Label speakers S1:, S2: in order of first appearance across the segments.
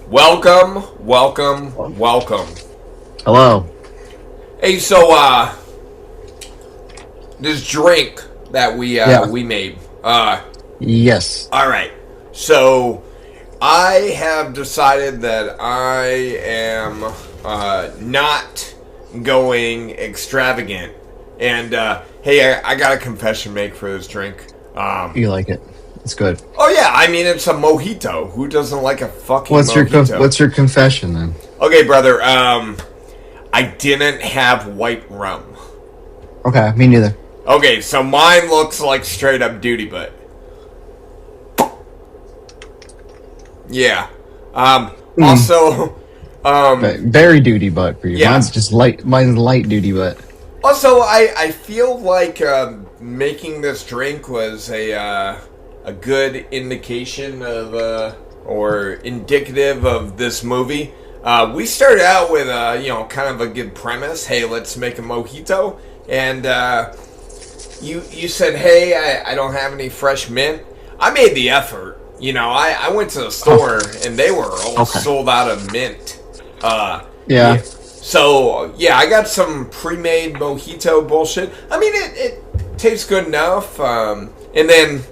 S1: Welcome.
S2: Hello.
S1: Hey, so, this drink that we made,
S2: Yes.
S1: alright, so, I have decided that I am, not going extravagant, and, hey, I got a confession to make for this drink.
S2: You like it. It's good.
S1: Oh yeah, I mean, it's a mojito. Who doesn't like a fucking mojito?
S2: What's your confession then?
S1: Okay, brother, I didn't have white rum.
S2: Okay, me neither.
S1: Okay, so mine looks like straight up duty butt. Yeah. Also,
S2: very duty butt for you.
S1: Yeah.
S2: Mine's just light. Mine's light duty butt.
S1: Also, I feel like making this drink was a good indication of or indicative of this movie. We started out with kind of a good premise. Hey, let's make a mojito, and you said, hey, I don't have any fresh mint. I made the effort. I went to the store and they were all sold out of mint.
S2: Yeah.
S1: So, yeah, I got some pre-made mojito bullshit. I mean, it tastes good enough. And then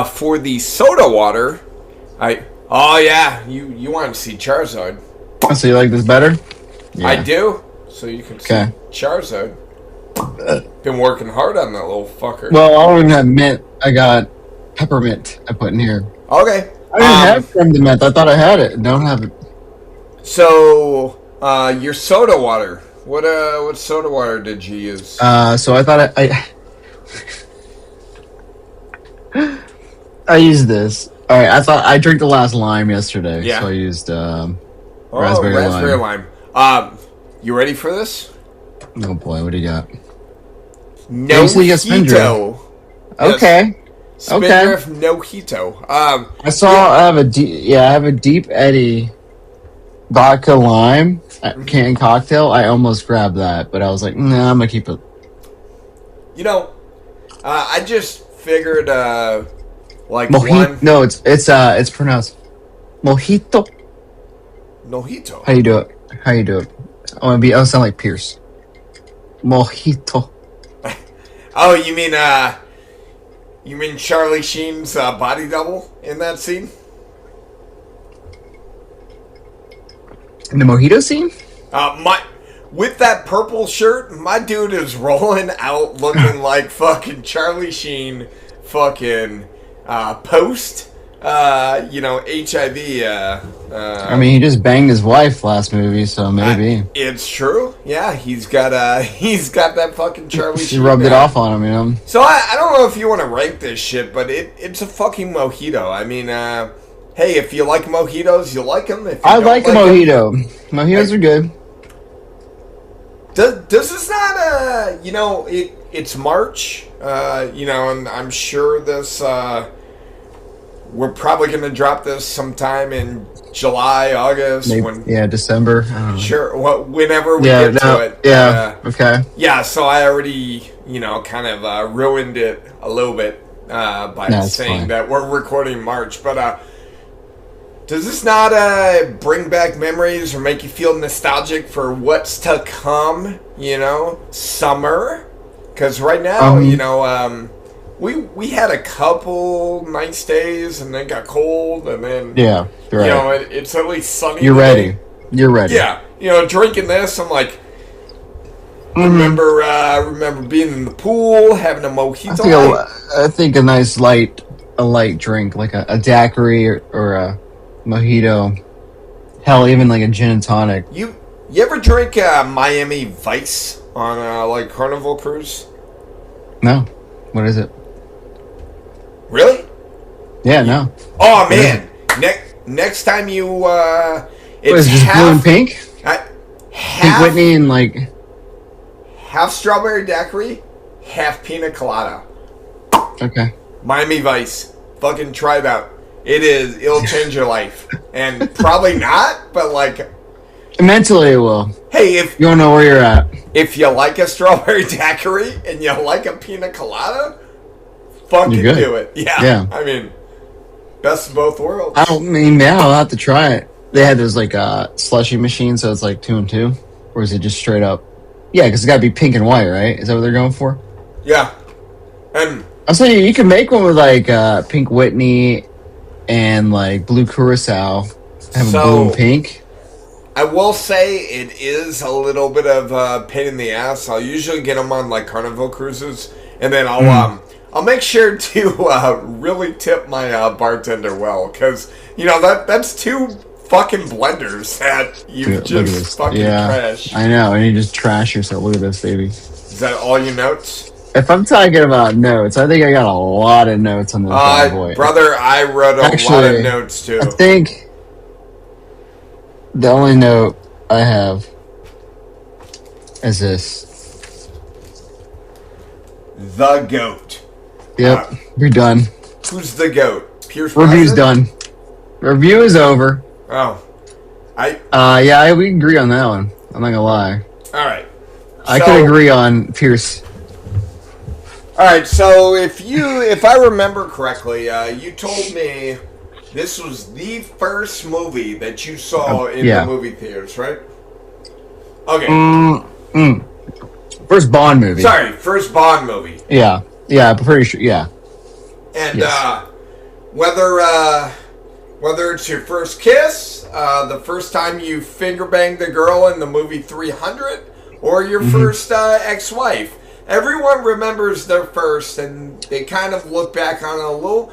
S1: for the soda water, you want to see Charizard.
S2: Oh, so you like this better? Yeah.
S1: I do. So you can see Charizard. Been working hard on that little fucker.
S2: Well, I don't even have mint. I got peppermint I put in here.
S1: Okay.
S2: I didn't have from the mint. I thought I had it. Don't have it.
S1: So, your soda water. What soda water did you use?
S2: So I thought I used this. All right, I thought I drank the last lime yesterday.
S1: Yeah.
S2: So I used raspberry
S1: lime. You ready for this?
S2: Oh boy, what do you got?
S1: Nojito.
S2: Okay.
S1: Spindrift Nojito.
S2: I saw. I have a Deep Eddy vodka lime canned cocktail. I almost grabbed that, but I was like, nah, I'm gonna keep it.
S1: I just figured,
S2: one. No, it's pronounced mojito.
S1: Nojito.
S2: How you do it? I'll sound like Pierce. Mojito.
S1: Oh, you mean Charlie Sheen's body double in that scene?
S2: In the mojito scene?
S1: With that purple shirt, my dude is rolling out looking like fucking Charlie Sheen, fucking post, HIV.
S2: I mean, he just banged his wife last movie, so maybe
S1: it's true. Yeah, he's got that fucking Charlie.
S2: She rubbed it off on him,
S1: So I don't know if you want to rank this shit, but it's a fucking mojito. I mean, hey, if you like mojitos, you like them. If you
S2: I like a mojito. Mojitos are good.
S1: Does this not, it's March, and I'm sure this, we're probably going to drop this sometime in July, August.
S2: Maybe, December.
S1: Sure, whenever we get to it.
S2: Yeah, okay.
S1: Yeah, so I already, kind of ruined it a little bit by saying that we're recording March, but does this not bring back memories or make you feel nostalgic for what's to come? Summer? Because right now, we had a couple nice days and then got cold and then right. It's at least sunny.
S2: You're ready.
S1: Yeah, drinking this, I'm like, remember being in the pool, having a mojito.
S2: I think a nice light drink like a daiquiri or a mojito, hell, even like a gin and tonic.
S1: You ever drink Miami Vice on Carnival Cruise?
S2: No. What is it?
S1: Really?
S2: Yeah, no.
S1: Oh man! Next time you
S2: it's just blue and pink. Pink Whitney and
S1: half strawberry daiquiri, half pina colada.
S2: Okay.
S1: Miami Vice. Fucking try it out. It'll change your life. And probably not, but
S2: Mentally, it will.
S1: Hey, if
S2: You don't know where you're at.
S1: if you like a strawberry daiquiri and you like a pina colada, fucking
S2: You're good.
S1: do it. Yeah.
S2: Yeah.
S1: I mean, best of both worlds.
S2: I'll have to try it. They had those like slushy machines, so it's like 2 and 2, or is it just straight up? Yeah, because it's got to be pink and white, right? Is that what they're going for?
S1: Yeah. And
S2: I'll tell you, you can make one with like pink Whitney and like blue curacao. Have
S1: So-
S2: a blue and pink.
S1: I will say it is a little bit of a pain in the ass. I'll usually get them on like Carnival cruises, and then I'll make sure to really tip my bartender well, because that's 2 fucking blenders that you just fucking trash.
S2: I know, and you just trash yourself. Look at this, baby.
S1: Is that all your notes?
S2: If I'm talking about notes, I think I got a lot of notes on this bad boy.
S1: Brother, I wrote a lot of notes too.
S2: I think the only note I have is this.
S1: The GOAT.
S2: Yep, we're done.
S1: Who's the GOAT? Pierce Brosnan?
S2: Review's done. Review is over.
S1: Oh.
S2: We can agree on that one. I'm not gonna lie.
S1: Alright.
S2: I can agree on Pierce.
S1: Alright, so if I remember correctly, you told me this was the first movie that you saw in the movie theaters, right? Okay.
S2: First Bond movie.
S1: Sorry, first Bond movie.
S2: Yeah, I'm pretty sure. Yeah.
S1: And whether it's your first kiss, the first time you finger banged the girl in the movie 300, or your first ex-wife, everyone remembers their first, and they kind of look back on it a little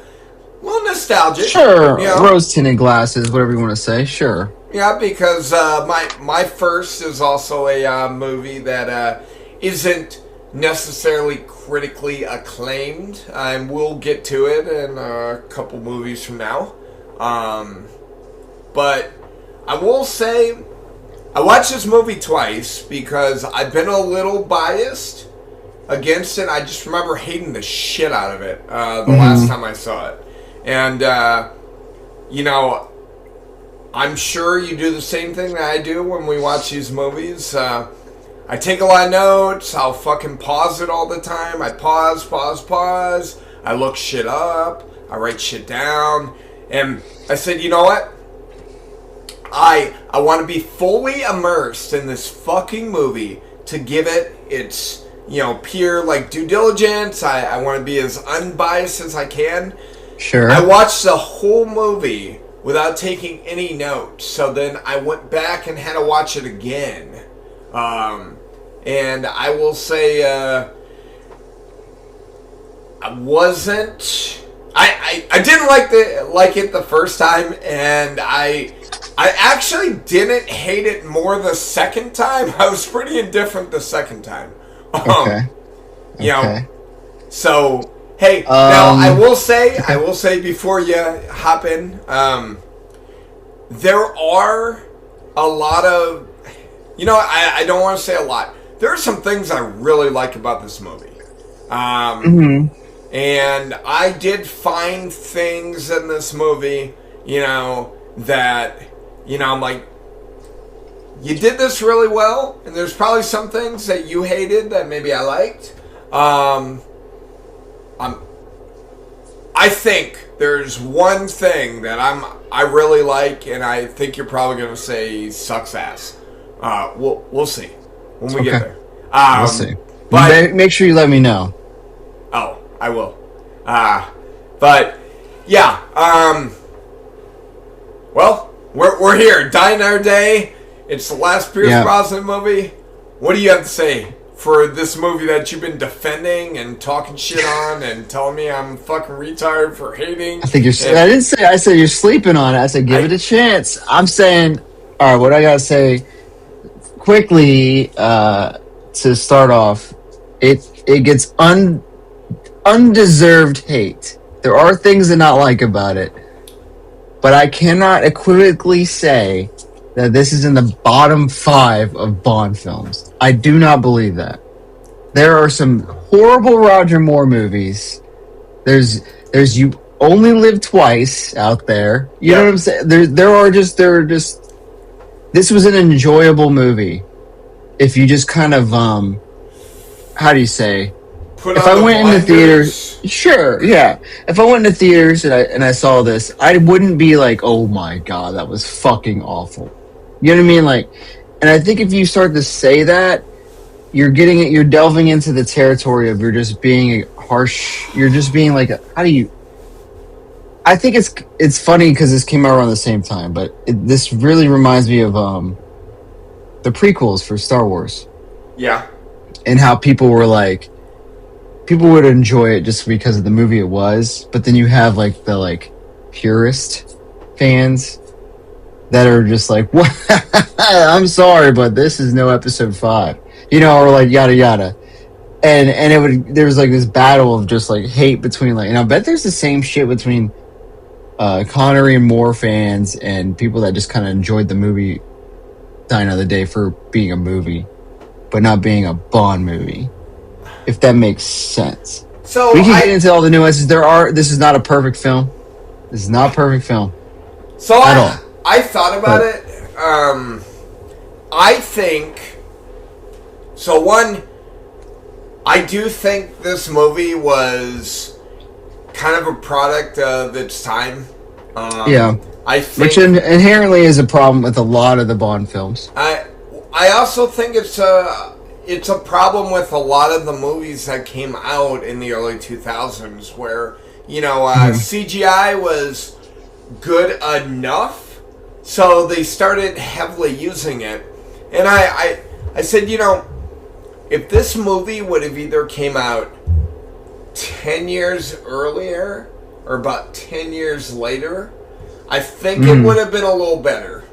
S1: nostalgic.
S2: Sure, rose tinted glasses, whatever you want to say. Sure.
S1: Yeah, because my first is also a movie that isn't necessarily critically acclaimed, and we'll get to it in a couple movies from now. But I will say, I watched this movie twice because I've been a little biased against it. I just remember hating the shit out of it the last time I saw it. And, I'm sure you do the same thing that I do when we watch these movies. I take a lot of notes. I'll fucking pause it all the time. I pause. I look shit up. I write shit down. And I said, you know what? I want to be fully immersed in this fucking movie to give it its, pure, due diligence. I want to be as unbiased as I can.
S2: Sure.
S1: I watched the whole movie without taking any notes. So then I went back and had to watch it again. And I will say, I didn't like it the first time, and I actually didn't hate it more the second time. I was pretty indifferent the second time.
S2: Okay.
S1: So hey, now I will say before you hop in, there are a lot of, I don't want to say a lot. There are some things I really like about this movie. And I did find things in this movie, that, I'm like, you did this really well, and there's probably some things that you hated that maybe I liked. I think there's one thing that I really like, and I think you're probably going to say sucks ass. We'll see when we get there.
S2: We'll see.
S1: But
S2: make sure you let me know.
S1: Oh, I will. But yeah. Well, we're here, dying our day. It's the last Pierce Brosnan movie. What do you have to say for this movie that you've been defending and talking shit on and telling me I'm fucking retarded for hating?
S2: I think you're. I didn't say. I said you're sleeping on it. I said give it a chance. I'm saying, all right. What I gotta say quickly to start off, it gets undeserved hate. There are things to not like about it, but I cannot equivocally say that this is in the bottom 5 of Bond films. I do not believe that. There are some horrible Roger Moore movies. There's You Only Live Twice out there. You know what I'm saying? There are just this was an enjoyable movie. If you just kind of how do you say?
S1: Put
S2: If
S1: on
S2: I
S1: the
S2: went into
S1: blinders.
S2: theaters, sure, yeah. If I went into theaters and I saw this, I wouldn't be like, "Oh my god, that was fucking awful." You know what I mean? Like, and I think if you start to say that, you're delving into the territory of you're just being harsh. You're just being like, how do you? I think it's funny because this came out around the same time, but this really reminds me of the prequels for Star Wars
S1: Yeah.
S2: and how people were like. People would enjoy it just because of the movie it was, but then you have like the purist fans that are just like, "What? I'm sorry, but this is no episode 5," or like yada yada, and there was like this battle of just like hate between and I bet there's the same shit between Connery and Moore fans and people that just kind of enjoyed the movie Die Another Day for being a movie, but not being a Bond movie. If that makes sense.
S1: So
S2: we can get into all the nuances. This is not a perfect film. This is not a perfect film.
S1: So
S2: at all.
S1: I thought about it. I think. So one, I do think this movie was kind of a product of its time.
S2: Yeah.
S1: I think,
S2: which inherently is a problem with a lot of the Bond films.
S1: I also think it's a problem with a lot of the movies that came out in the early 2000s where, CGI was good enough, so they started heavily using it. And I said, if this movie would have either came out 10 years earlier or about 10 years later, I think it would have been a little better.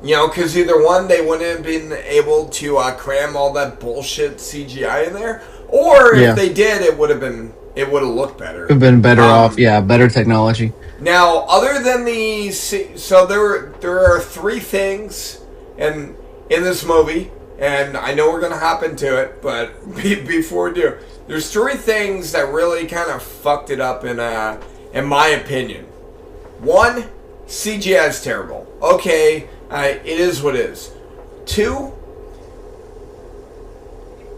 S1: Because either one, they wouldn't have been able to cram all that bullshit CGI in there, or if they did, it would have looked better.
S2: It would have been better off, better technology.
S1: Now, other than so there are 3 things in this movie, and I know we're going to hop into it, but before we do, there's 3 things that really kind of fucked it up in my opinion. 1, CGI is terrible. Okay. It is what it is. 2,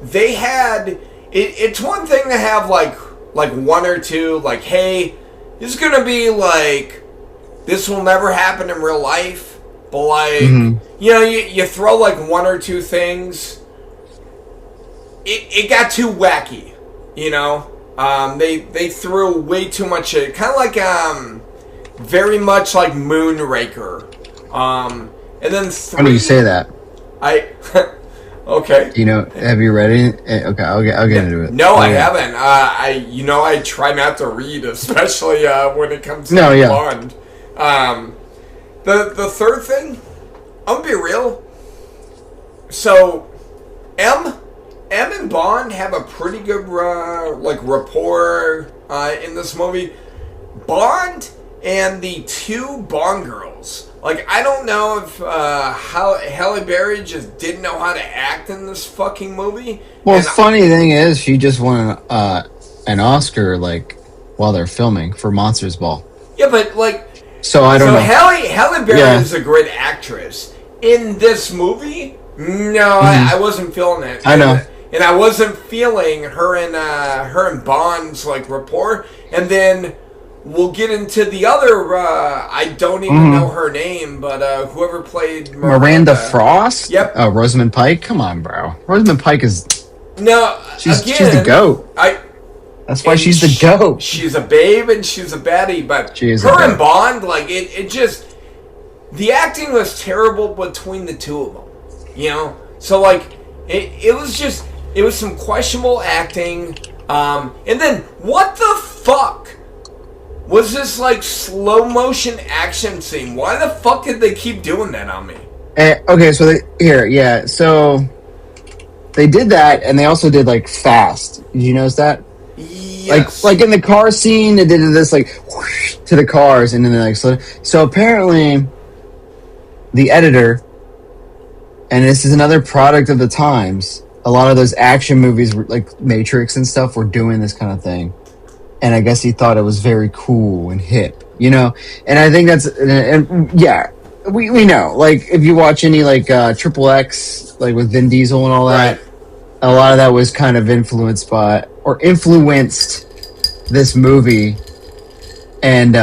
S1: they had... It's one thing to have, like 1 or 2, hey, this is going to be, this will never happen in real life, but, you throw, 1 or 2 things, it got too wacky, They threw way too much shit. Kind of very much like Moonraker. And then 3...
S2: How do you say that?
S1: Okay.
S2: Have you read it? Okay, I'll get into it.
S1: No, I haven't. I try not to read, especially when it comes to Bond. The third thing, I'm gonna be real. So, M and Bond have a pretty good rapport in this movie. Bond and the 2 Bond girls. I don't know if Halle Berry just didn't know how to act in this fucking movie.
S2: Well, funny thing is, she just won an Oscar, while they're filming for Monsters Ball.
S1: Yeah, but,
S2: So I don't know.
S1: Halle Berry is a great actress. In this movie, no, I wasn't feeling it.
S2: I know.
S1: And I wasn't feeling her and Bond's, rapport. And then... we'll get into the other, I don't even know her name, but whoever played
S2: Miranda Frost?
S1: Yep.
S2: Oh, Rosamund Pike? Come on, bro. Rosamund Pike is...
S1: No,
S2: she's the GOAT. That's why she's the GOAT.
S1: She's a babe and she's a baddie, but
S2: she is
S1: her and Bond, it just... The acting was terrible between the 2 of them, So, it was just... It was some questionable acting, and then, what the fuck? Was this slow motion action scene? Why the fuck did they keep doing that on me?
S2: Okay, so so they did that, and they also did fast. Did you notice that?
S1: Yes.
S2: Like in the car scene, they did this whoosh, to the cars, and then they slow. So apparently, the editor, and this is another product of the times. A lot of those action movies, like Matrix and stuff, were doing this kind of thing. And I guess he thought it was very cool and hip, And I think that's, we know. Like, if you watch any like Triple X, like with Vin Diesel and all that,
S1: Right.
S2: a lot of that was kind of influenced this movie, and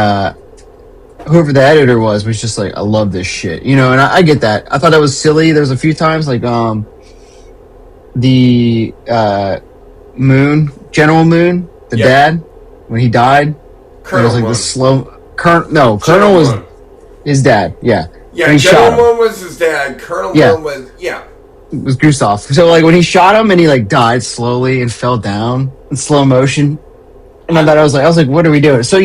S2: whoever the editor was just like, I love this shit, and I get that. I thought that was silly. There was a few times like the General Moon, the dad, when he died. Colonel was like Moon. The slow. Colonel was Moon. His dad. Yeah.
S1: Yeah. General Moon was his dad. Colonel Moon was
S2: It was Gustav. So like when he shot him and he like died slowly and fell down in slow motion. And I was like, what are we doing? So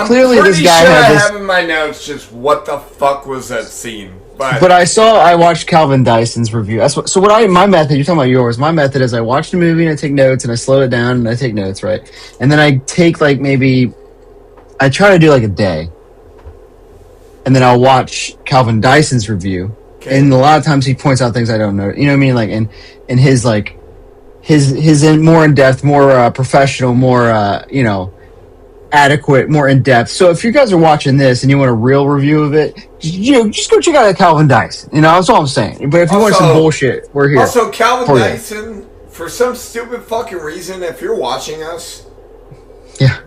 S2: clearly this guy had this.
S1: I have in my notes just what the fuck was that scene.
S2: But I watched Calvin Dyson's review. My method, you're talking about yours. My method is I watch the movie and I take notes and I slow it down and I take notes, right? And then I take I try to do like a day. And then I'll watch Calvin Dyson's review. Okay. And a lot of times he points out things I don't know. You know what I mean? Like in his more in depth, more professional, more adequate, more in depth. So if you guys are watching this and you want a real review of it, just go check out Calvin Dyson. That's all I'm saying. But if you want some bullshit, we're here.
S1: Also, Calvin Dyson, for some stupid fucking reason, if you're watching us,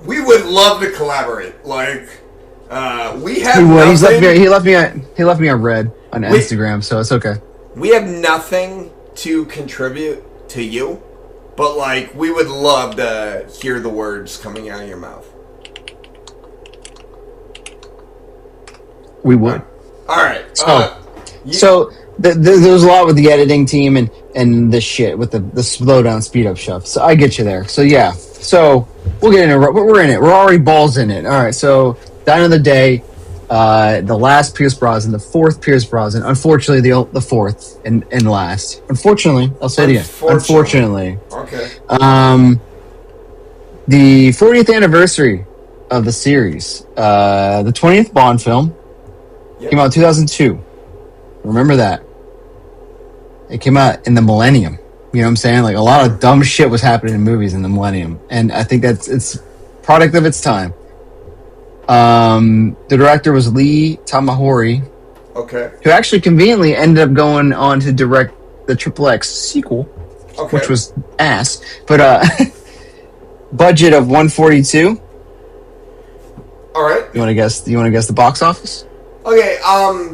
S1: we would love to collaborate. Like, we have nothing.
S2: He left me on red on Instagram, so it's okay.
S1: We have nothing to contribute to you, but like, we would love to hear the words coming out of your mouth.
S2: We would.
S1: All right.
S2: So there's a lot with the editing team and this shit with the slow down, speed up stuff. So I get you there. So yeah. So we'll get into it. We're in it. We're already balls in it. All right. So down of the day, the last Pierce Brosnan, the fourth Pierce Brosnan. Unfortunately, the fourth and last. Unfortunately, I'll say it again. Unfortunately.
S1: Okay.
S2: The 40th anniversary of the series, the 20th Bond film. Came out in 2002. Remember that. It came out in the millennium. You know what I'm saying? Like, a lot of dumb shit was happening in movies in the millennium. And I think it's product of its time. The director was Lee Tamahori.
S1: Okay.
S2: Who actually conveniently ended up going on to direct the Triple X sequel. Okay. Which was ass. But, budget of 142.
S1: All right.
S2: You want to guess the box office?
S1: Okay,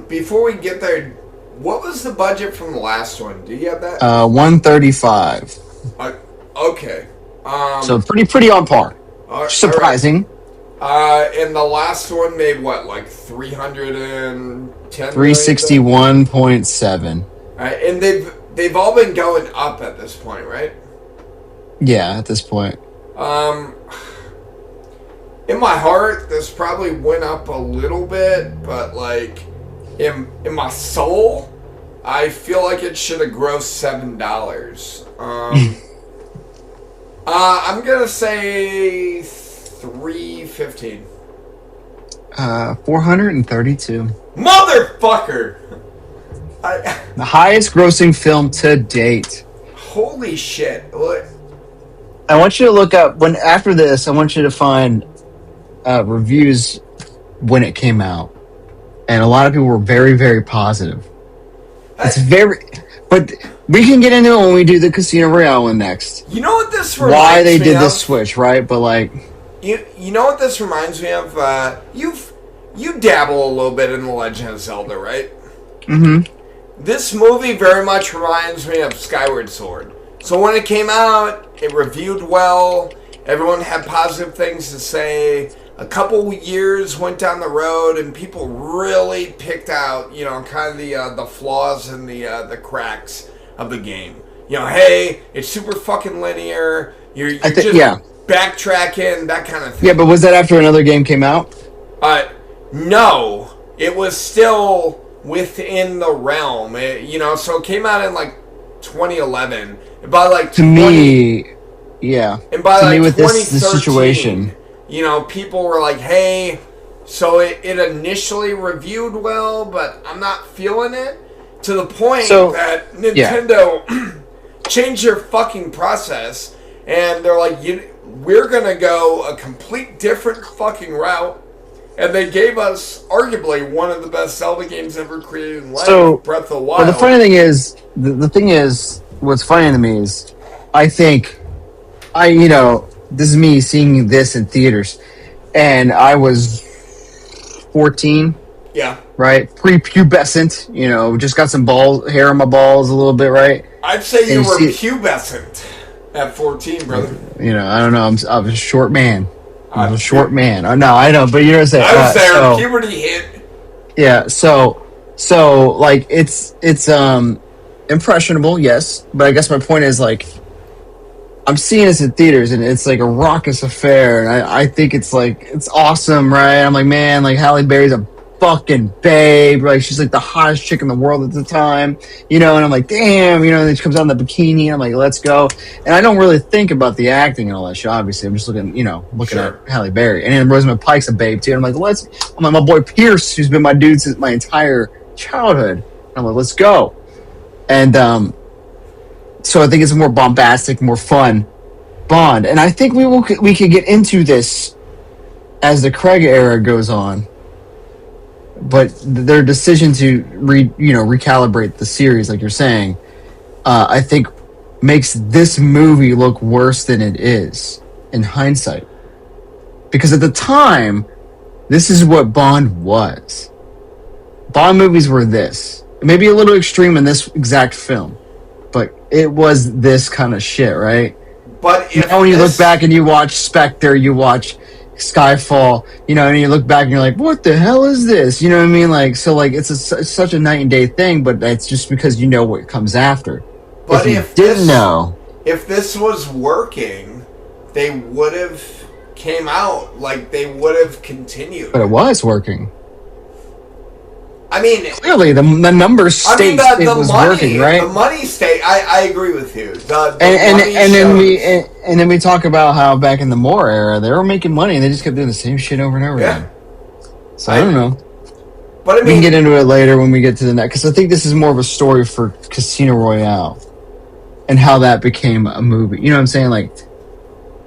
S1: before we get there, what was the budget from the last one? Do you have that?
S2: 135.
S1: Okay.
S2: So pretty on par. Surprising.
S1: Right. And the last one made what, like 310?
S2: 361.7.
S1: Alright, and they've all been going up at this point, right?
S2: Yeah, at this point.
S1: In my heart, this probably went up a little bit, but like in my soul, I feel like it should have grossed $7. I'm gonna say 315.
S2: 432.
S1: Motherfucker!
S2: The highest grossing film to date.
S1: Holy shit! What?
S2: I want you to look up after this. I want you to find reviews when it came out, and a lot of people were very, very positive. But we can get into it when we do the Casino Royale one next.
S1: You know what this reminds
S2: why they
S1: me
S2: did
S1: of?
S2: this switch, right? But like,
S1: you know what this reminds me of? You dabble a little bit in The Legend of Zelda, right?
S2: Mm-hmm.
S1: This movie very much reminds me of Skyward Sword. So when it came out, it reviewed well. Everyone had positive things to say. A couple years went down the road, and people really picked out, kind of the flaws and the cracks of the game. Hey, it's super fucking linear. You're just backtracking, that kind of thing.
S2: Yeah, but was that after another game came out?
S1: No, it was still within the realm. So it came out in like 2011. And by like
S2: to me, yeah.
S1: And by like 2013,
S2: this situation.
S1: People were like, hey, so it initially reviewed well, but I'm not feeling it. To the point that Nintendo changed their fucking process, and they're like, we're going to go a complete different fucking route, And they gave us arguably one of the best Zelda games ever created in life,
S2: So,
S1: Breath of the Wild.
S2: well, the funny thing is, the thing is, what's funny to me is, I think, this is me seeing this in theaters, and I was 14.
S1: Yeah.
S2: Right? Prepubescent, just got some hair on my balls a little bit, right?
S1: I'd say you were pubescent at 14, brother.
S2: I don't know. I was a short man. I was a short man. No, I know, but you know what I'm saying.
S1: I was there. Puberty hit.
S2: Yeah. So like it's impressionable, yes. But I guess my point is like I'm seeing this in theaters, and it's like a raucous affair, and I think it's like it's awesome, right? I'm like, man, like Halle Berry's a fucking babe, like she's like the hottest chick in the world at the time, and I'm like, damn, and then she comes out in the bikini, and I'm like, let's go. And I don't really think about the acting and all that shit, obviously. I'm just looking at Halle Berry, and then Rosamund Pike's a babe too. And I'm like, I'm like, my boy Pierce, who's been my dude since my entire childhood. And I'm like, let's go. And so I think it's a more bombastic, more fun Bond, and I think we could get into this as the Craig era goes on. But their decision to recalibrate the series, like you're saying, I think makes this movie look worse than it is in hindsight. Because at the time, this is what Bond was. Bond movies were this. Maybe a little extreme in this exact film, but it was this kind of shit, right?
S1: But
S2: now when you look back and you watch Spectre, you watch Skyfall, and you look back and you're like, what the hell is this? You know what I mean? Like, so like it's such a night and day thing, but that's just because you know what comes after.
S1: But
S2: if
S1: this was working, they would have came out, like they would have continued.
S2: But it was working.
S1: I mean,
S2: clearly the numbers state it was money, working, right?
S1: The money state. I agree with you.
S2: And then we talk about how back in the Moore era they were making money and they just kept doing the same shit over and over again. So I don't know.
S1: But I mean,
S2: we can get into it later when we get to the next, because I think this is more of a story for Casino Royale and how that became a movie. You know what I'm saying? Like,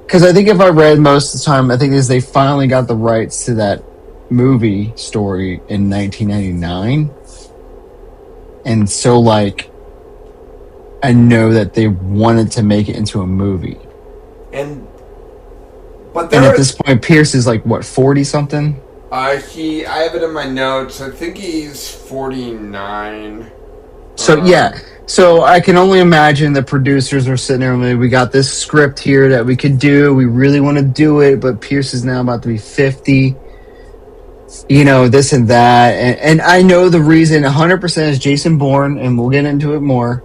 S2: because I think if I read most of the time, I think is they finally got the rights to that movie story in 1999, and so like I know that they wanted to make it into a movie, and at this point Pierce is like what, 40 something. I
S1: have it in my notes. I think he's 49.
S2: So I can only imagine the producers are sitting there and we got this script here that we could do, we really want to do it, but Pierce is now about to be 50, this and that. And I know the reason 100% is Jason Bourne, and we'll get into it more.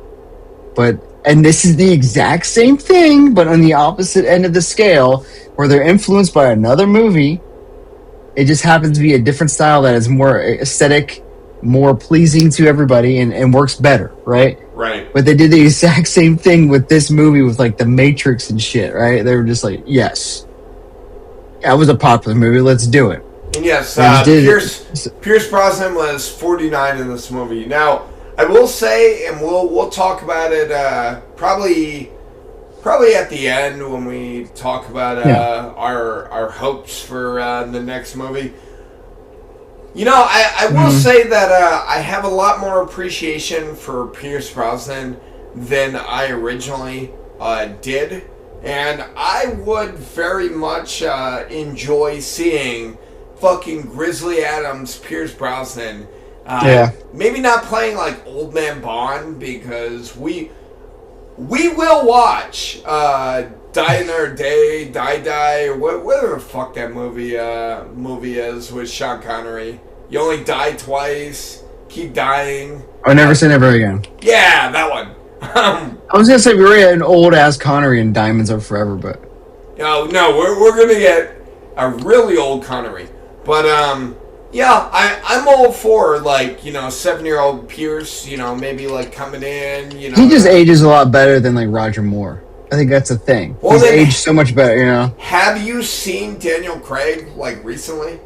S2: And this is the exact same thing, but on the opposite end of the scale, where they're influenced by another movie. It just happens to be a different style that is more aesthetic, more pleasing to everybody, and works better, right?
S1: Right.
S2: But they did the exact same thing with this movie with, like, The Matrix and shit, right? They were just like, yes, that was a popular movie, let's do it.
S1: And yes, Pierce Brosnan was 49 in this movie. Now, I will say, and we'll talk about it probably at the end when we talk about our hopes for the next movie. I will say that I have a lot more appreciation for Pierce Brosnan than I originally did, and I would very much enjoy seeing fucking Grizzly Adams, Pierce Brosnan. Maybe not playing like Old Man Bond, because we will watch Die Another Day, Die, or whatever the fuck that movie is with Sean Connery. You only die twice, keep dying.
S2: Or Never Say Never Again.
S1: Yeah, that one.
S2: I was gonna say we were an old ass Connery in Diamonds Are Forever, but
S1: no, we're gonna get a really old Connery. But I'm all for 7-year-old Pierce. Maybe like coming in.
S2: He just ages a lot better than like Roger Moore. I think that's the thing. Well, he's aged so much better.
S1: Have you seen Daniel Craig recently?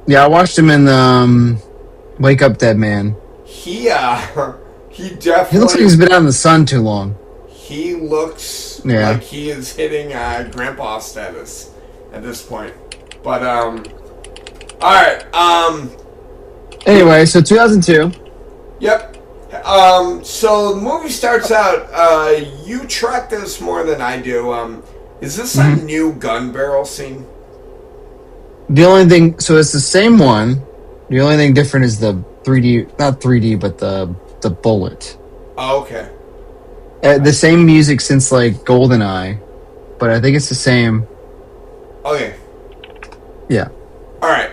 S2: Yeah, I watched him in Wake Up Dead Man.
S1: He definitely.
S2: He looks like he's been out in the sun too long.
S1: He looks like he is hitting grandpa status at this point. But All right.
S2: Anyway, so 2002.
S1: Yep. So the movie starts out. You track this more than I do. Is this a new gun barrel scene?
S2: The only thing, so it's the same one. The only thing different is the 3D, not 3D, but the bullet.
S1: Oh, okay.
S2: The same music since like GoldenEye, but I think it's the same.
S1: Okay.
S2: Yeah.
S1: All right.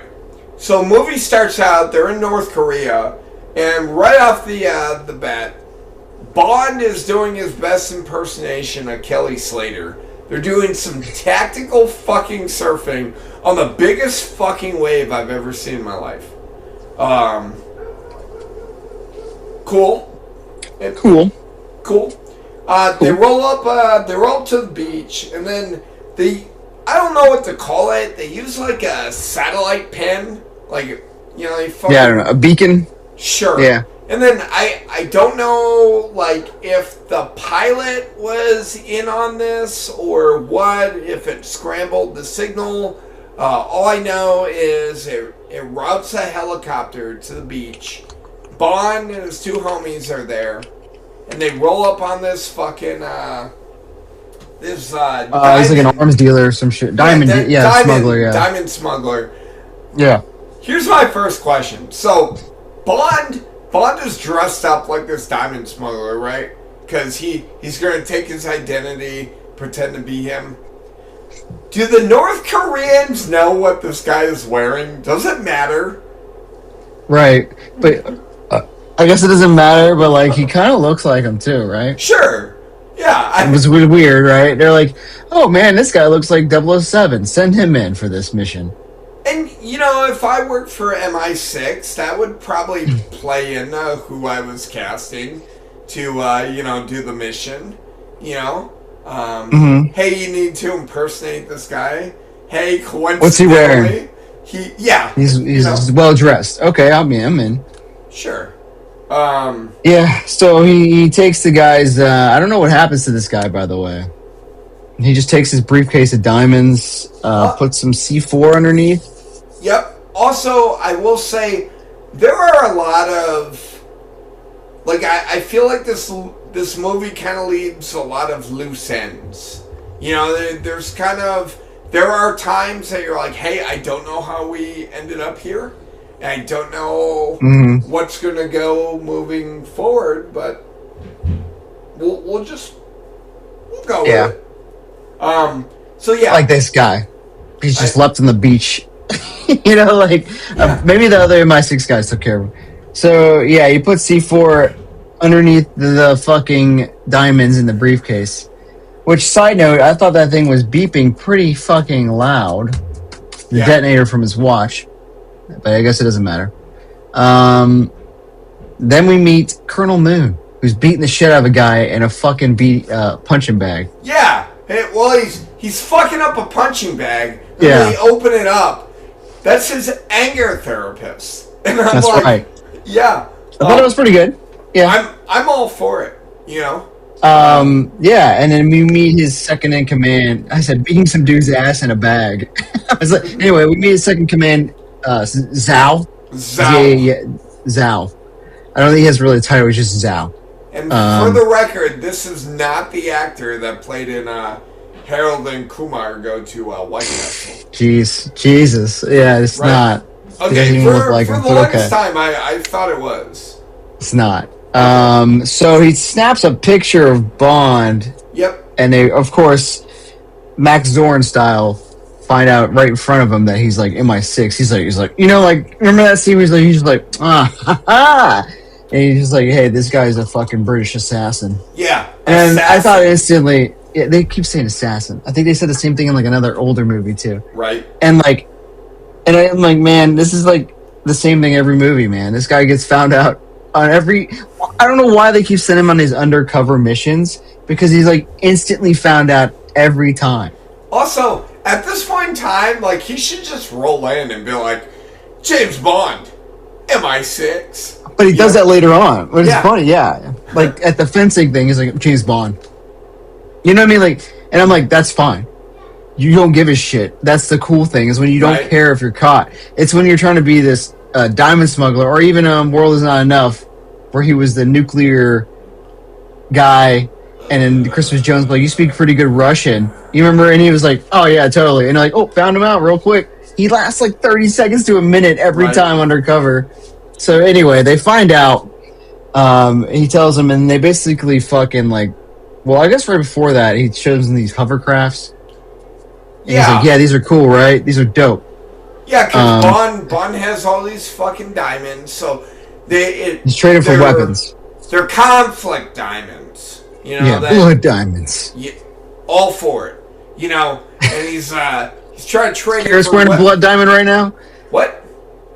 S1: So movie starts out. They're in North Korea, and right off the bat, Bond is doing his best impersonation of Kelly Slater. They're doing some tactical fucking surfing on the biggest fucking wave I've ever seen in my life. Cool. Cool. They roll up. They roll up to the beach, and then I don't know what to call it. They use like a satellite pen, like they fucking,
S2: I don't know, a beacon.
S1: Sure.
S2: Yeah.
S1: And then I don't know like if the pilot was in on this or what, if it scrambled the signal. All I know is it routes a helicopter to the beach. Bond and his two homies are there, and they roll up on this fucking he's like an
S2: arms dealer or some shit. Smuggler. Yeah,
S1: diamond smuggler.
S2: Yeah.
S1: Here's my first question. So, Bond is dressed up like this diamond smuggler, right? Because he's going to take his identity, pretend to be him. Do the North Koreans know what this guy is wearing? Does it matter?
S2: Right, but I guess it doesn't matter. But like, he kind of looks like him too, right?
S1: Sure. Yeah.
S2: It was weird, right? They're like, "Oh man, this guy looks like 007. Send him in for this mission."
S1: And, if I worked for MI6, that would probably play in who I was casting to, do the mission, Hey, you need to impersonate this guy. Hey, coincidentally...
S2: What's he wearing? He's well-dressed. Okay, I'm in.
S1: Sure.
S2: Yeah, so he takes the guy's... I don't know what happens to this guy, by the way. He just takes his briefcase of diamonds, puts some C4 underneath.
S1: Yep. Also, I will say, there are a lot of... Like, I feel like this movie kind of leaves a lot of loose ends. There's kind of... There are times that you're like, hey, I don't know how we ended up here. And I don't know what's going to go moving forward, but we'll go with it. So yeah.
S2: Like this guy. He's just left on the beach. Maybe the other MI6 guys took care of him. So, yeah, you put C4 underneath the fucking diamonds in the briefcase. Which, side note, I thought that thing was beeping pretty fucking loud. The detonator from his watch. But I guess it doesn't matter. Then we meet Colonel Moon, who's beating the shit out of a guy in a fucking punching bag.
S1: Yeah. Hey, well, he's fucking up a punching bag. And
S2: then
S1: they open it up. That's his anger therapist. And I'm
S2: That's right.
S1: Yeah.
S2: I thought it was pretty good. Yeah.
S1: I'm all for it,
S2: Yeah, and then we meet his second in command. I said beating some dude's ass in a bag. I was like, anyway, we meet his second command, Zhao. Zhao. I don't think he has really a title, he's just Zhao.
S1: And for the record, this is not the actor that played in Harold and Kumar Go to White Castle.
S2: Jesus. Yeah, it's not.
S1: Okay, for the longest time, I thought it was.
S2: It's not. So he snaps a picture of Bond.
S1: Yep.
S2: And they, of course, Max Zorn style, find out right in front of him that he's like MI6. He's like, remember that scene where he's just like, ha ha. And he's just like, hey, this guy's a fucking British assassin.
S1: Yeah.
S2: And I thought instantly, they keep saying assassin. I think they said the same thing in like another older movie too.
S1: Right.
S2: And I'm like, man, this is like the same thing every movie, man. This guy gets found out on every... I don't know why they keep sending him on these undercover missions, because he's like instantly found out every time.
S1: Also, at this point in time, like, he should just roll in and be like, James Bond, MI6.
S2: But he does that later on, which is funny, yeah. Like, at the fencing thing, he's like, James Bond. You know what I mean? Like, and I'm like, that's fine. you don't give a shit. That's the cool thing, is when you don't care if you're caught. It's when you're trying to be this diamond smuggler, or even World Is Not Enough, where he was the nuclear guy, and then Christmas Jones, like, you speak pretty good Russian. You remember? And he was like, oh yeah, totally. And like, oh, found him out real quick. He lasts like 30 seconds to a minute every time undercover. So anyway, they find out. He tells them, and they basically fucking like, well, I guess right before that, he shows them these hovercrafts. And he's like, yeah, these are cool, right? These are dope.
S1: Yeah, because Bond has all these fucking diamonds, so
S2: he's trading for weapons.
S1: They're conflict diamonds. You know,
S2: blood diamonds.
S1: Yeah, all for it. You know, and he's trying to trade.
S2: Karis wearing a blood diamond right now?
S1: What?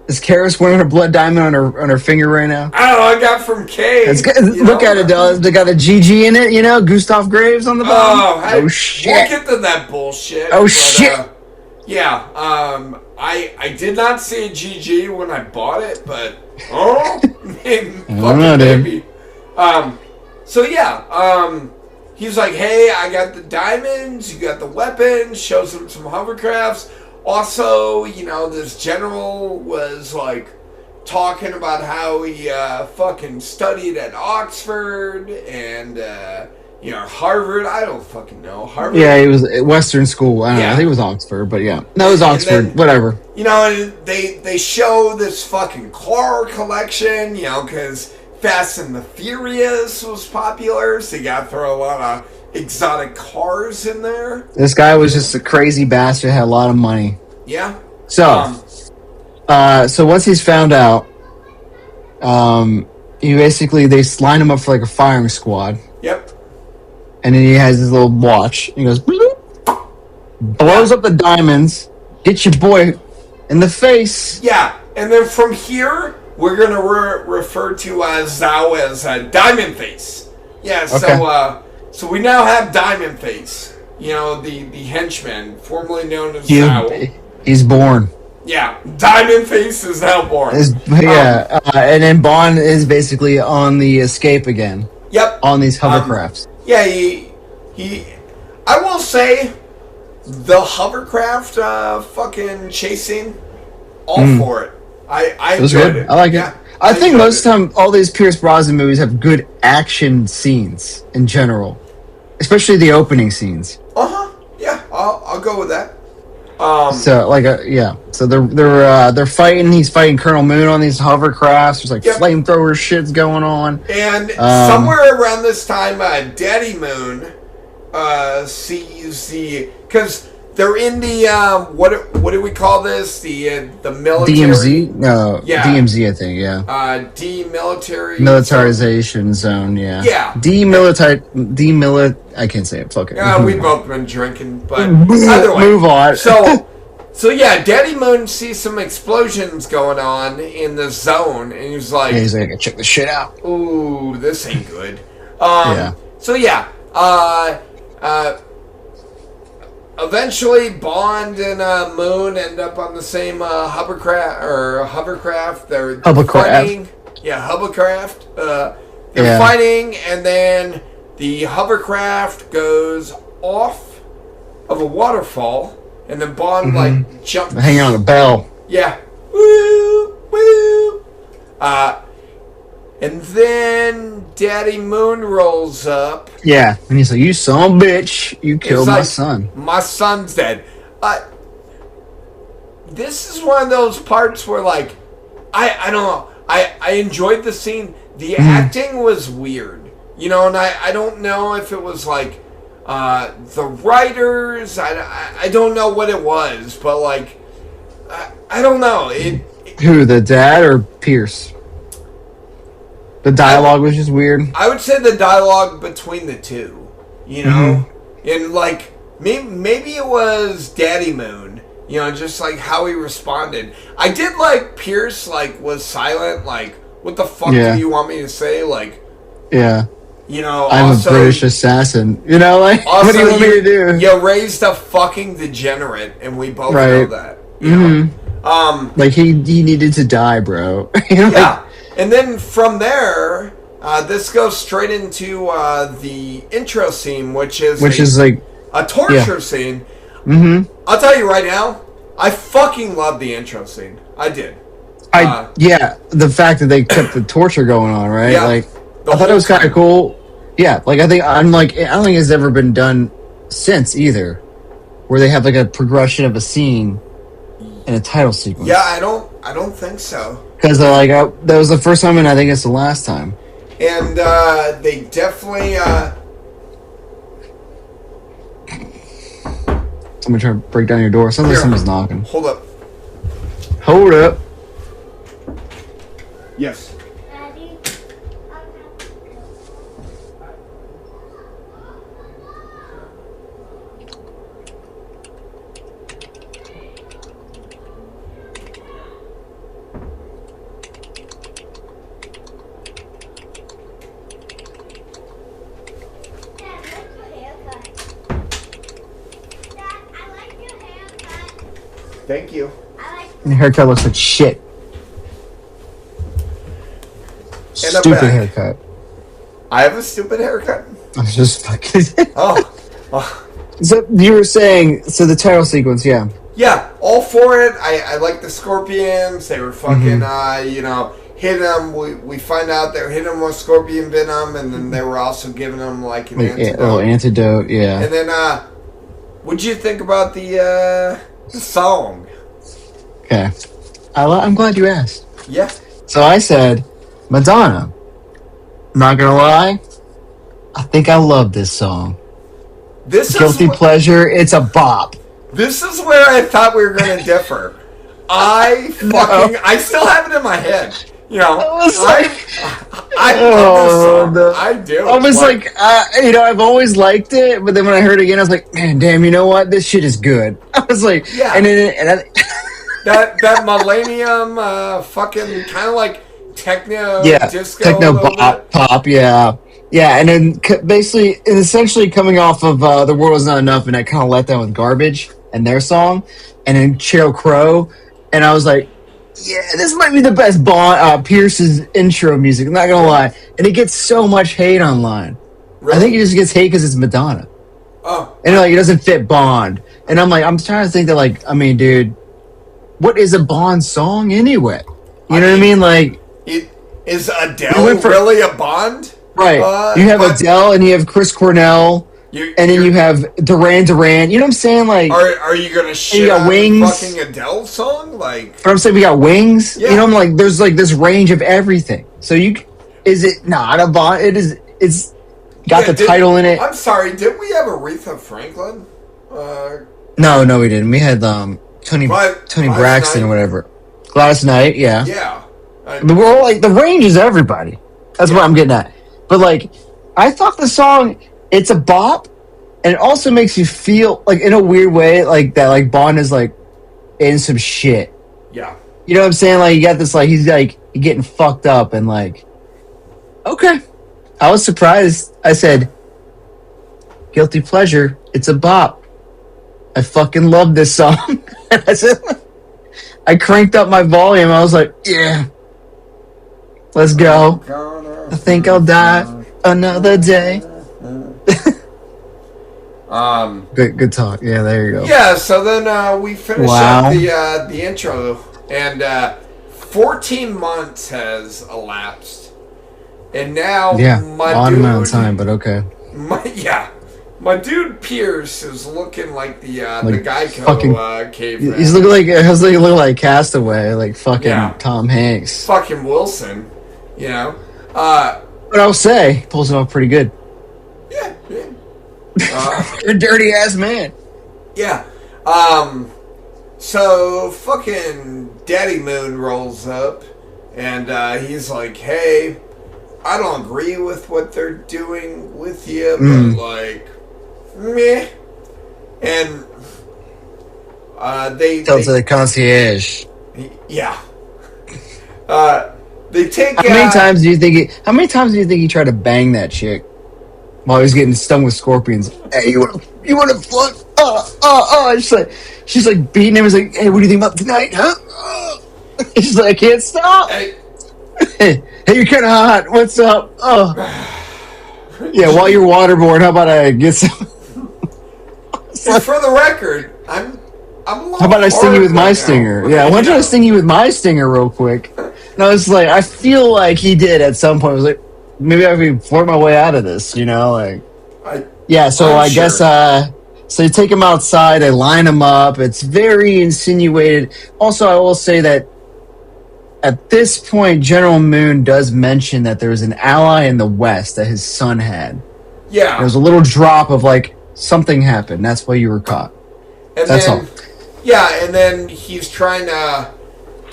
S2: Is Karis wearing a blood diamond on her finger right now?
S1: I don't know, I got from Kay.
S2: Look at it, though. They got a GG in it, you know? Gustav Graves on the bottom.
S1: Oh shit. We'll get to that bullshit.
S2: Oh, shit.
S1: Yeah, I did not see a GG when I bought it, but maybe. So yeah, he's like, hey, I got the diamonds, you got the weapons, shows him some hovercrafts. Also, you know, this general was like talking about how he fucking studied at Oxford and you know, Harvard. I don't fucking know. Harvard.
S2: Yeah, it was Western school. I don't know. I think it was Oxford, but yeah. No, it was Oxford. Then, whatever.
S1: You know, and they show this fucking car collection, you know, because Fast and the Furious was popular, so you got to throw a lot of exotic cars in there.
S2: This guy was just a crazy bastard, had a lot of money.
S1: Yeah.
S2: So, so once he's found out, they line him up for like a firing squad.
S1: Yep.
S2: And then he has his little watch. He goes, blows up the diamonds, gets your boy in the face.
S1: Yeah, and then from here, we're going to refer to Zhao as Diamond Face. Yeah, okay. So we now have Diamond Face. You know, the henchman, formerly known as Zhao.
S2: He's born.
S1: Yeah, Diamond Face is now born.
S2: And then Bond is basically on the escape again.
S1: Yep.
S2: On these hovercrafts.
S1: Yeah, he I will say, the hovercraft fucking chasing, all for it. I enjoyed it.
S2: I like it. I think most of the time, all these Pierce Brosnan movies have good action scenes in general, especially the opening scenes.
S1: Yeah, I'll go with that.
S2: So they're fighting. He's fighting Colonel Moon on these hovercrafts. There's like flamethrower shits going on.
S1: And somewhere around this time, Daddy Moon sees because they're in the what do we call this? The military
S2: DMZ? No, DMZ, I think. Yeah. Militarization zone. Yeah.
S1: Yeah.
S2: I can't say it. Fuck it.
S1: Yeah, we've both been drinking, but either way,
S2: move on.
S1: So yeah, Daddy Moon sees some explosions going on in the zone, and he's like,
S2: check this shit out.
S1: Ooh, this ain't good. So yeah, eventually Bond and Moon end up on the same hovercraft. They're fighting. Yeah, hovercraft. They're fighting, and then the hovercraft goes off of a waterfall, and then Bond like jumps.
S2: Hanging on a bell.
S1: Yeah. Woo, woo. And then Daddy Moon rolls up.
S2: Yeah, and he's like, "You son of a bitch! You killed my son.
S1: My son's dead." This is one of those parts where, like, I don't know. I enjoyed the scene. The acting was weird, you know, and I don't know if it was like the writers. I don't know what it was, but like I don't know.
S2: Who, the dad or Pierce? The dialogue was just weird.
S1: I would say the dialogue between the two, you know, and like maybe it was Daddy Moon, you know, just like how he responded. I did like Pierce, like, was silent, like, what the fuck do you want me to say, like, you know,
S2: I'm a British assassin, you know, like, what do you want me to do?
S1: You raised a fucking degenerate, and we both know that. You know?
S2: Like he needed to die, bro.
S1: Yeah. And then from there, this goes straight into the intro scene, which is like a torture scene.
S2: Mm-hmm.
S1: I'll tell you right now, I fucking love the intro scene. I did.
S2: Yeah, the fact that they kept the torture going on, right?
S1: Yeah,
S2: Like,
S1: the
S2: I thought it
S1: whole
S2: was kind
S1: time.
S2: of cool. Yeah, like I don't think it's ever been done since either, where they have like a progression of a scene in a title sequence.
S1: Yeah, I don't think so.
S2: Because that was the first time, and I think it's the last time.
S1: And they definitely.
S2: Somebody trying to break down your door. Sounds like someone's knocking.
S1: Hold up.
S2: Hold up.
S1: Yes.
S3: Daddy,
S1: Thank you.
S2: Your haircut looks like shit.
S1: And I'm
S2: Stupid
S1: back.
S2: haircut.
S1: I have a stupid haircut.
S2: I was just fucking.
S1: Oh.
S2: So you were saying, so the title sequence, yeah.
S1: Yeah, all for it. I like the Scorpions. They were fucking, hit them. We find out they're hitting them with scorpion venom, and then they were also giving them like an antidote.
S2: A little antidote, yeah.
S1: And then, what'd you think about the song?
S2: Okay. I'm glad you asked.
S1: Yeah.
S2: So I said, Madonna. Not gonna lie, I think I love this song. Guilty pleasure, it's a bop.
S1: This is where I thought we were going to differ. I still have it in my head. You know, I love this song.
S2: No.
S1: I do.
S2: I was like, I've always liked it, but then when I heard it again, I was like, man, damn, you know what? This shit is good. I was like,
S1: yeah. That Millennium, fucking kind of like techno, disco,
S2: techno pop, yeah. Yeah, and then basically, essentially coming off of The World Is Not Enough, and I kind of let down with Garbage and their song, and then Sheryl Crow, and I was like, yeah, this might be the best Pierce's intro music, I'm not gonna lie. And it gets so much hate online. Really? I think it just gets hate because it's Madonna.
S1: Oh.
S2: And like, it doesn't fit Bond. And I'm like, I'm trying to think that, like, I mean, dude, what is a Bond song anyway? You know what I mean? Like,
S1: is Adele really a Bond?
S2: Right. You have Adele and you have Chris Cornell, and then you have Duran Duran. You know what I'm saying? Like,
S1: are you gonna shit on the fucking Adele song? Like,
S2: but I'm saying we got Wings. Yeah. You know, I'm like, there's like this range of everything. So is it not a Bond? It's got the title in it.
S1: I'm sorry. Did we have Aretha Franklin?
S2: No, we didn't. We had Tony Braxton or whatever. Gladys Knight. Yeah.
S1: Yeah.
S2: We're all like, the range is everybody. That's what I'm getting at. But like, I thought the song, it's a bop, and it also makes you feel like, in a weird way, like that, like Bond is like in some shit.
S1: Yeah.
S2: You know what I'm saying? Like, you got this, like, he's like getting fucked up, and like, okay. I was surprised. I said, guilty pleasure, it's a bop. I fucking love this song. I said, I cranked up my volume. I was like, yeah, let's go. I think I'll die another day. Good talk. Yeah, there you go.
S1: Yeah, so then we finish up the intro, and 14 months has elapsed, and now my
S2: odd
S1: dude,
S2: amount of time, but okay.
S1: My dude Pierce is looking like the Geico caveman.
S2: He's looking like Castaway, like fucking Tom Hanks,
S1: fucking Wilson, you know.
S2: But I'll say, he pulls it off pretty good.
S1: Yeah.
S2: You're a dirty ass man.
S1: Yeah. So fucking Daddy Moon rolls up, and he's like, "Hey, I don't agree with what they're doing with you, but like, meh." And they
S2: tells the concierge.
S1: Yeah. They take.
S2: How many times do you think he tried to bang that chick while he was getting stung with scorpions? Hey, you want to fuck? She's like beating him. He's like, hey, what do you think about tonight, huh? He's like, I can't stop. Hey, you're kind of hot. What's up? Oh, yeah. While you're waterborne, how about I get some?
S1: And for the record, I'm a little
S2: How about I sting you with
S1: hard
S2: my
S1: right
S2: stinger?
S1: now.
S2: Yeah, why don't
S1: You
S2: I
S1: know?
S2: sting you with my stinger real quick? And I was like, I feel like he did at some point. I was like, maybe I can flirt my way out of this, you know? Like, yeah, so
S1: I'm
S2: I guess,
S1: sure.
S2: so you take him outside, they line him up. It's very insinuated. Also, I will say that at this point, General Moon does mention that there was an ally in the West that his son had.
S1: Yeah.
S2: There was a little drop of like, something happened. That's why you were caught.
S1: And
S2: That's
S1: then,
S2: all.
S1: yeah, and then he's trying to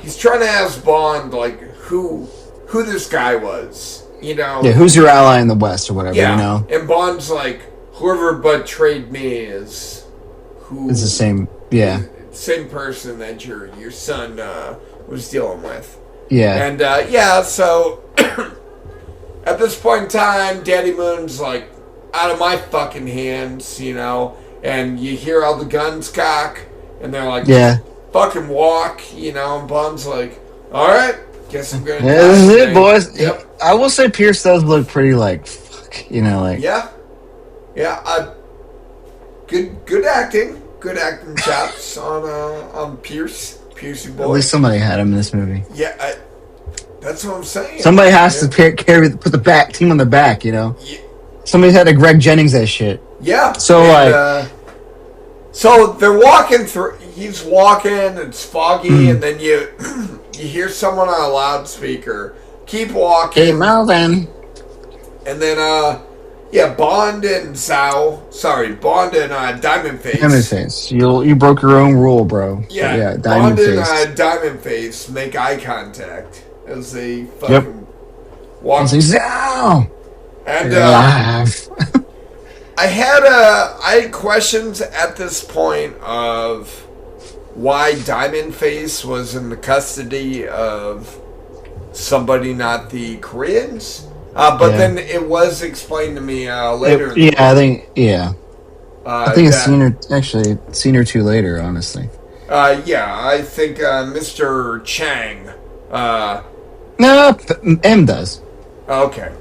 S1: ask Bond like who this guy was, you know?
S2: Yeah, who's your ally in the West or whatever,
S1: Yeah,
S2: you know?
S1: and Bond's like, whoever betrayed me is who.
S2: It's the same, yeah.
S1: Same person that your son was dealing with.
S2: Yeah.
S1: And yeah, so at this point in time, Daddy Moon's like out of my fucking hands, you know. And you hear all the guns cock, and they're like,
S2: yeah,
S1: fucking walk, you know. And Bond's like, all right, guess I'm gonna.
S2: Yeah, this is
S1: today.
S2: it, boys.
S1: Yep.
S2: I will say Pierce does look pretty like, fuck, you know, like.
S1: Yeah. Good acting. Good acting chops on Pierce. Piercey boy.
S2: At least somebody had him in this movie.
S1: Yeah, that's what I'm saying.
S2: Somebody has to put the back team on their back, you know.
S1: Yeah.
S2: Somebody's had to Greg Jennings that shit.
S1: Yeah.
S2: So like,
S1: so they're walking through. He's walking. It's foggy, and then you hear someone on a loudspeaker. Keep walking.
S2: Keep moving.
S1: And then yeah, Bond and Diamond Face.
S2: Diamond Face. You broke your own rule, bro.
S1: Yeah,
S2: So, yeah,
S1: Bond
S2: Diamond Face.
S1: and Diamond Face make eye contact as they fucking walk.
S2: And he's oh,
S1: And I had questions at this point of why Diamond Face was in the custody of somebody not the Koreans. But then it was explained to me later.
S2: I think it's seen her two later, honestly.
S1: Yeah, I think Mr. Chang.
S2: No, M does.
S1: Okay.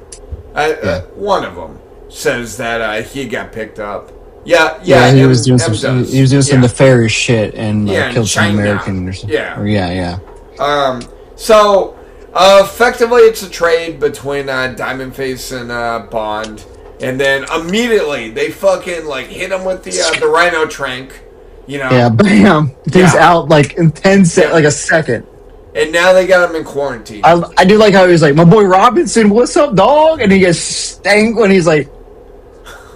S1: One of them says that he got picked up. Yeah,
S2: he was doing some nefarious shit and killed some
S1: China.
S2: American or something.
S1: Yeah. So effectively, it's a trade between Diamond Face and Bond, and then immediately they fucking like hit him with the Rhino Trank, you know.
S2: Yeah, bam! Things out like in 10 seconds, like a second.
S1: And now they got him in quarantine.
S2: I do like how he's like, my boy Robinson, what's up, dog? And he gets stank when he's like,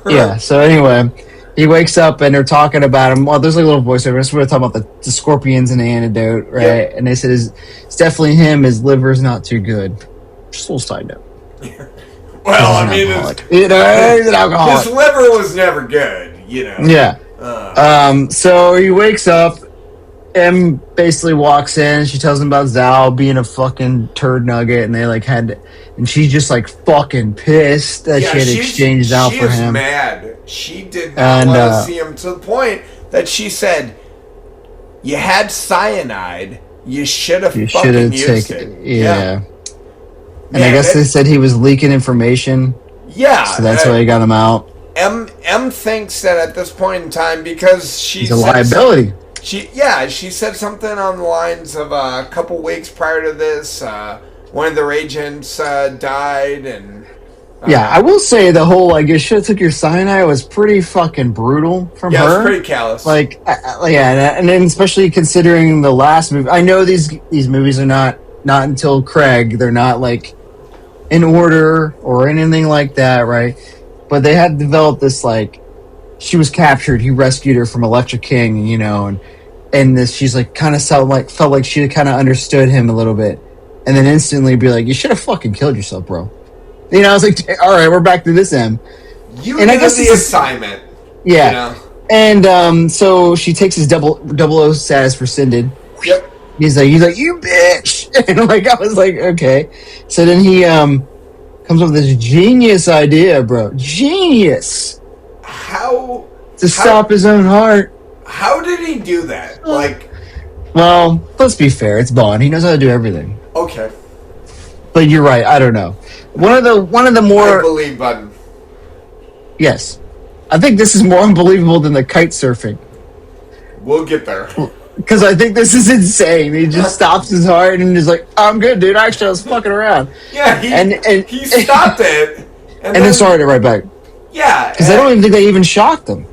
S2: yeah. So anyway, he wakes up and they're talking about him. Well, there's like a little voiceover. So we're talking about the scorpions and the antidote, right? Yep. And they said it's definitely him. His liver's not too good. Just a little side note.
S1: Well, I mean,
S2: he's an alcoholic.
S1: His liver was never good, you know.
S2: Yeah. So he wakes up. M basically walks in. She tells him about Zhao being a fucking turd nugget, and they like and she's just like fucking pissed that she had exchanged Zhao for him.
S1: She is mad. She did not want to see him to the point that she said, "You had cyanide. You should have fucking used it."
S2: Yeah. And I guess they said he was leaking information.
S1: Yeah.
S2: So that's why he got him out.
S1: M thinks that at this point in time, because she's
S2: a liability.
S1: She said something on the lines of a couple weeks prior to this, one of their agents died, and
S2: I will say the whole like you should have took your cyanide was pretty fucking brutal from her.
S1: Yeah, it's pretty callous.
S2: Like, and then especially considering the last movie. I know these movies are not until Craig. They're not like in order or anything like that, right? But they had developed this like. She was captured. He rescued her from Electra King, you know, and this she's like kind of felt like she kind of understood him a little bit, and then instantly be like, "You should have fucking killed yourself, bro." You know, I was like, "All right, we're back to this M."
S1: And I guess the assignment.
S2: Yeah, you know? And so she takes his double O status rescinded.
S1: Yep.
S2: He's like, "You bitch," and like I was like, "Okay." So then he comes up with this genius idea, bro. Genius.
S1: How
S2: stop his own heart.
S1: How did he do that? Like,
S2: well, let's be fair. It's Bond. He knows how to do everything.
S1: Okay,
S2: but you're right. I don't know. One of the more
S1: I believe button.
S2: Yes, I think this is more unbelievable than the kite surfing.
S1: We'll get there.
S2: Because I think this is insane. He just stops his heart and is like, "I'm good, dude. Actually, I was fucking around."
S1: Yeah, he stopped it,
S2: and then started it right back.
S1: Yeah,
S2: because I don't even think they even shocked him.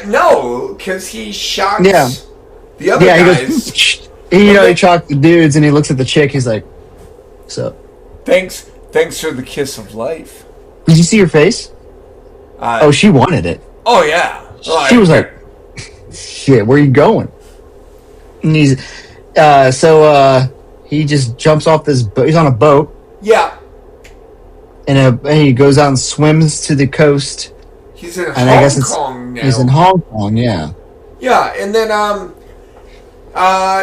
S1: No, because he shocks the other
S2: He
S1: guys.
S2: goes, he shocked the dudes, and he looks at the chick. He's like, "So,
S1: thanks for the kiss of life."
S2: Did you see her face? She wanted it.
S1: Oh yeah,
S2: she was like, "Shit, where are you going?" And he's he just jumps off this boat. He's on a boat.
S1: Yeah.
S2: And he goes out and swims to the coast.
S1: He's in Hong Kong now.
S2: He's in Hong Kong, yeah.
S1: Yeah, and then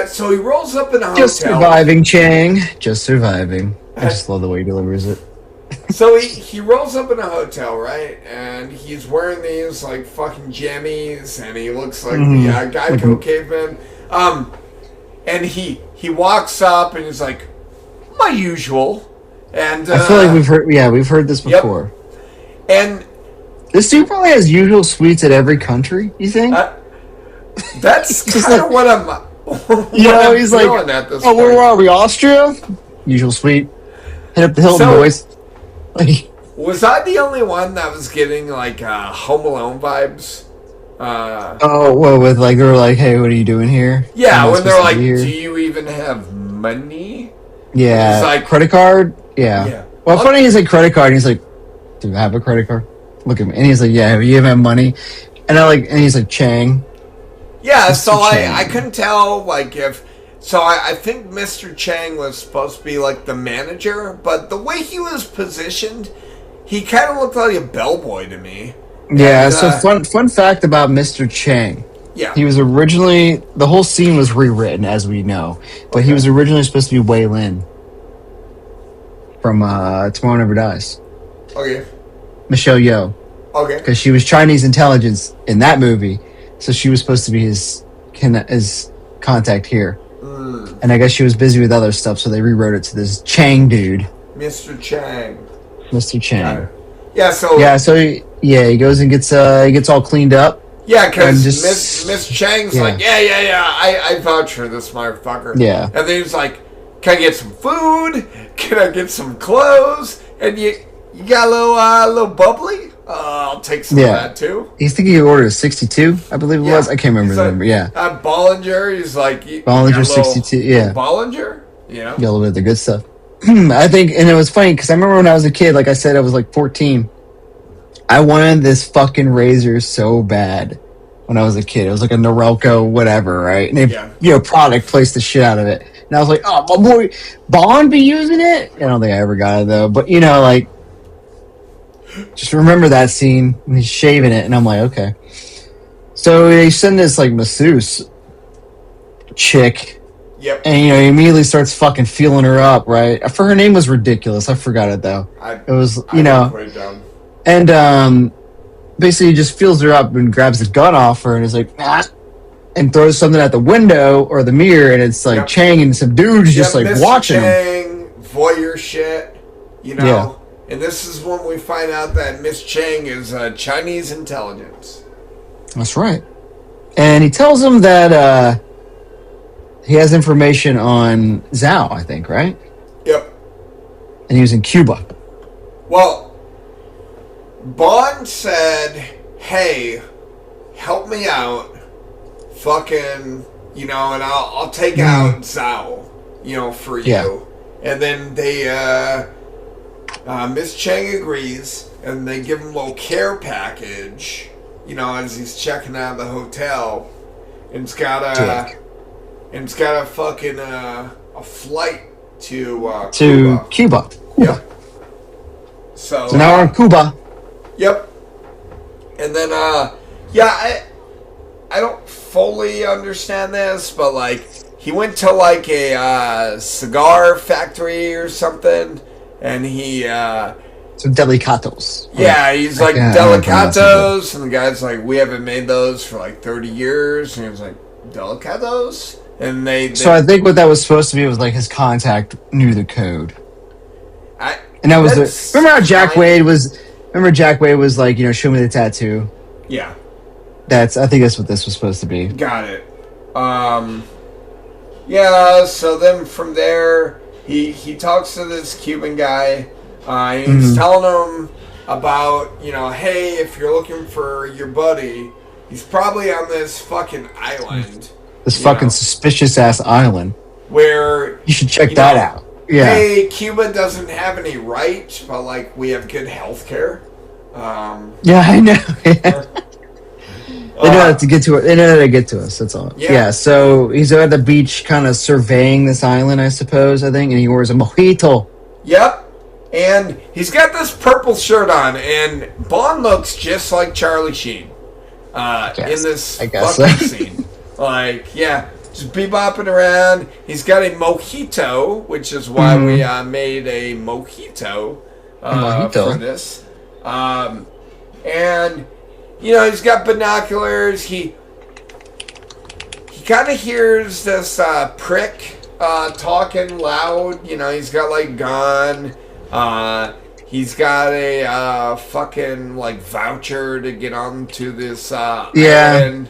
S1: so he rolls up in a hotel.
S2: Just surviving, Chang. Just surviving. I just love the way he delivers it.
S1: So he rolls up in a hotel, right? And he's wearing these like fucking jammies, and he looks like the Geico caveman. And he walks up and he's like, "My usual." And
S2: I feel like we've heard this before.
S1: Yep. And
S2: this dude probably has usual suites at every country. You think?
S1: That's kind of what I'm.
S2: He's like, "Oh, where are we? Austria? Usual suite. Hit up the Hilton, boys."
S1: Was I the only one that was getting like Home Alone vibes?
S2: With like they were like, "Hey, what are you doing here?"
S1: Yeah, when they're like, "Do you even have money?"
S2: Yeah,
S1: it's like
S2: credit card. Yeah. Well, funny he's like credit card. And he's like, "Do you have a credit card?" Look at me, and he's like, "Yeah, you have money." And and he's like, "Chang."
S1: Yeah, Mr. so I couldn't tell like if. So I think Mr. Chang was supposed to be like the manager, but the way he was positioned, he kind of looked like a bellboy to me.
S2: Yeah. And, so fun fact about Mr. Chang.
S1: Yeah.
S2: He was originally the whole scene was rewritten, as we know, but he was originally supposed to be Wei Lin from Tomorrow Never Dies.
S1: Okay.
S2: Michelle Yeoh.
S1: Okay.
S2: Because she was Chinese intelligence in that movie, so she was supposed to be his contact here. And I guess she was busy with other stuff, so they rewrote it to this Chang dude.
S1: Mr. Chang.
S2: Mr. Chang.
S1: So
S2: he goes and gets all cleaned up.
S1: Yeah, because Miss Chang's like, I vouch for this motherfucker.
S2: Yeah.
S1: And then he's like, "Can I get some food? Can I get some clothes? And you got a little bubbly? I'll take some of that too."
S2: He's thinking he ordered a 62, I believe it was. I can't remember the number. Yeah.
S1: Bollinger. He's like
S2: Bollinger 62. Yeah.
S1: Bollinger.
S2: Yeah, a little bit of the good stuff. I think, and it was funny because I remember when I was a kid, like I said, I was like 14. I wanted this fucking razor so bad when I was a kid. It was like a Norelco whatever, right? And they, product placed the shit out of it. And I was like, "Oh, my boy Bond be using it?" I don't think I ever got it though. But just remember that scene when he's shaving it, and I'm like, okay. So they send this like masseuse chick.
S1: Yep.
S2: And he immediately starts fucking feeling her up, right? For her name was ridiculous. I forgot it though. It was and basically he just feels her up and grabs the gun off her and is like, "Ah," and throws something at the window or the mirror, and it's like Chang and some dudes just like
S1: Mr.
S2: watching
S1: Chang, voyeur shit,
S2: Yeah.
S1: And this is when we find out that Miss Chang is Chinese intelligence.
S2: That's right. And he tells him that he has information on Zhao, I think, right?
S1: Yep.
S2: And he was in Cuba.
S1: Well, Bond said, "Hey, help me out. Fucking, and I'll take out Zhao, for you."
S2: Yeah.
S1: And then they, Miss Chang agrees, and they give him a little care package, as he's checking out of the hotel. And it's got a fucking, a flight to
S2: Cuba.
S1: Yep. So
S2: now we're in Cuba.
S1: Yep. And then, I don't fully understand this, but, like, he went to, like, a cigar factory or something, and he,
S2: Some delicatos.
S1: Yeah, he's like, delicatos, and the guy's like, "We haven't made those for, like, 30 years," and he was like, "Delicatos?" And they
S2: So I think what that was supposed to be was, like, his contact knew the code. And that was remember how Jack Wade was... Remember Jack Wade was like, "Show me the tattoo."
S1: Yeah.
S2: I think that's what this was supposed to be.
S1: Got it. Yeah, so then from there, he talks to this Cuban guy. He's telling him about, hey, if you're looking for your buddy, he's probably on this fucking island.
S2: This fucking suspicious-ass island.
S1: Where...
S2: You should check that out. Yeah.
S1: Hey, Cuba doesn't have any rights, but, like, we have good health care.
S2: Yeah, I know. They know how to get to it. They know how to get to us. That's all. Yeah. So he's at the beach, kind of surveying this island, I suppose. I think, and he wears a mojito.
S1: Yep. And he's got this purple shirt on, and Bond looks just like Charlie Sheen in this fucking scene. Like, just bebopping around. He's got a mojito, which is why we made a mojito, for this. And he's got binoculars. He kind of hears this prick talking loud. He's got like gun. He's got a fucking like voucher to get onto this island.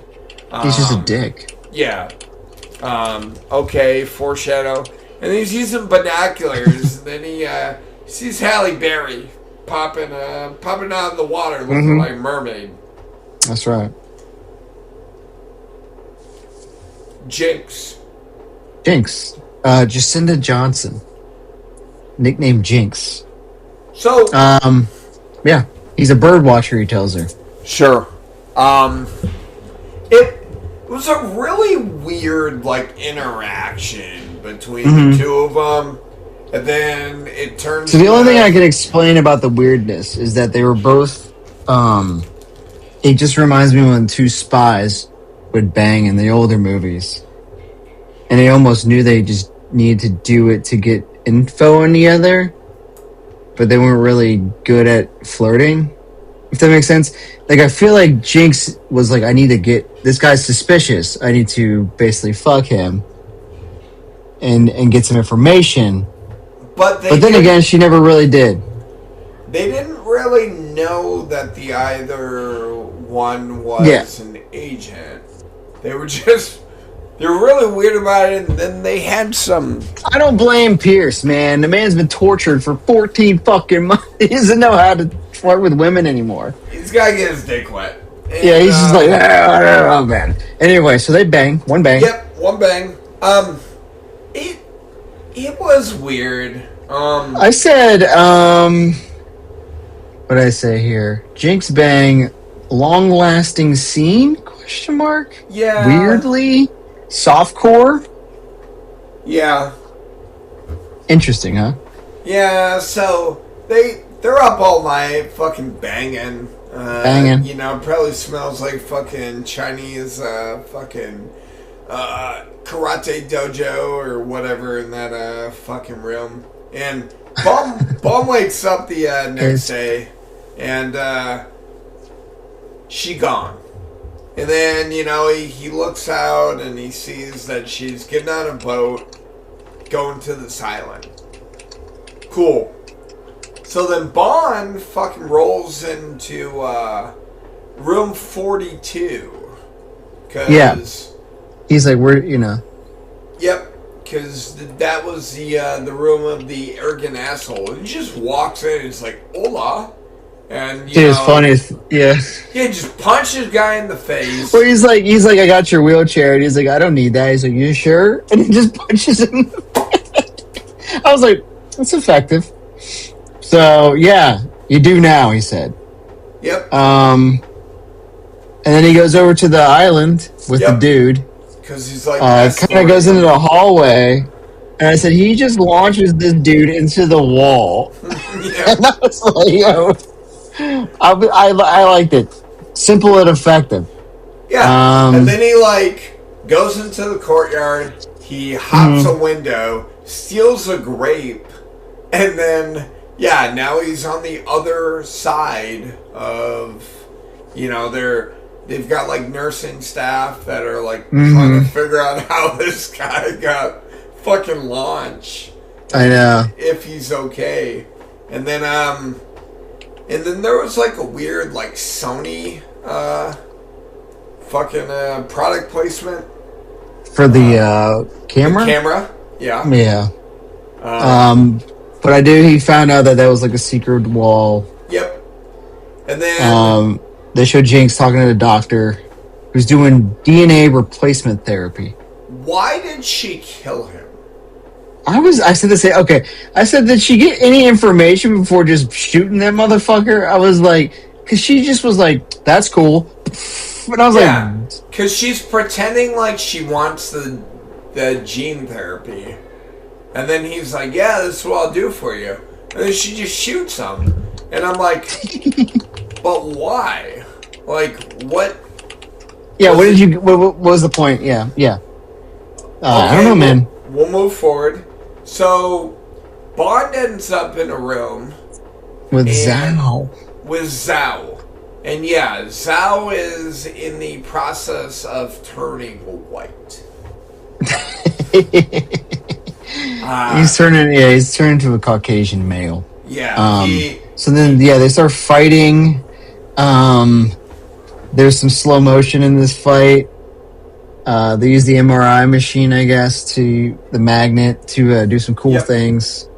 S2: He's just a dick.
S1: Yeah. Okay, foreshadow. And he's using binoculars. And then he sees Halle Berry popping out of the water looking like a mermaid.
S2: That's right.
S1: Jinx.
S2: Jacinda Johnson. Nicknamed Jinx.
S1: So...
S2: yeah. He's a bird watcher, he tells her.
S1: Sure. It was a really weird, like, interaction between the two of them. And then it turns...
S2: So the only thing I can explain about the weirdness is that they were both... it just reminds me when two spies would bang in the older movies. And they almost knew they just needed to do it to get info on the other. But they weren't really good at flirting. If that makes sense. Like, I feel like Jinx was like, I need to get... This guy's suspicious. I need to basically fuck him. And get some information. But then again, she never really did.
S1: They didn't really know that the other one was an agent. They were really weird about it, and then they had some...
S2: I don't blame Pierce, man. The man's been tortured for 14 fucking months. He doesn't know how to flirt with women anymore.
S1: He's got to get his dick wet. And,
S2: he's just like, oh, man. Anyway, so they bang. One bang.
S1: Yep, one bang. It was weird.
S2: I said, what did I say here? Jinx bang, long-lasting scene? Question mark?
S1: Yeah.
S2: Weirdly? Softcore?
S1: Yeah.
S2: Interesting, huh?
S1: Yeah, so they're up all night fucking banging.
S2: Banging.
S1: Probably smells like fucking Chinese fucking karate dojo or whatever in that fucking room. And Bomb wakes up the next day, and she gone. And then, he looks out and he sees that she's getting on a boat, going to this island. Cool. So then Bond fucking rolls into room 42. Cause,
S2: he's like,
S1: Yep. Because that was the room of the arrogant asshole. And he just walks in and it's like, hola. And,
S2: it's funny. Yeah,
S1: just punches guy in the face.
S2: Well, he's like, I got your wheelchair. And he's like, I don't need that. He's like, you sure? And he just punches him. I was like, that's effective. So, yeah, you do now, he said.
S1: Yep.
S2: And then he goes over to the island with the dude.
S1: Because he's like...
S2: kind of goes into the hallway. And I said, he just launches this dude into the wall.
S1: Yeah.
S2: And I was like, I liked it. Simple and effective.
S1: Yeah. And then he, goes into the courtyard. He hops a window, steals a grape, and then, now he's on the other side of, they've got, nursing staff that are, trying to figure out how this guy got fucking launched.
S2: I know.
S1: If he's okay. And then there was, a weird, Sony uh, fucking product placement
S2: For the
S1: the
S2: camera?
S1: camera. Yeah.
S2: Yeah.
S1: Um,
S2: But he found out that was like a secret wall.
S1: yep. And then
S2: They showed Jinx talking to the doctor who's doing DNA replacement therapy.
S1: why did she kill him?
S2: I said to say, okay, I said, did she get any information before just shooting that motherfucker? I was like, because she just was like, that's cool. And I was
S1: Yeah,
S2: like,
S1: because she's pretending like she wants the gene therapy. And then he's like, yeah, this is what I'll do for you. And then she just shoots him. And I'm like, but why? Like, what?
S2: yeah, what was the point? Yeah. I don't know, man.
S1: We'll move forward. So, Bond ends up in a room
S2: With Zhao.
S1: with Zhao. And yeah, Zhao is in the process of turning white.
S2: He's turning to a Caucasian male.
S1: Yeah.
S2: So then, they start fighting. There's some slow motion in this fight. They use the MRI machine, I guess, the magnet to do some cool things.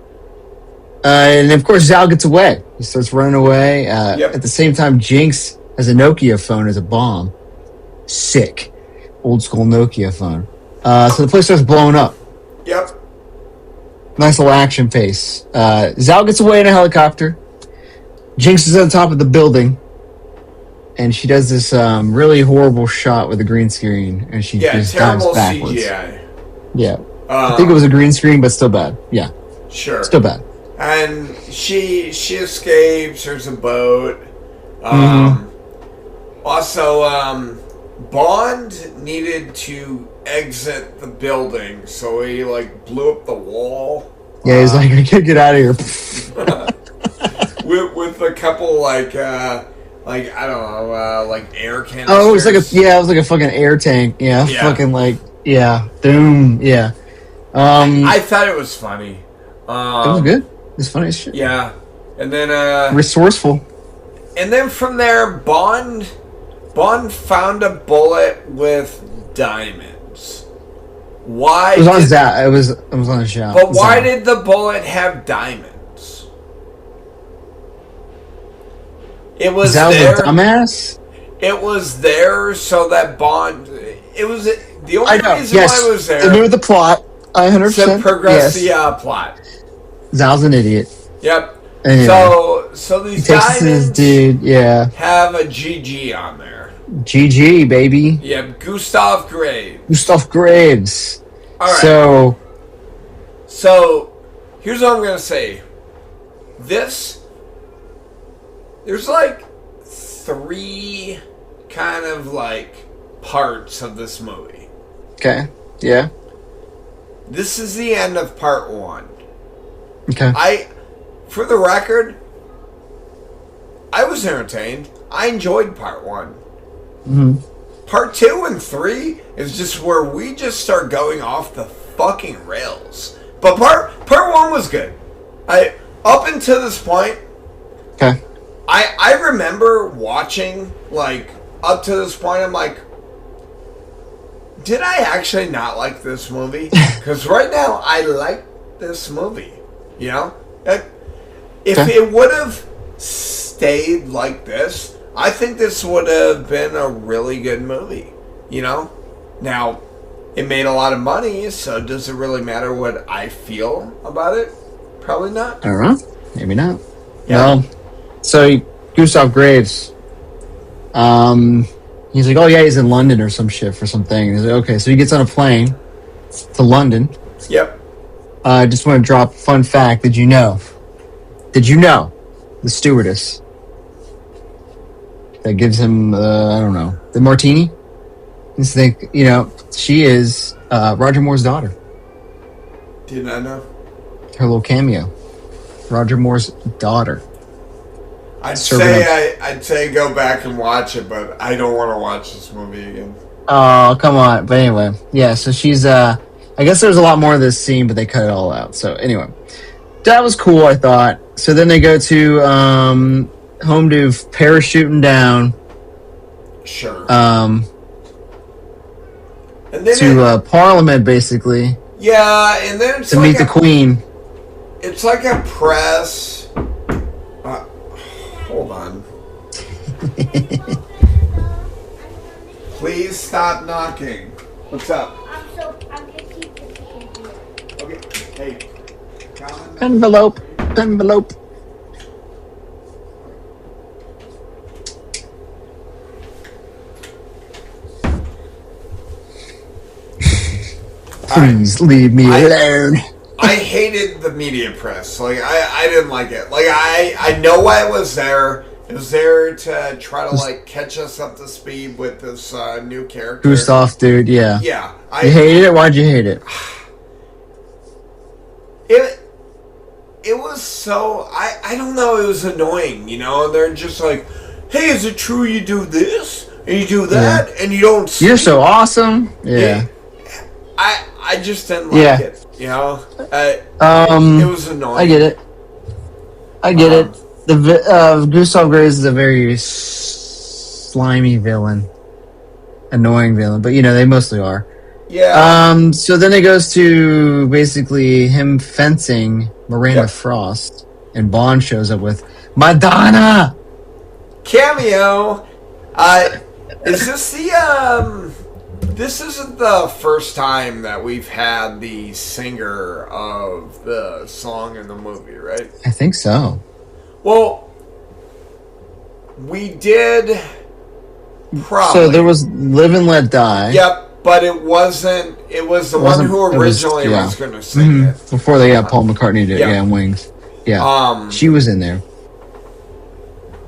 S2: And of course, Zhao gets away. He starts running away. At the same time, Jinx has a Nokia phone as a bomb. Sick. Old school Nokia phone. So the place starts blowing up.
S1: Yep.
S2: Nice little action pace. Zhao gets away in a helicopter. Jinx is on top of the building. And she does this really horrible shot with a green screen. And she just dives backwards.
S1: CGI.
S2: Yeah. I think it was a green screen, but still bad. Yeah.
S1: Sure.
S2: Still bad.
S1: And she escapes. There's a boat. Also, Bond needed to exit the building, so he blew up the wall.
S2: Yeah, he's like, I can't get out of here.
S1: with a couple I don't know, air canisters.
S2: Oh, it was like a fucking air tank. Yeah. Fucking doom. Yeah.
S1: I thought it was funny.
S2: It was good. It's funny as shit.
S1: Yeah. And then
S2: resourceful.
S1: And then from there, Bond found a bullet with diamonds. Why?
S2: It was on Zhao. It was on Zhao.
S1: But why did the bullet have diamonds? It was
S2: Zhao's
S1: there.
S2: A dumbass.
S1: It was there so that Bond. It was the only reason why it was there.
S2: To do with the plot. 100%.
S1: To progress the plot.
S2: Zhao's an idiot.
S1: Yep.
S2: Anyway,
S1: so these diamonds have a GG on there.
S2: GG, baby.
S1: Yep, Gustav Graves.
S2: Gustav Graves.
S1: All right. So here's what I'm gonna say. There's three kind of parts of this movie.
S2: Okay. Yeah.
S1: This is the end of part one.
S2: Okay.
S1: For the record, I was entertained. I enjoyed part one.
S2: Mm-hmm.
S1: Part 2 and 3 is just where we just start going off the fucking rails. But part 1 was good. Up until this point,
S2: okay.
S1: I remember watching up to this point. I'm like, did I actually not like this movie? Because right now I like this movie. You know, if it would have stayed like this, I think this would have been a really good movie. You know? Now, it made a lot of money, so does it really matter what I feel about it? Probably not.
S2: I don't know. Maybe not.
S1: Yeah.
S2: Well, so Gustav Graves, he's like, oh yeah, he's in London or some shit for something. He's like, okay, so he gets on a plane to London.
S1: Yep.
S2: I just want to drop fun fact. Did you know the stewardess that gives him, I don't know, the martini? Just think, she is Roger Moore's daughter.
S1: Did not know.
S2: Her little cameo. Roger Moore's daughter.
S1: I'd say go back and watch it, but I don't want to watch this movie again.
S2: Oh, come on. But anyway, yeah, so she's, I guess there's a lot more of this scene, but they cut it all out. So anyway, that was cool, I thought. So then they go to home to parachuting down,
S1: Sure.
S2: And
S1: then
S2: to Parliament, basically.
S1: Yeah, and then it's
S2: to meet the Queen.
S1: It's like a press. Hold on. Please stop knocking. What's up?
S3: I'm gonna keep the chicken here.
S1: Okay. Hey.
S2: Envelope. Please leave me alone.
S1: I hated the media press. Like I didn't like it. Like I know why it was there. It was there to try to like catch us up to speed with this new character.
S2: Gustav, dude, yeah.
S1: Yeah.
S2: You hated it? Why'd you hate it?
S1: It was so I don't know, it was annoying, you know, and they're just like, hey, is it true you do this? And you do that and you don't sleep?
S2: You're so awesome. Yeah.
S1: I just didn't like it. You know? It was annoying.
S2: I get it. The Gustav Graves is a very slimy villain. Annoying villain. But, you know, they mostly are.
S1: Yeah.
S2: So then it goes to basically him fencing Miranda Frost. And Bond shows up with Madonna!
S1: Cameo! Is this the, This isn't the first time that we've had the singer of the song in the movie, right?
S2: I think so.
S1: Well, we did probably.
S2: So there was Live and Let Die.
S1: Yep, but it wasn't. It was the one who originally was going to sing it.
S2: Before they got Paul McCartney to in Wings. Yeah. She was in there.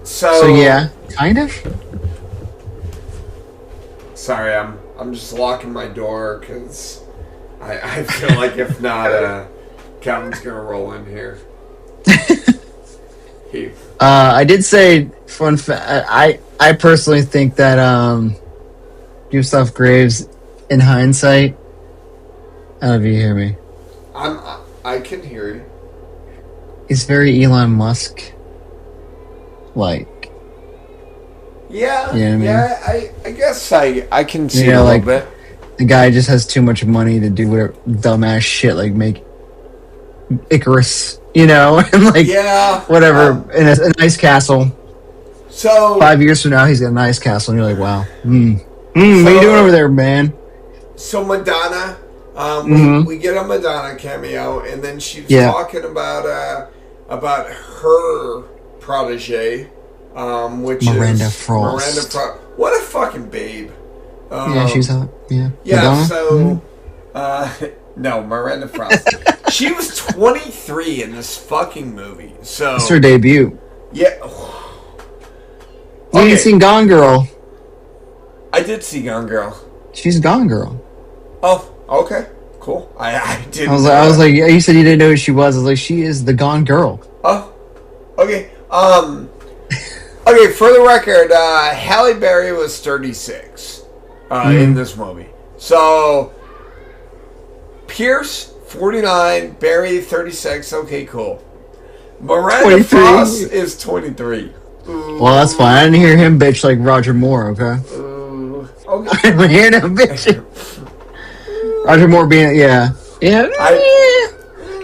S2: So yeah, kind of.
S1: Sorry, I'm just locking my door because I feel like if not, Calvin's gonna roll in here.
S2: I did say fun fact. I personally think that Gustav Graves, in hindsight, I don't know if you hear me.
S1: I can hear you.
S2: He's very Elon Musk. Like.
S1: Yeah,
S2: you know what I mean?
S1: I guess I can see a little bit.
S2: The guy just has too much money to do whatever dumbass shit, like make Icarus, you know, and like whatever in a nice castle.
S1: So
S2: 5 years from now, he's got a nice castle, and you're like, wow, what are you doing over there, man?
S1: So Madonna, we get a Madonna cameo, and then she's talking about her protege. Which
S2: Miranda
S1: is
S2: Frost.
S1: What a fucking babe.
S2: Yeah, she's hot. Yeah.
S1: Yeah.
S2: Madonna?
S1: So, no, Miranda Frost. She was 23 in this fucking movie. So
S2: it's her debut.
S1: Yeah.
S2: You ain't seen Gone Girl.
S1: I did see Gone Girl.
S2: She's Gone Girl.
S1: Oh, okay, cool. I didn't.
S2: I was like, you said you didn't know who she was. I was like, she is the Gone Girl.
S1: Oh, okay. Okay, for the record, Halle Berry was 36 in this movie. So, Pierce, 49, Berry, 36. Okay, cool. Miranda Frost is 23. Ooh.
S2: Well, that's fine. I didn't hear him bitch like Roger Moore, okay?
S1: Okay.
S2: I didn't hear him bitch. Roger Moore being, yeah.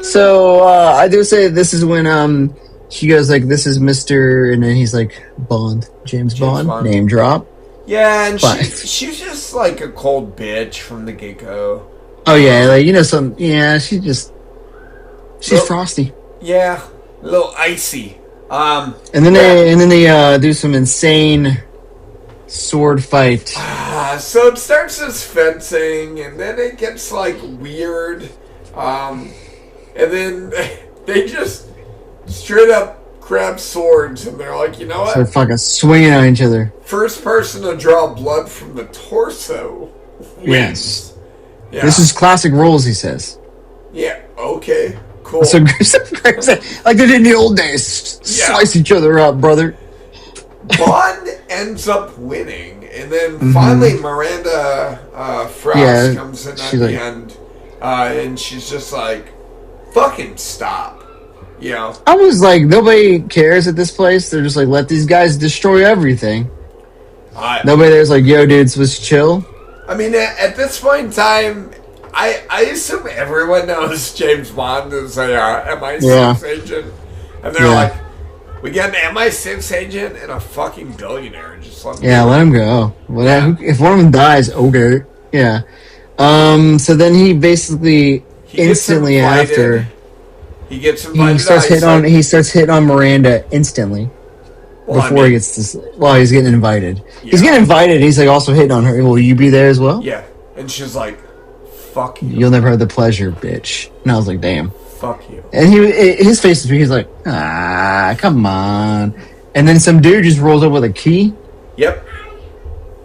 S2: So, I do say this is when, she goes like, "This is Mr." and then he's like, "Bond, James Bond, name drop."
S1: Yeah, and she's just like a cold bitch from the get-go.
S2: Oh yeah, like she's frosty.
S1: Yeah, a little icy.
S2: And then they do some insane sword fight.
S1: So it starts as fencing, and then it gets like weird, and then they just straight up grab swords, and they're like, you know what?
S2: They're fucking swinging on each other.
S1: First person to draw blood from the torso wins.
S2: Yes.
S1: Yeah.
S2: This is classic rules, he says.
S1: Yeah, okay, cool.
S2: So like they did in the old days. Slice each other up, brother.
S1: Bond ends up winning, and then finally Miranda Frost comes in at the end, and she's just like, fucking stop. Yeah.
S2: I was like, nobody cares at this place. They're just like, let these guys destroy everything. Nobody there's like, yo, dudes, was chill.
S1: I mean, at this point in time, I assume everyone knows James Bond is a MI6 agent. And they're like, we got an MI6 agent and a fucking billionaire. Just let
S2: him go. If one of them dies, okay. Yeah. So then he basically instantly after
S1: he gets invited.
S2: He starts hitting on Miranda instantly. He gets this, he's getting invited. Yeah. He's getting invited. He's like also hitting on her. Will you be there as well?
S1: Yeah. And she's like, fuck you.
S2: You'll never have the pleasure, bitch. And I was like, damn.
S1: Fuck you.
S2: And his face is, he's like, come on. And then some dude just rolls up with a key.
S1: Yep.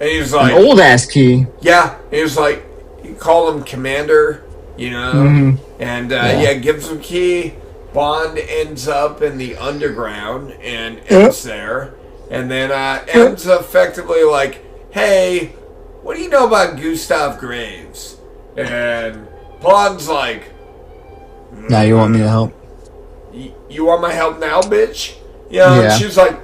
S1: And he's like,
S2: an old ass key.
S1: Yeah. He was like, you call him Commander, you know? Mm-hmm. And gives him key. Bond ends up in the underground and M's there. And then M's effectively like, hey, what do you know about Gustav Graves? And Bond's like,
S2: now you want me to help?
S1: You want my help now, bitch? Yeah. And she's like,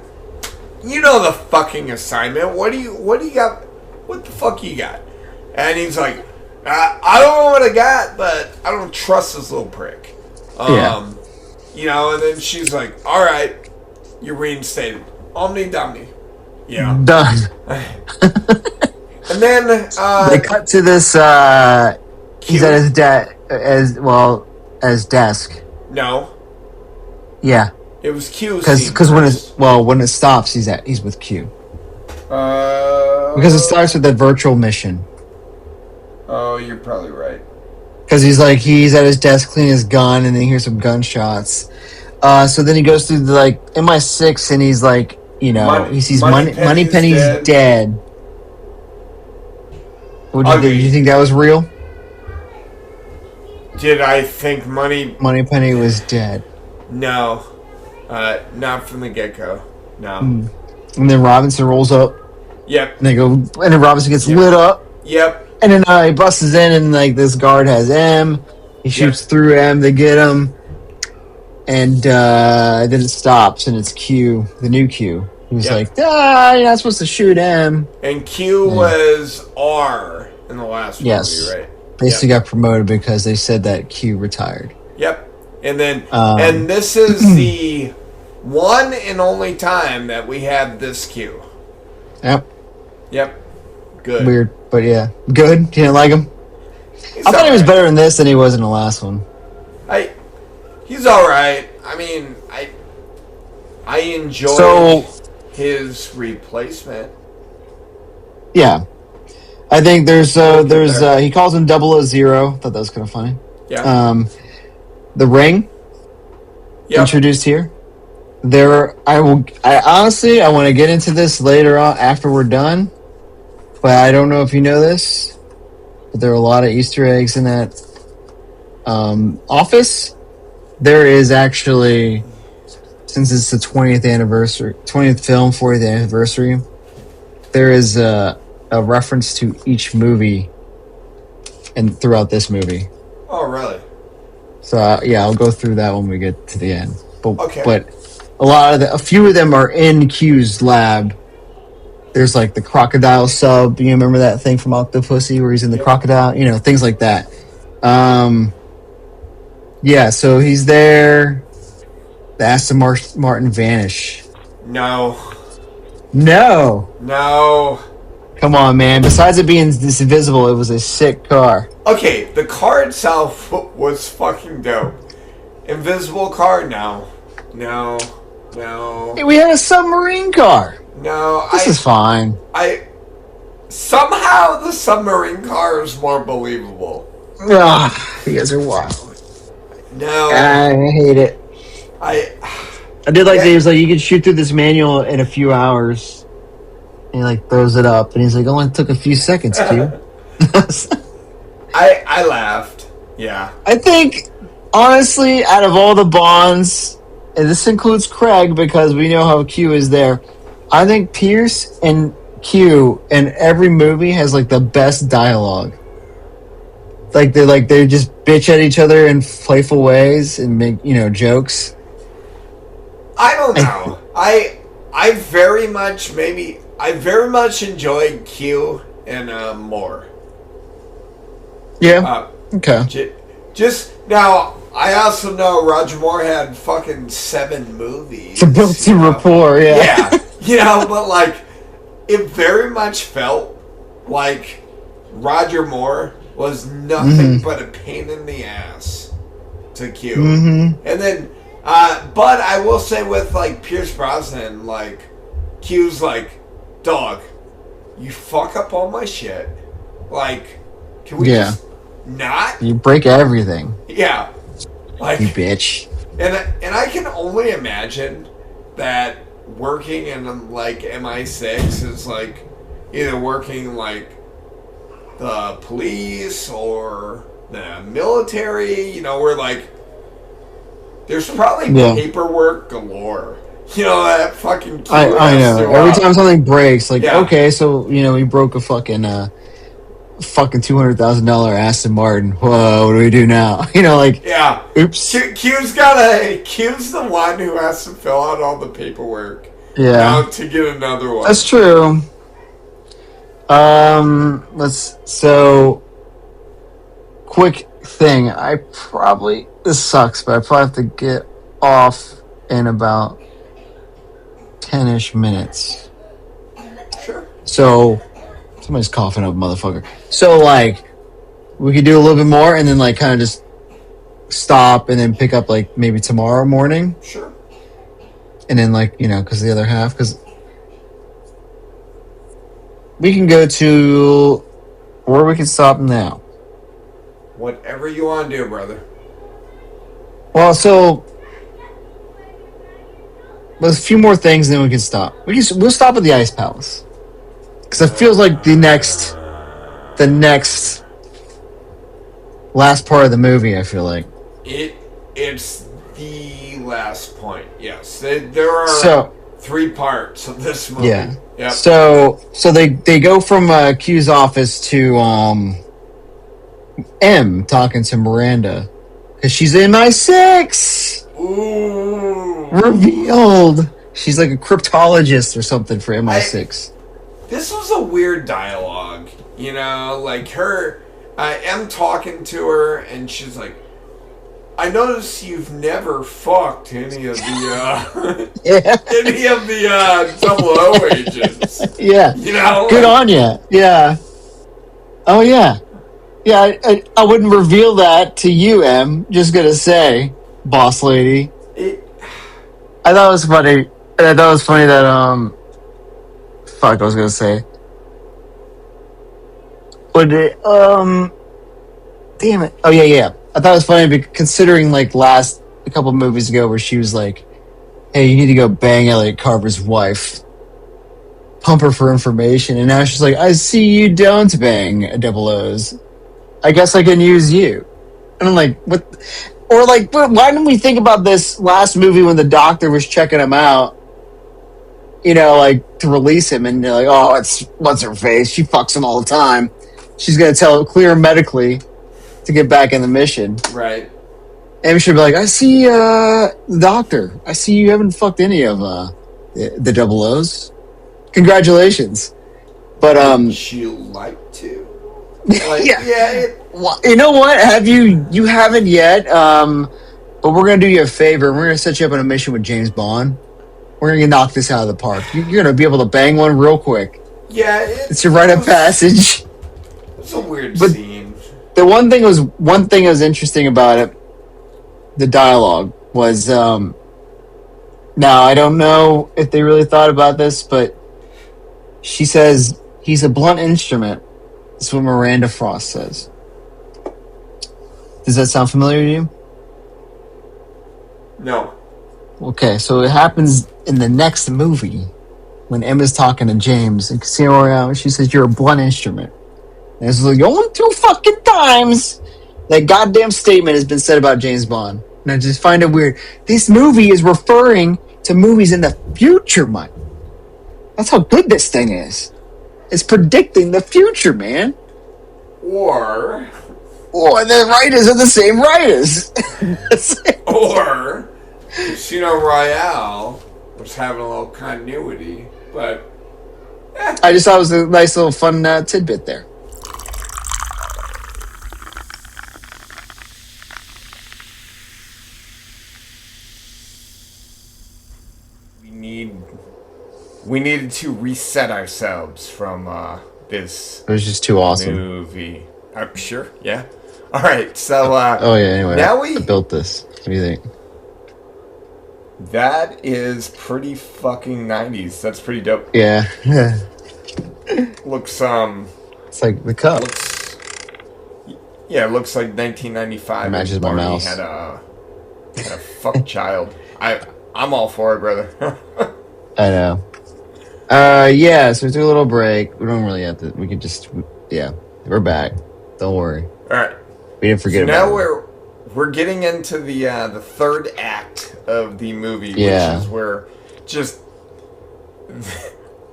S1: you know the fucking assignment. What do you got? What the fuck you got? And he's like, I don't know what I got, but I don't trust this little prick. You know, and then she's like, all right, you're reinstated. Omni Domni. Yeah.
S2: Done.
S1: And then
S2: they cut to this he's at his as desk.
S1: No.
S2: Yeah.
S1: It was Q.
S2: Because when it stops, he's with Q. Because it starts with the virtual mission.
S1: Oh, you're probably right.
S2: Because he's at his desk cleaning his gun, and then he hears some gunshots. So then he goes through the MI6, and he's like, he sees Moneypenny's dead. What do you think? You think that was real?
S1: Did I think
S2: Moneypenny was dead?
S1: No, not from the get-go. No.
S2: And then Robinson rolls up.
S1: Yep.
S2: And then Robinson gets lit up.
S1: Yep.
S2: And then he busts in, and this guard has M. He shoots through M. They get him, and then it stops, and it's Q, the new Q. He's like, you're not supposed to shoot M.
S1: And Q was R in the last movie, right?
S2: Basically got promoted because they said that Q retired.
S1: Yep. And then, and this is the one and only time that we had this Q. Yep. Good.
S2: Weird, but yeah. Good? You didn't like him? I thought he was better in this than he was in the last one.
S1: He's alright. I mean, I enjoy his replacement.
S2: Yeah. I think there's he calls him 000. Thought that was kind of funny.
S1: Yeah.
S2: The Ring introduced here. I honestly want to get into this later on after we're done. But I don't know if you know this, but there are a lot of Easter eggs in that office. There is actually, since it's the 20th film, 40th anniversary, there is a reference to each movie and throughout this movie.
S1: Oh, really?
S2: So I'll go through that when we get to the end. But a few of them are in Q's lab. There's the crocodile sub. You remember that thing from Octopussy where he's in the crocodile? Things like that. So he's there. The Aston Martin vanish.
S1: No.
S2: Come on, man. Besides it being this invisible, it was a sick car.
S1: Okay, the car itself was fucking dope. Invisible car? No.
S2: Hey, we had a submarine car.
S1: No,
S2: this is fine.
S1: Somehow the submarine car is more believable.
S2: You guys are wild.
S1: No,
S2: I hate it.
S1: I
S2: did that. He was like, you can shoot through this manual in a few hours. And he throws it up, and he's like, only took a few seconds, Q.
S1: I laughed. Yeah.
S2: I think honestly, out of all the Bonds, and this includes Craig because we know how Q is there. I think Pierce and Q in every movie has the best dialogue. They just bitch at each other in playful ways and make I
S1: don't know. I very much maybe I very much enjoyed Q and Moore.
S2: Yeah. Okay.
S1: Just now, I also know Roger Moore had fucking 7 movies.
S2: The built-in rapport,
S1: Yeah, but like, it very much felt like Roger Moore was nothing but a pain in the ass to Q. And then, but I will say with like Pierce Brosnan, like, Q's like, dog, you fuck up all my shit. Like, can we just not?
S2: You break everything.
S1: Yeah. Like,
S2: you bitch.
S1: And I can only imagine that working in like MI6 is like either working like the police or the military, where like there's probably paperwork galore. That fucking
S2: I know. Every time something breaks, like, okay, so, we broke a fucking $200,000 Aston Martin. Whoa, what do we do now? Like, oops.
S1: Q's the one who has to fill out all the paperwork.
S2: Yeah.
S1: To get another one.
S2: That's true. Quick thing. This sucks, but I probably have to get off in about 10-ish minutes.
S1: Sure.
S2: So, somebody's coughing up, motherfucker. So, like, we could do a little bit more and then, like, kind of just stop and then pick up, like, maybe tomorrow morning.
S1: Sure.
S2: And then, like, because the other half, because we can go to, or we can stop now.
S1: Whatever you want to do, brother.
S2: Well, so, there's a few more things and then we can stop. We'll stop at the Ice Palace. Because it feels like the next last part of the movie, I feel like.
S1: It's the last point, yes. There are 3 parts of this movie.
S2: Yeah.
S1: Yep.
S2: So they go from Q's office to M talking to Miranda. Because she's in MI6!
S1: Ooh.
S2: Revealed! She's like a cryptologist or something for MI6.
S1: This was a weird dialogue, like her, M talking to her, and she's like, I notice you've never fucked any of the, any of the 00 agents.
S2: Yeah. Good on you. Yeah. Oh, yeah. Yeah, I wouldn't reveal that to you, M. Just gonna say, boss lady. I thought it was funny. I thought it was funny that, fuck, I was gonna say. Would it, damn it. Oh, yeah. I thought it was funny considering, like, a couple movies ago where she was like, hey, you need to go bang Elliot Carver's wife. Pump her for information. And now she's like, I see you don't bang double O's. I guess I can use you. And I'm like, what? Or, like, why didn't we think about this last movie when the doctor was checking him out? Like, to release him, and they're like, oh, it's what's her face? She fucks him all the time. She's gonna clear him medically to get back in the mission.
S1: Right.
S2: Amy should be like, I see, the doctor. I see you haven't fucked any of, the double O's. Congratulations. But,
S1: would you like to? Like,
S2: well, you know what? You haven't yet, but we're gonna do you a favor. We're gonna set you up on a mission with James Bond. We're gonna knock this out of the park. You're gonna be able to bang one real quick.
S1: Yeah,
S2: it's your rite of passage.
S1: It's a weird scene.
S2: The one thing that was interesting about it, the dialogue was. Now I don't know if they really thought about this, but she says he's a blunt instrument. That's what Miranda Frost says. Does that sound familiar to you?
S1: No.
S2: Okay, so it happens in the next movie when Emma's talking to James in Casino Royale, and she says, you're a blunt instrument. And it's like, only 2 fucking times that goddamn statement has been said about James Bond. And I just find it weird. This movie is referring to movies in the future, Mike. That's how good this thing is. It's predicting the future, man.
S1: Or
S2: the writers are the same writers.
S1: Or Casino Royale was having a little continuity, but
S2: I just thought it was a nice little fun tidbit there.
S1: We needed to reset ourselves from this.
S2: It was just too awesome.
S1: Movie. Sure. Yeah. All right. So.
S2: Oh yeah. Anyway,
S1: now
S2: I built this. What do you think?
S1: That is pretty fucking 90s. That's pretty dope.
S2: Yeah.
S1: Looks
S2: It's like the cup.
S1: Yeah, it looks like 1995.
S2: It matches my
S1: Barney
S2: mouse.
S1: Had a fuck child. I'm all for it, brother.
S2: I know. Yeah. So we took a little break. We don't really have to. We could just. Yeah, we're back. Don't worry.
S1: All right.
S2: We didn't forget.
S1: So now
S2: about
S1: we're getting into the third act of the movie,
S2: yeah.
S1: Which is where just.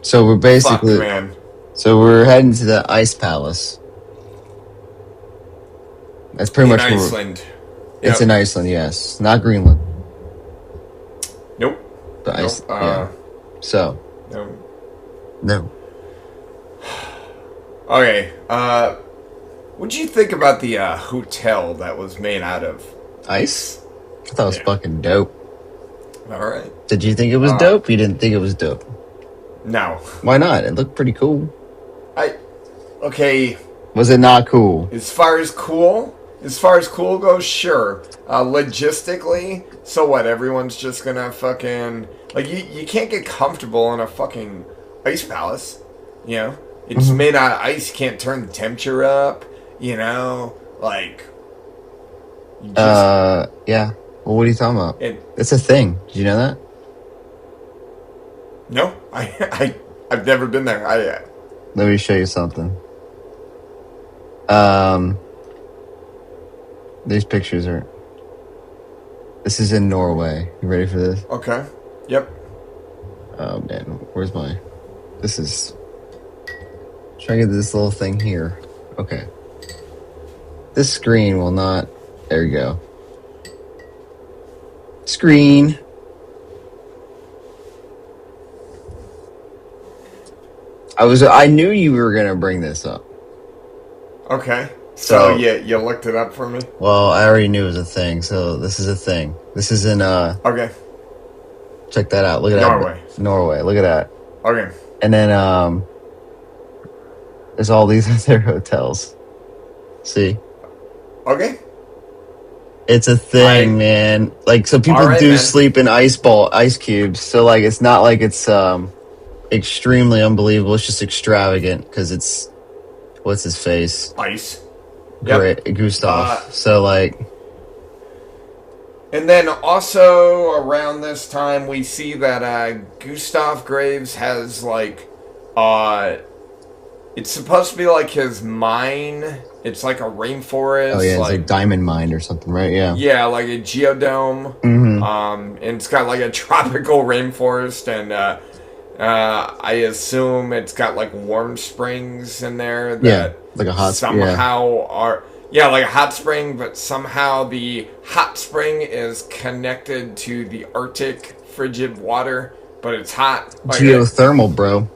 S2: So we're basically.
S1: Fuck, man.
S2: So we're heading to the Ice Palace. That's pretty much
S1: Iceland.
S2: It's in Iceland, yes, not Greenland.
S1: Nope.
S2: The ice. Yeah. So. No.
S1: Okay. What'd you think about the hotel that was made out of
S2: ice? I thought it was fucking dope.
S1: All right.
S2: Did you think it was dope? You didn't think it was dope?
S1: No.
S2: Why not? It looked pretty cool.
S1: Okay.
S2: Was it not cool?
S1: As far as cool goes, sure. Logistically, so what? Everyone's just gonna fucking you can't get comfortable in a fucking ice palace. You know, it's made out of ice. You can't turn the temperature up. You know,
S2: yeah. Well, what are you talking about? It's a thing. Did you know that?
S1: No, I've never been there.
S2: Let me show you something. These pictures are. This is in Norway. You ready for this?
S1: Okay. Yep.
S2: Oh man, where's my? This is. Trying to get this little thing here. Okay. This screen will not. There you go. Screen. I knew you were gonna bring this up.
S1: Okay. So you looked it up for me?
S2: Well, I already knew it was a thing, so this is a thing. This is in
S1: okay.
S2: Check that out. Look at
S1: Norway.
S2: that. Norway. Look at that.
S1: Okay.
S2: And then there's all these other hotels. See?
S1: Okay.
S2: It's a thing, man. So people do sleep in ice cubes. So it's not like it's extremely unbelievable. It's just extravagant because it's what's his face?
S1: Ice.
S2: Great, yep. Gustav.
S1: And then also around this time we see that Gustav Graves has it's supposed to be his mine. It's like a rainforest.
S2: Oh yeah, it's like diamond mine or something, right? Yeah.
S1: Yeah, like a geodome.
S2: Mm-hmm.
S1: And it's got a tropical rainforest, and I assume it's got warm springs in there that
S2: like a hot
S1: somehow are like a hot spring, but somehow the hot spring is connected to the Arctic frigid water, but it's hot.
S2: Geothermal, bro.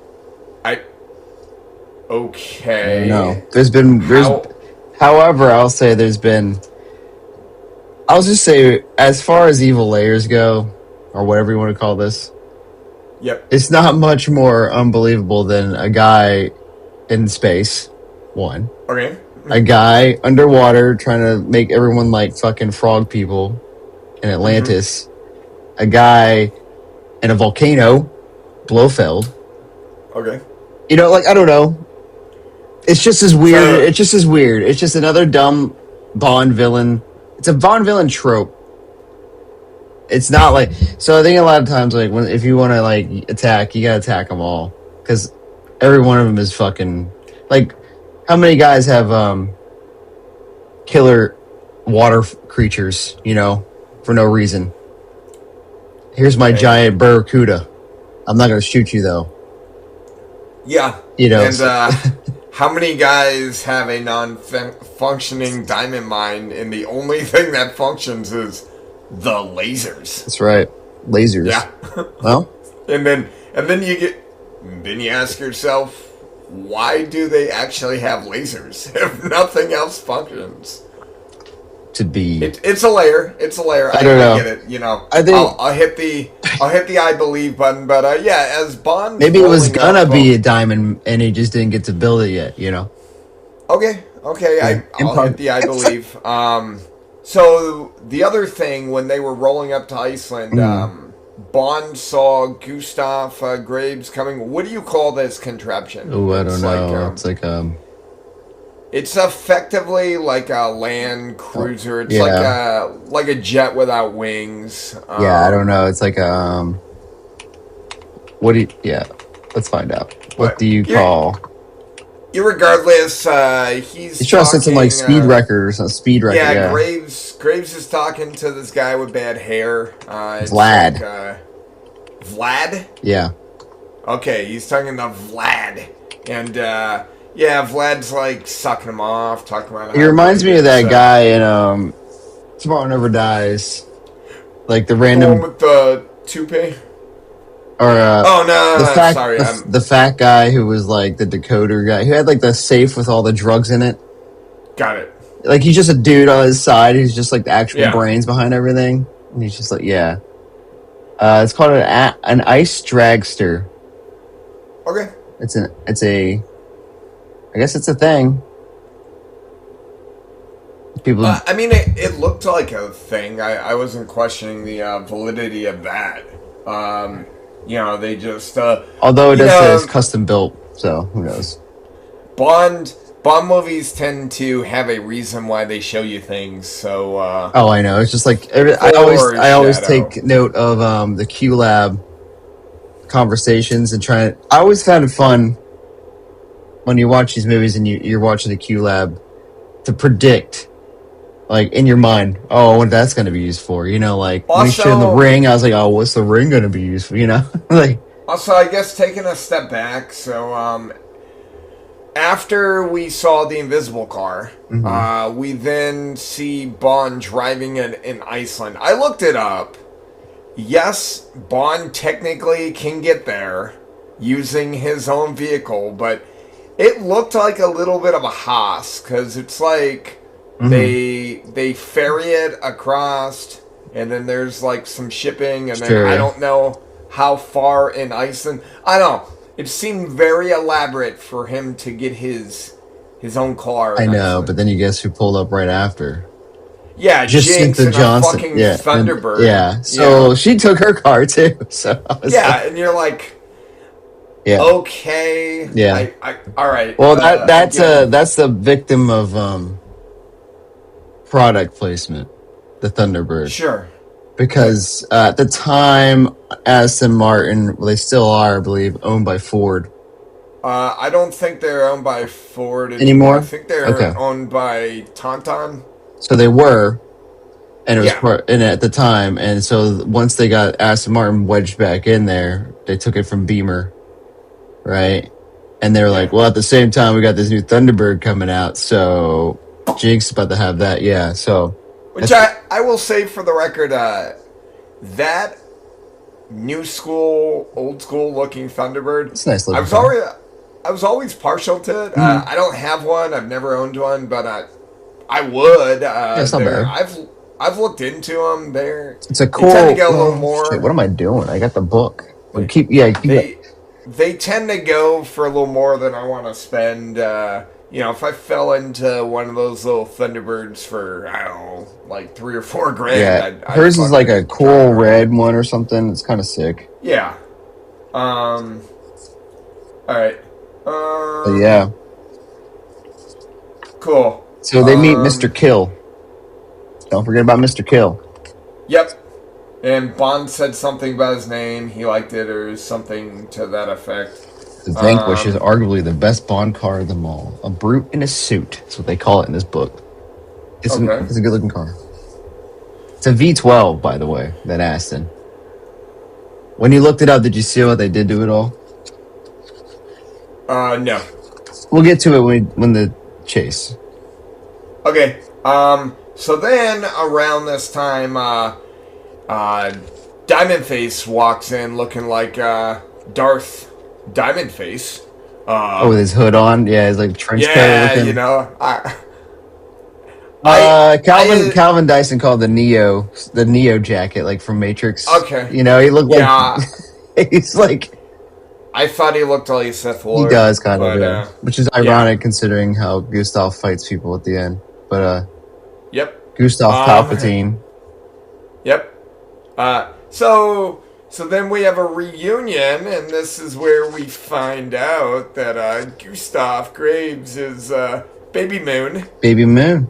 S1: Okay.
S2: No, however, I'll say I'll just say, as far as evil layers go, or whatever you want to call this.
S1: Yep.
S2: It's not much more unbelievable than a guy in space. One.
S1: Okay.
S2: A guy underwater trying to make everyone like fucking frog people in Atlantis. Mm-hmm. A guy in a volcano, Blofeld.
S1: Okay.
S2: You know, I don't know. It's just as weird. It's just as weird. It's just another dumb Bond villain. It's a Bond villain trope. It's not so I think a lot of times if you want to attack, you gotta attack them all, because every one of them is fucking how many guys have killer water creatures, for no reason. Here's my giant barracuda. I'm not gonna shoot you though.
S1: Yeah. And how many guys have a non-functioning diamond mine, and the only thing that functions is the lasers?
S2: That's right, lasers.
S1: Yeah.
S2: Well,
S1: and then you get then you ask yourself, why do they actually have lasers if nothing else functions?
S2: To be,
S1: it's a layer. It's a layer.
S2: I don't know.
S1: Get it. You know,
S2: I think
S1: I'll hit the I believe button. But yeah, as Bond,
S2: maybe it was gonna be a diamond, and he just didn't get to build it yet. You know.
S1: Okay.
S2: Yeah.
S1: I'll hit the I believe. So the other thing, when they were rolling up to Iceland, Bond saw Gustav Graves coming. What do you call this contraption?
S2: Oh, I don't know. It's like
S1: It's effectively like a land cruiser. It's like a jet without wings.
S2: I don't know. It's like what do you? Yeah, let's find out. What do you call?
S1: Irregardless, he's
S2: trying to set some like speed record or something. Speed record. Yeah,
S1: Graves is talking to this guy with bad hair.
S2: Vlad.
S1: Like, Vlad?
S2: Yeah.
S1: Okay, he's talking to Vlad. And, yeah, Vlad's like sucking him off, talking about.
S2: He reminds me of that guy in Tomorrow Never Dies, like the random
S1: one with the toupee.
S2: Or
S1: sorry,
S2: the fat guy who was like the decoder guy who had like the safe with all the drugs in it.
S1: Got it.
S2: Like he's just a dude on his side who's just like the actual brains behind everything, and he's just like it's called an ice dragster.
S1: Okay.
S2: I guess it's a thing. People.
S1: I mean, it looked like a thing. I wasn't questioning the validity of that. You know, they just.
S2: Although it does say it's custom built, so who knows?
S1: Bond movies tend to have a reason why they show you things. So.
S2: Oh, I know. It's just like I always take note of the Q Lab conversations and trying. I always found it fun when you watch these movies and you're watching the Q Lab to predict, like in your mind, what that's going to be used for. You know, like when you showed the ring, I was like, oh, what's the ring going to be used for? You know, like.
S1: Also, I guess taking a step back, so after we saw the invisible car, we then see Bond driving in Iceland. I looked it up. Yes, Bond technically can get there using his own vehicle, but it looked like a little bit of a hoss, because it's like they ferry it across, and then there's like some shipping, and then I don't know how far in Iceland. I don't know. It seemed very elaborate for him to get his own car.
S2: I know, but then you guess who pulled up right after?
S1: Yeah, Jinx and Johnson. A fucking Thunderbird.
S2: So she took her car too. So
S1: and you're like, okay, all right.
S2: Well, that's the victim of product placement, the Thunderbird.
S1: Sure.
S2: Because at the time, Aston Martin, they still are, I believe, owned by Ford.
S1: I don't think they're owned by Ford
S2: anymore.
S1: I think they're owned by Tauntaun.
S2: So they were, and it was at the time, and so once they got Aston Martin wedged back in there, they took it from Beamer, right? And they were like, well, at the same time, we got this new Thunderbird coming out, so Jinx is about to have that, so.
S1: Which I will say for the record, that new school, old school looking Thunderbird.
S2: It's a nice looking.
S1: I was always partial to it. I don't have one. I've never owned one, but I would.
S2: It's not bad.
S1: I've looked into them.
S2: It's a cool.
S1: They tend to go a little more.
S2: Shit, what am I doing? I got the book.
S1: They tend to go for a little more than I want to spend. You know, if I fell into one of those little Thunderbirds for, I don't know, like $3 or $4 grand.
S2: Yeah, hers is like a coral red one or something. It's kind of sick.
S1: Yeah. All right.
S2: Yeah.
S1: Cool.
S2: So they meet Mr. Kill. Don't forget about Mr. Kill.
S1: Yep. And Bond said something about his name. He liked it or something to that effect.
S2: The Vanquish is arguably the best Bond car of them all. A brute in a suit. That's what they call it in this book. It's a good-looking car. It's a V12, by the way, that Aston. When you looked it up, did you see what they did to it all?
S1: No.
S2: We'll get to it when the chase.
S1: Okay. So then, around this time, Diamond Face walks in looking like Darth Diamond Face.
S2: Oh, with his hood on, yeah, his like trench coat
S1: Yeah,
S2: looking.
S1: you know, I
S2: Calvin Dyson called the Neo jacket, like from Matrix.
S1: okay,
S2: You know, he looked like
S1: yeah,
S2: he's like
S1: I thought he looked like Sith
S2: he
S1: Lord,
S2: does kind of,
S1: but
S2: yeah. Which is
S1: yeah,
S2: ironic considering how Gustav fights people at the end. But
S1: yep,
S2: Gustav Palpatine.
S1: yep. So then we have a reunion, and this is where we find out that Gustav Graves is Baby Moon.
S2: Baby Moon.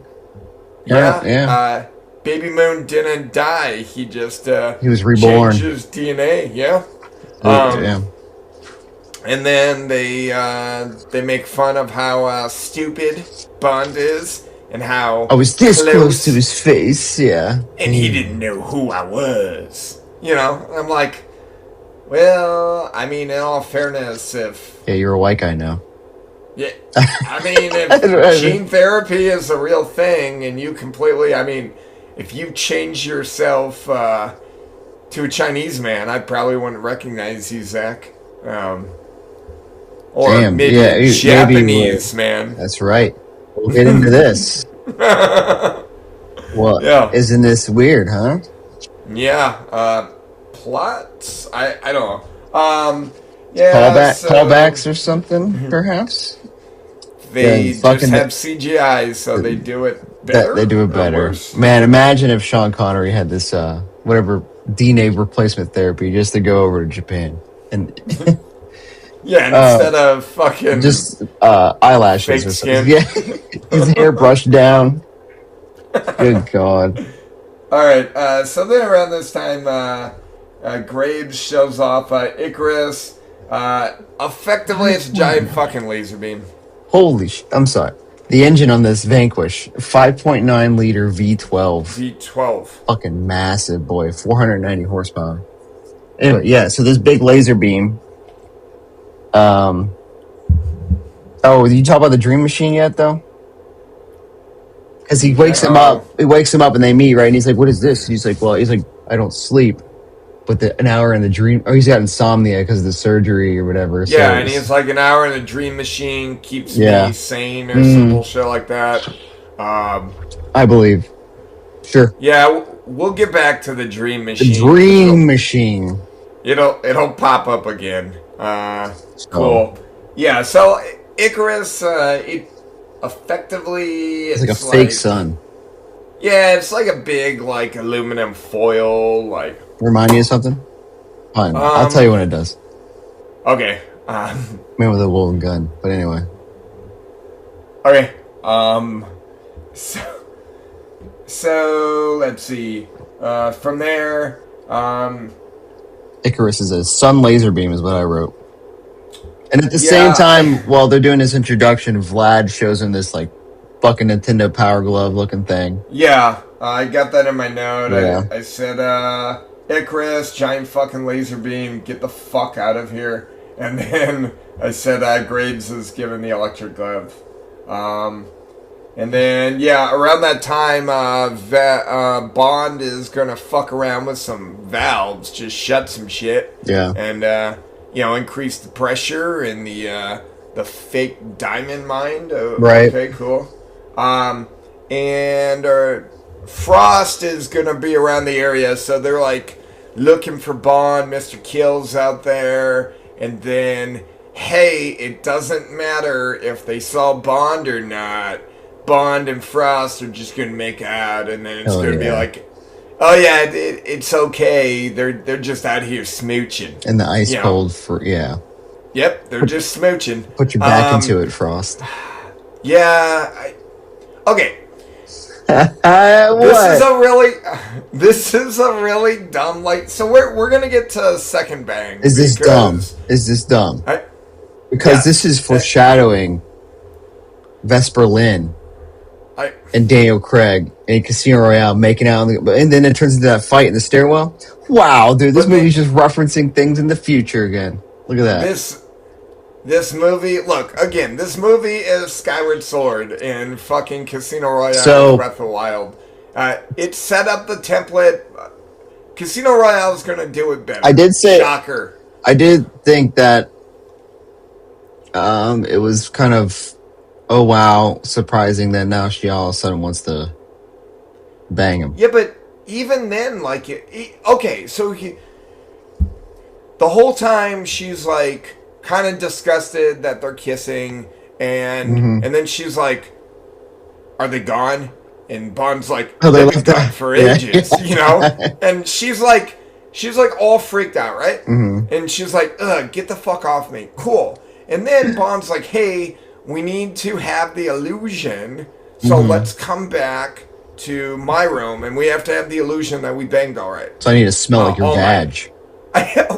S1: Yeah,
S2: Yeah.
S1: Baby Moon didn't die. He just
S2: He was reborn.
S1: changed his DNA. Yeah.
S2: Yeah.
S1: And then they make fun of how stupid Bond is and how
S2: I was this close to his face, yeah.
S1: and he didn't know who I was. You know, I'm like, well, I mean, in all fairness, if
S2: Yeah, you're a white guy now.
S1: yeah, I mean, if gene therapy is a real thing, and you completely, I mean, if you change yourself to a Chinese man, I probably wouldn't recognize you, Zach. Or
S2: Damn,
S1: maybe
S2: yeah,
S1: a Japanese man.
S2: That's right. We'll get into this. What?
S1: Yeah.
S2: Isn't this weird, huh?
S1: Yeah. Plots? I don't know. Yeah.
S2: Callbacks or something, perhaps?
S1: They
S2: Yeah,
S1: just have CGI, so they do it better.
S2: They do it better.
S1: Worse?
S2: Man, imagine if Sean Connery had this, whatever, DNA replacement therapy just to go over to Japan. And
S1: Yeah, instead of fucking
S2: just eyelashes
S1: fake
S2: or
S1: skin.
S2: something. Yeah, his hair brushed down. Good God.
S1: All right. So then around this time, Graves shows off Icarus. Effectively, it's a giant fucking laser beam.
S2: Holy I'm sorry. The engine on this Vanquish, 5.9 liter V12.
S1: V12.
S2: Fucking massive, boy. 490 horsepower. Anyway, yeah, so this big laser beam. Oh, did you talk about the Dream Machine yet, though? Because he wakes him up. He wakes him up and they meet, right? And he's like, what is this? And he's like, well, I don't sleep. But an hour in the dream... Oh, he's got insomnia because of the surgery or whatever.
S1: Yeah, so and he's like, an hour in the Dream Machine keeps me sane or some bullshit like that.
S2: I believe. Sure.
S1: Yeah, we'll get back to the Dream Machine.
S2: The Dream Machine.
S1: It'll pop up again. Cool. Yeah, so Icarus, it effectively...
S2: It's like a fake sun.
S1: Yeah, it's like a big, like, aluminum foil, like...
S2: Remind me of something? Fine. I'll tell you when it does.
S1: Okay.
S2: Man with a wooden gun. But anyway.
S1: Okay. So let's see. From there,
S2: Icarus is a sun laser beam is what I wrote. And at the same time, while they're doing this introduction, Vlad shows him this, like, fucking Nintendo Power Glove looking thing.
S1: Yeah, I got that in my note.
S2: Yeah.
S1: I said, Icarus, giant fucking laser beam, get the fuck out of here. And then I said, Graves is given the electric glove. And then, yeah, around that time, Bond is gonna fuck around with some valves, just shut some shit.
S2: Yeah.
S1: And, increase the pressure in the fake diamond mine.
S2: Right.
S1: Okay, cool. And Frost is gonna be around the area, so they're like looking for Bond. Mr. Kill's out there, and then hey, it doesn't matter if they saw Bond or not. Bond and Frost are just gonna make out, and then it's gonna be like, oh yeah, it's okay. They're just out here smooching.
S2: And the ice cold
S1: Yep, they're just smooching.
S2: Put your back into it, Frost.
S1: Yeah. Okay.
S2: What?
S1: This is a really dumb, like, so we're gonna get to second bang.
S2: Is this dumb? Because this is foreshadowing Vesper Lynn and Daniel Craig in Casino Royale making out, and then it turns into that fight in the stairwell. Wow, dude, this movie's just referencing things in the future again. Look at that.
S1: This movie, look, again, this movie is Skyward Sword in fucking Casino Royale and Breath of the Wild. It set up the template. Casino Royale is going to do it better.
S2: I did say...
S1: Shocker.
S2: I did think that It was kind of, oh wow, surprising that now she all of a sudden wants to bang him.
S1: Yeah, but even then, like, okay, so the whole time she's like kind of disgusted that they're kissing, and then she's like, "Are they gone?" And Bond's like,
S2: Oh, they
S1: "They've been
S2: left
S1: gone
S2: that.
S1: for
S2: Yeah.
S1: ages," you know. And she's like all freaked out, right? And she's like, "Ugh, get the fuck off me." Cool. And then Bond's like, "Hey, we need to have the illusion, so let's come back to my room, and we have to have the illusion that we banged all right."
S2: So I need to smell like your
S1: all
S2: badge.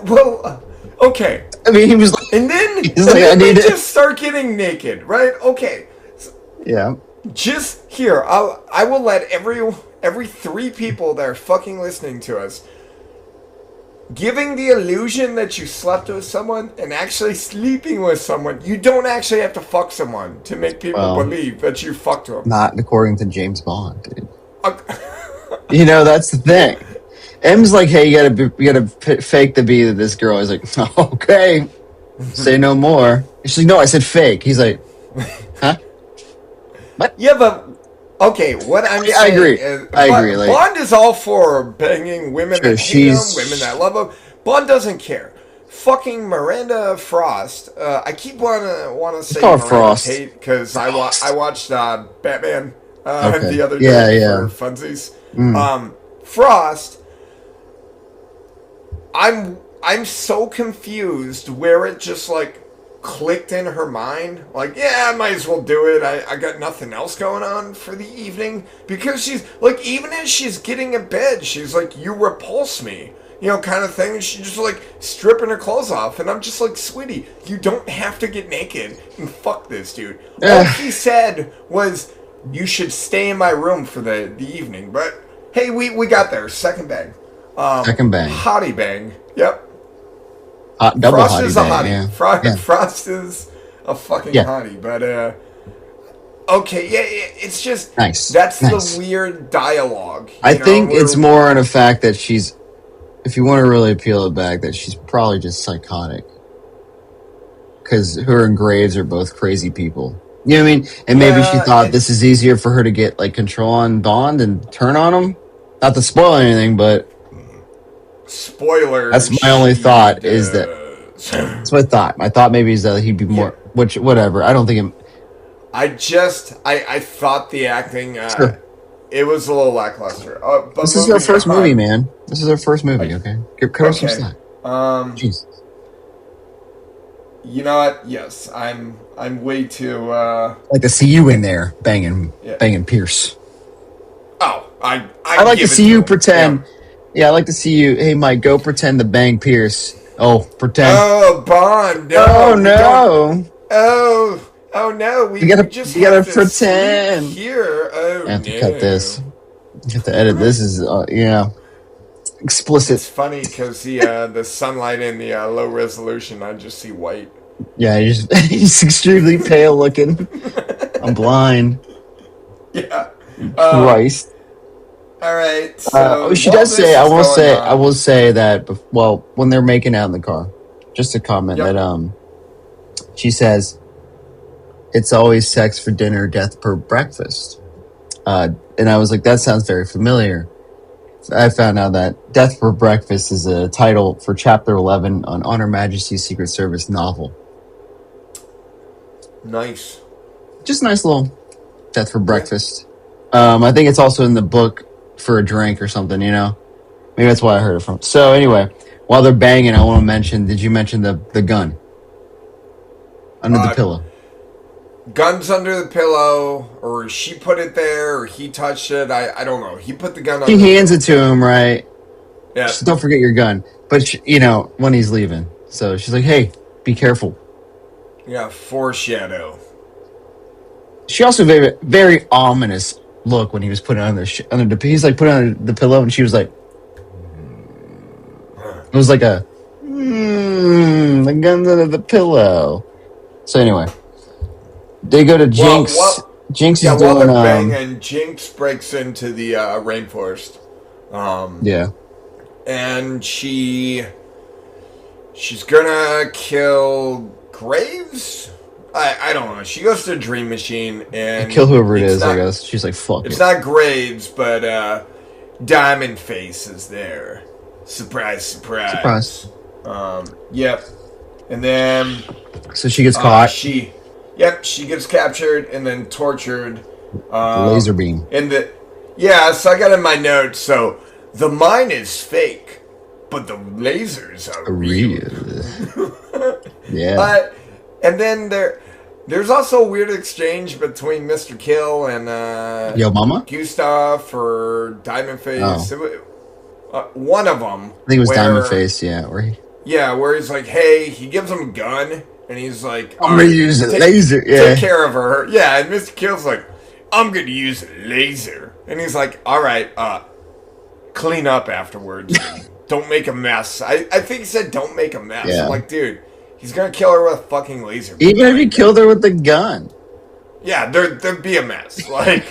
S1: Well, okay.
S2: I mean, he was like,
S1: And then,
S2: he's like, I
S1: they
S2: need it.
S1: just start getting naked, right? Okay.
S2: Yeah.
S1: Just here, I will let every 3 people that are fucking listening to us, giving the illusion that you slept with someone and actually sleeping with someone. You don't actually have to fuck someone to make people believe that you fucked them.
S2: Not according to James Bond, dude.
S1: Okay.
S2: That's the thing. M's like, hey, you gotta fake to be this girl. He's like, okay, say no more. She's like, no, I said fake. He's like, huh? What?
S1: Yeah, but okay, what I'm saying
S2: I agree.
S1: is,
S2: I agree. Like,
S1: Bond is all for banging women that hate him, women that love him. Bond doesn't care. Fucking Miranda Frost. I keep wanna say
S2: call her
S1: Miranda
S2: Frost.
S1: Tate because I watched Batman
S2: Okay.
S1: the other day
S2: Yeah.
S1: for funsies. Frost. I'm so confused where it just like clicked in her mind, like, yeah, I might as well do it. I got nothing else going on for the evening. Because she's like, even as she's getting in bed, she's like, you repulse me, you know, kind of thing. She's just like stripping her clothes off, and I'm just like, sweetie, you don't have to get naked and fuck this dude. All he said was, you should stay in my room for the evening. But hey, we got there. Second bang.
S2: Second bang.
S1: Hottie bang. Yep.
S2: Double
S1: Frost
S2: hottie
S1: is a
S2: bang,
S1: hottie.
S2: yeah.
S1: Frost is a fucking hottie. But okay, yeah, it's just
S2: Nice.
S1: That's
S2: nice.
S1: the weird dialogue.
S2: I think it's more on a fact that she's, if you want to really peel it back, that she's probably just psychotic. Because her and Graves are both crazy people. You know what I mean? And maybe she thought this is easier for her to get like control on Bond and turn on him. Not to spoil anything, but
S1: spoiler.
S2: That's my only thought. Is that that's my thought. My thought maybe is that he'd be more. Which whatever. I don't think.
S1: I thought the acting.
S2: Sure.
S1: It was a little lackluster. But
S2: this is our first movie, man. This is our first movie. Okay, cut her some slack. Jesus.
S1: You know what? Yes, I'm way too.
S2: I'd like to see you in there banging Pierce.
S1: Oh,
S2: I'd like to see you pretend. Yeah, I'd like to see you. Hey, Mike, go pretend to bang Pierce. Oh, pretend.
S1: Oh, Bond. No,
S2: oh no.
S1: Oh no. We
S2: gotta
S1: pretend here. Oh,
S2: I have to cut this. I have to edit. This is explicit.
S1: It's funny because the sunlight in the low resolution, I just see white.
S2: Yeah, he's extremely pale looking. I'm blind.
S1: Yeah.
S2: Christ.
S1: All right. So
S2: she does say. I will say that. Well, when they're making out in the car, just a comment that she says, "It's always sex for dinner, death for breakfast," and I was like, "That sounds very familiar." I found out that "Death for Breakfast" is a title for Chapter 11 on Her Majesty's Secret Service novel.
S1: Nice.
S2: Just a nice little "Death for Breakfast." I think it's also in the book for a drink or something, you know? Maybe that's why I heard it from. So anyway, while they're banging, I want to mention, did you mention the gun? Under the pillow.
S1: Gun's under the pillow, or she put it there, or he touched it. I don't know. He put the gun on.
S2: He hands it to him, right?
S1: Yeah.
S2: Just don't forget your gun. But, when he's leaving. So she's like, hey, be careful.
S1: Yeah, foreshadow.
S2: She also very, very ominous look when he was putting it under the he's like putting it under the pillow, and she was like, it was like the gun's under the pillow. So anyway, they go to Jinx. Jinx is doing
S1: while they're banging, Jinx breaks into the rainforest. And she's gonna kill Graves. I don't know. She goes to a dream machine and
S2: Kill whoever it
S1: it's
S2: is,
S1: not-
S2: I guess. She's like, fuck
S1: It's
S2: it.
S1: not Graves, but Diamond Face is there. Surprise, surprise. Yep. And then
S2: So she gets caught.
S1: she gets captured and then tortured.
S2: Laser beam.
S1: So I got in my notes. So the mine is fake, but the lasers are real.
S2: Yeah.
S1: And then there's also a weird exchange between Mr. Kill and
S2: Yo Mama?
S1: Gustav or Diamond Face.
S2: Oh.
S1: One of them.
S2: I think it was Diamond Face, yeah. Where
S1: he's like, hey, he gives him a gun, and he's like,
S2: I'm going to use a laser. Yeah.
S1: Take care of her. Yeah, and Mr. Kill's like, I'm going to use a laser. And he's like, all right, clean up afterwards. Don't make a mess. I think he said don't make a mess.
S2: Yeah.
S1: I'm like, dude, he's going to kill her with a fucking laser.
S2: Even if he killed her with the gun.
S1: Yeah, there'd be a mess. Like,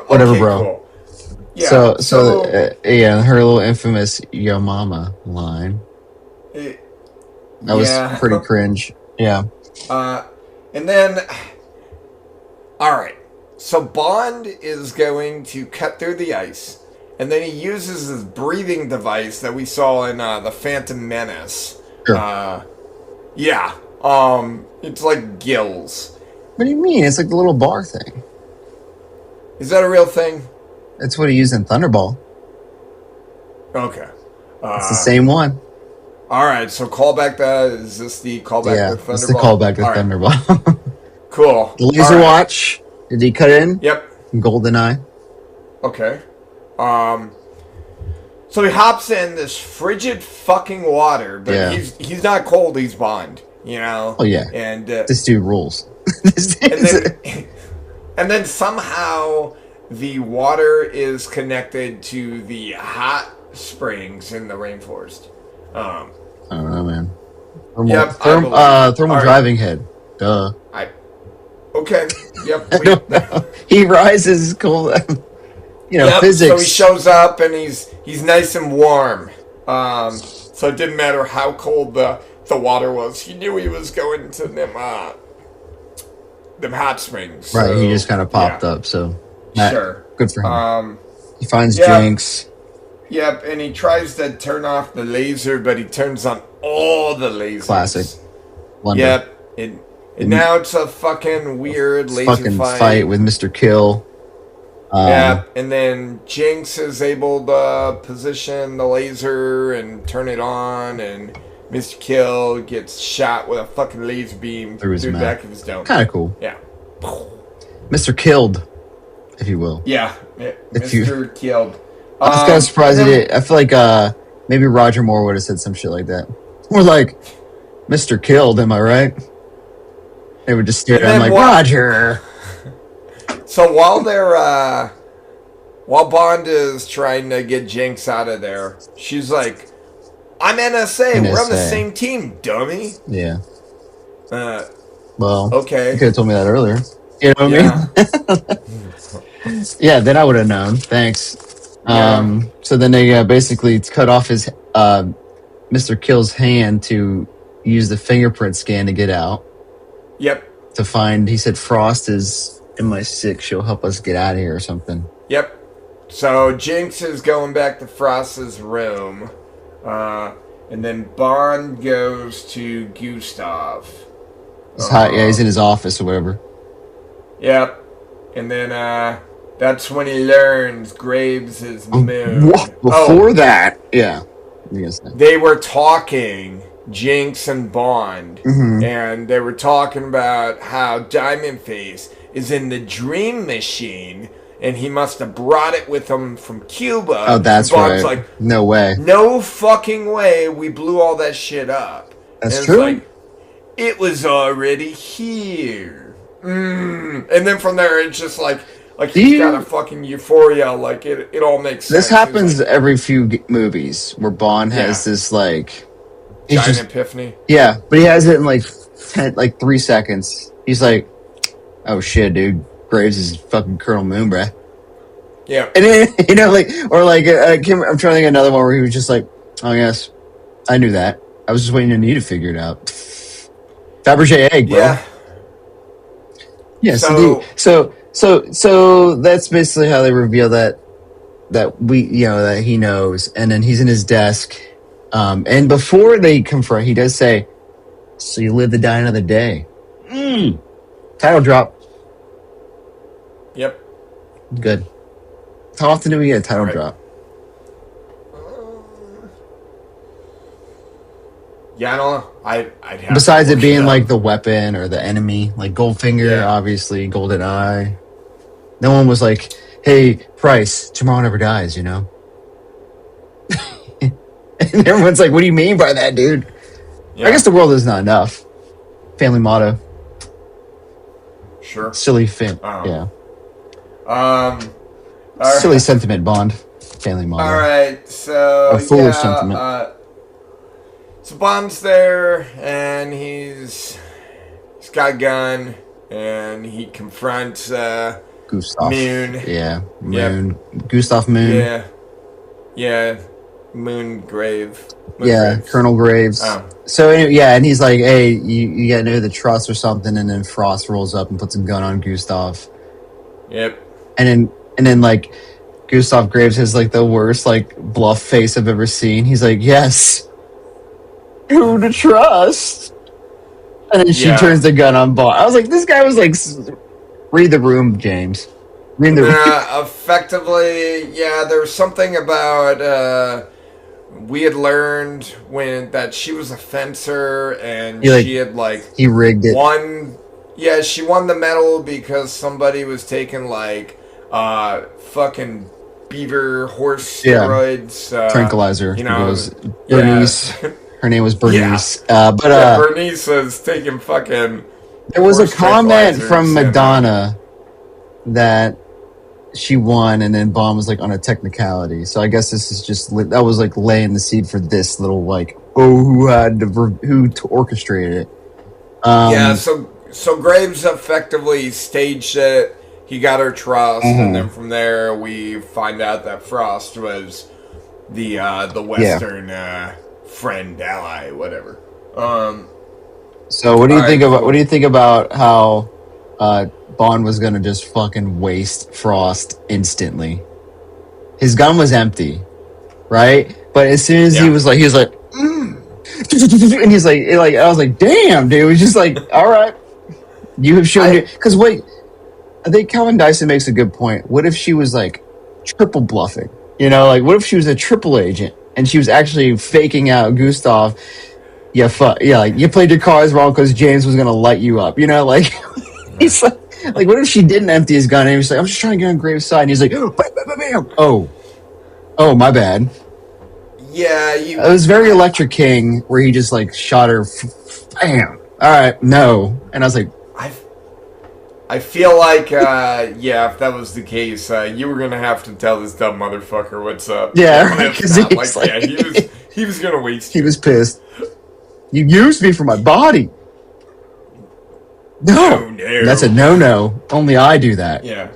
S2: whatever,
S1: okay,
S2: bro.
S1: Cool. Yeah,
S2: So her little infamous "Yo Mama" line. That was pretty cringe. Yeah.
S1: And then, all right. So Bond is going to cut through the ice, and then he uses his breathing device that we saw in the Phantom Menace.
S2: Sure.
S1: It's like gills.
S2: What do you mean? It's like the little bar thing.
S1: Is that a real thing?
S2: That's what he used in Thunderball.
S1: Okay.
S2: It's the same one.
S1: All right. So callback. Is this the callback to Thunderball?
S2: It's the callback to Thunderball.
S1: Cool.
S2: The laser watch. Did he cut in?
S1: Yep.
S2: GoldenEye.
S1: Okay. So he hops in this frigid fucking water, but he's not cold. He's Bond. You know.
S2: Oh yeah.
S1: And
S2: this dude rules.
S1: and then somehow the water is connected to the hot springs in the rainforest.
S2: I don't know, man. Thermal driving head. Duh.
S1: Okay. Yep.
S2: I don't know. He rises cold. Physics.
S1: So he shows up and he's nice and warm. So it didn't matter how cold the water was. He knew he was going to them hot springs. So,
S2: right. He just kind of popped up. So
S1: sure.
S2: Good for him. He finds Jinx.
S1: Yep, and he tries to turn off the laser, but he turns on all the lasers.
S2: Classic. Wonder.
S1: Yep. And now it's a fucking weird laser
S2: fight with Mr. Kill.
S1: Yeah, and then Jinx is able to position the laser and turn it on, and Mr. Kill gets shot with a fucking laser beam through the back of his dome.
S2: Kind of cool.
S1: Yeah.
S2: Mr. Killed, if you will.
S1: Yeah, Mr. Killed.
S2: I was kind of surprised he did. I feel like maybe Roger Moore would have said some shit like that. More like, Mr. Killed, am I right? They would just stare at him like, Roger.
S1: So while Bond is trying to get Jinx out of there, she's like, I'm NSA. We're on the same team, dummy.
S2: Yeah.
S1: Well, okay.
S2: You could have told me that earlier. You know what I mean? Yeah, then I would have known. Thanks. So then they basically cut off his Mr. Kill's hand to use the fingerprint scan to get out.
S1: Yep.
S2: To find, he said, Frost is MI6. She'll help us get out of here or something.
S1: Yep. So Jinx is going back to Frost's room. And then Bond goes to Gustav.
S2: He's in his office or whatever.
S1: Yep. And then that's when he learns Graves is moon.
S2: Before that, yeah.
S1: They were talking, Jinx and Bond, and they were talking about how Diamond Face is in the dream machine, and he must have brought it with him from Cuba.
S2: Oh, that's
S1: Bond's
S2: right.
S1: Like,
S2: no way.
S1: No fucking way. We blew all that shit up.
S2: That's true.
S1: Like, it was already here. And then from there, it's just like he's got a fucking euphoria. Like it all makes sense.
S2: This happens every few movies where Bond has this like
S1: giant epiphany.
S2: Yeah, but he has it in like 3 seconds. He's like, "Oh shit, dude, Graves is fucking Colonel Moon, bruh."
S1: Yeah,
S2: and then, I'm trying to think of another one where he was just like, "Oh yes, I knew that." I was just waiting on you to figure it out. Fabergé egg, bro.
S1: Yeah.
S2: Yeah.
S1: So
S2: So that's basically how they reveal that that he knows, and then he's in his desk. And before they confront, he does say, "So you live to die another day." Title drop.
S1: Yep.
S2: Good. How often do we get a title
S1: Right.
S2: drop?
S1: Yeah, I don't know. I'd have
S2: Besides
S1: to
S2: it
S1: look
S2: being
S1: up.
S2: like the weapon or the enemy, like Goldfinger, obviously, Golden Eye. No one was like, "Hey, Price, tomorrow never dies," you know? And everyone's like, "What do you mean by that, dude?"
S1: Yeah.
S2: I guess the world is not enough. Family motto.
S1: Sure.
S2: Silly fin. Yeah.
S1: All
S2: Silly
S1: right.
S2: sentiment, Bond. Family motto.
S1: All right. So
S2: A foolish sentiment.
S1: So Bond's there, and he's got a gun, and he confronts
S2: Gustav.
S1: Moon.
S2: Yeah. Moon. Yep. Gustav Moon.
S1: Yeah. Yeah. Moongrave.
S2: Yeah,
S1: Graves.
S2: Colonel Graves.
S1: Oh.
S2: So anyway, yeah, and he's like, "Hey, you gotta know the trust or something," and then Frost rolls up and puts a gun on Gustav.
S1: Yep.
S2: And then like Gustav Graves has like the worst like bluff face I've ever seen. He's like, "Yes, who to trust?" And then she turns the gun on Bond. I was like, this guy was like, read the room, James. Read the room.
S1: Effectively, yeah. There was something about we had learned that she was a fencer, and she had
S2: he rigged it.
S1: Won. Yeah, she won the medal because somebody was taking like fucking beaver horse steroids,
S2: tranquilizer.
S1: You know,
S2: it was Bernice. Yeah. Her name was Bernice.
S1: Bernice was taking fucking.
S2: There was a comment from Madonna that she won, and then Bond was like on a technicality. So I guess this is just that was like laying the seed for this little like who orchestrated it.
S1: Yeah. So Graves effectively staged it. He got her trust, and then from there we find out that Frost was the Western friend, ally, whatever.
S2: So what do you think about how Bond was gonna just fucking waste Frost instantly? His gun was empty, right? But as soon as he was like, and he's like, I was like, damn, dude. It was just like, all right, you have shown it. Because wait, I think Calvin Dyson makes a good point. What if she was like triple bluffing? You know, like what if she was a triple agent and she was actually faking out Gustav? Yeah, like you played your cards wrong because James was gonna light you up. You know, like he's like what if she didn't empty his gun and he was like, I'm just trying to get on Graves' side, and he's like, oh, my bad.
S1: Yeah,
S2: it was very Electric King where he just like shot her. Bam. All right, no, and I was like,
S1: I feel like if that was the case, you were gonna have to tell this dumb motherfucker what's up.
S2: Yeah, right,
S1: he was gonna waste.
S2: He was pissed. You used me for my body. No. That's a no. Only I do that.
S1: Yeah.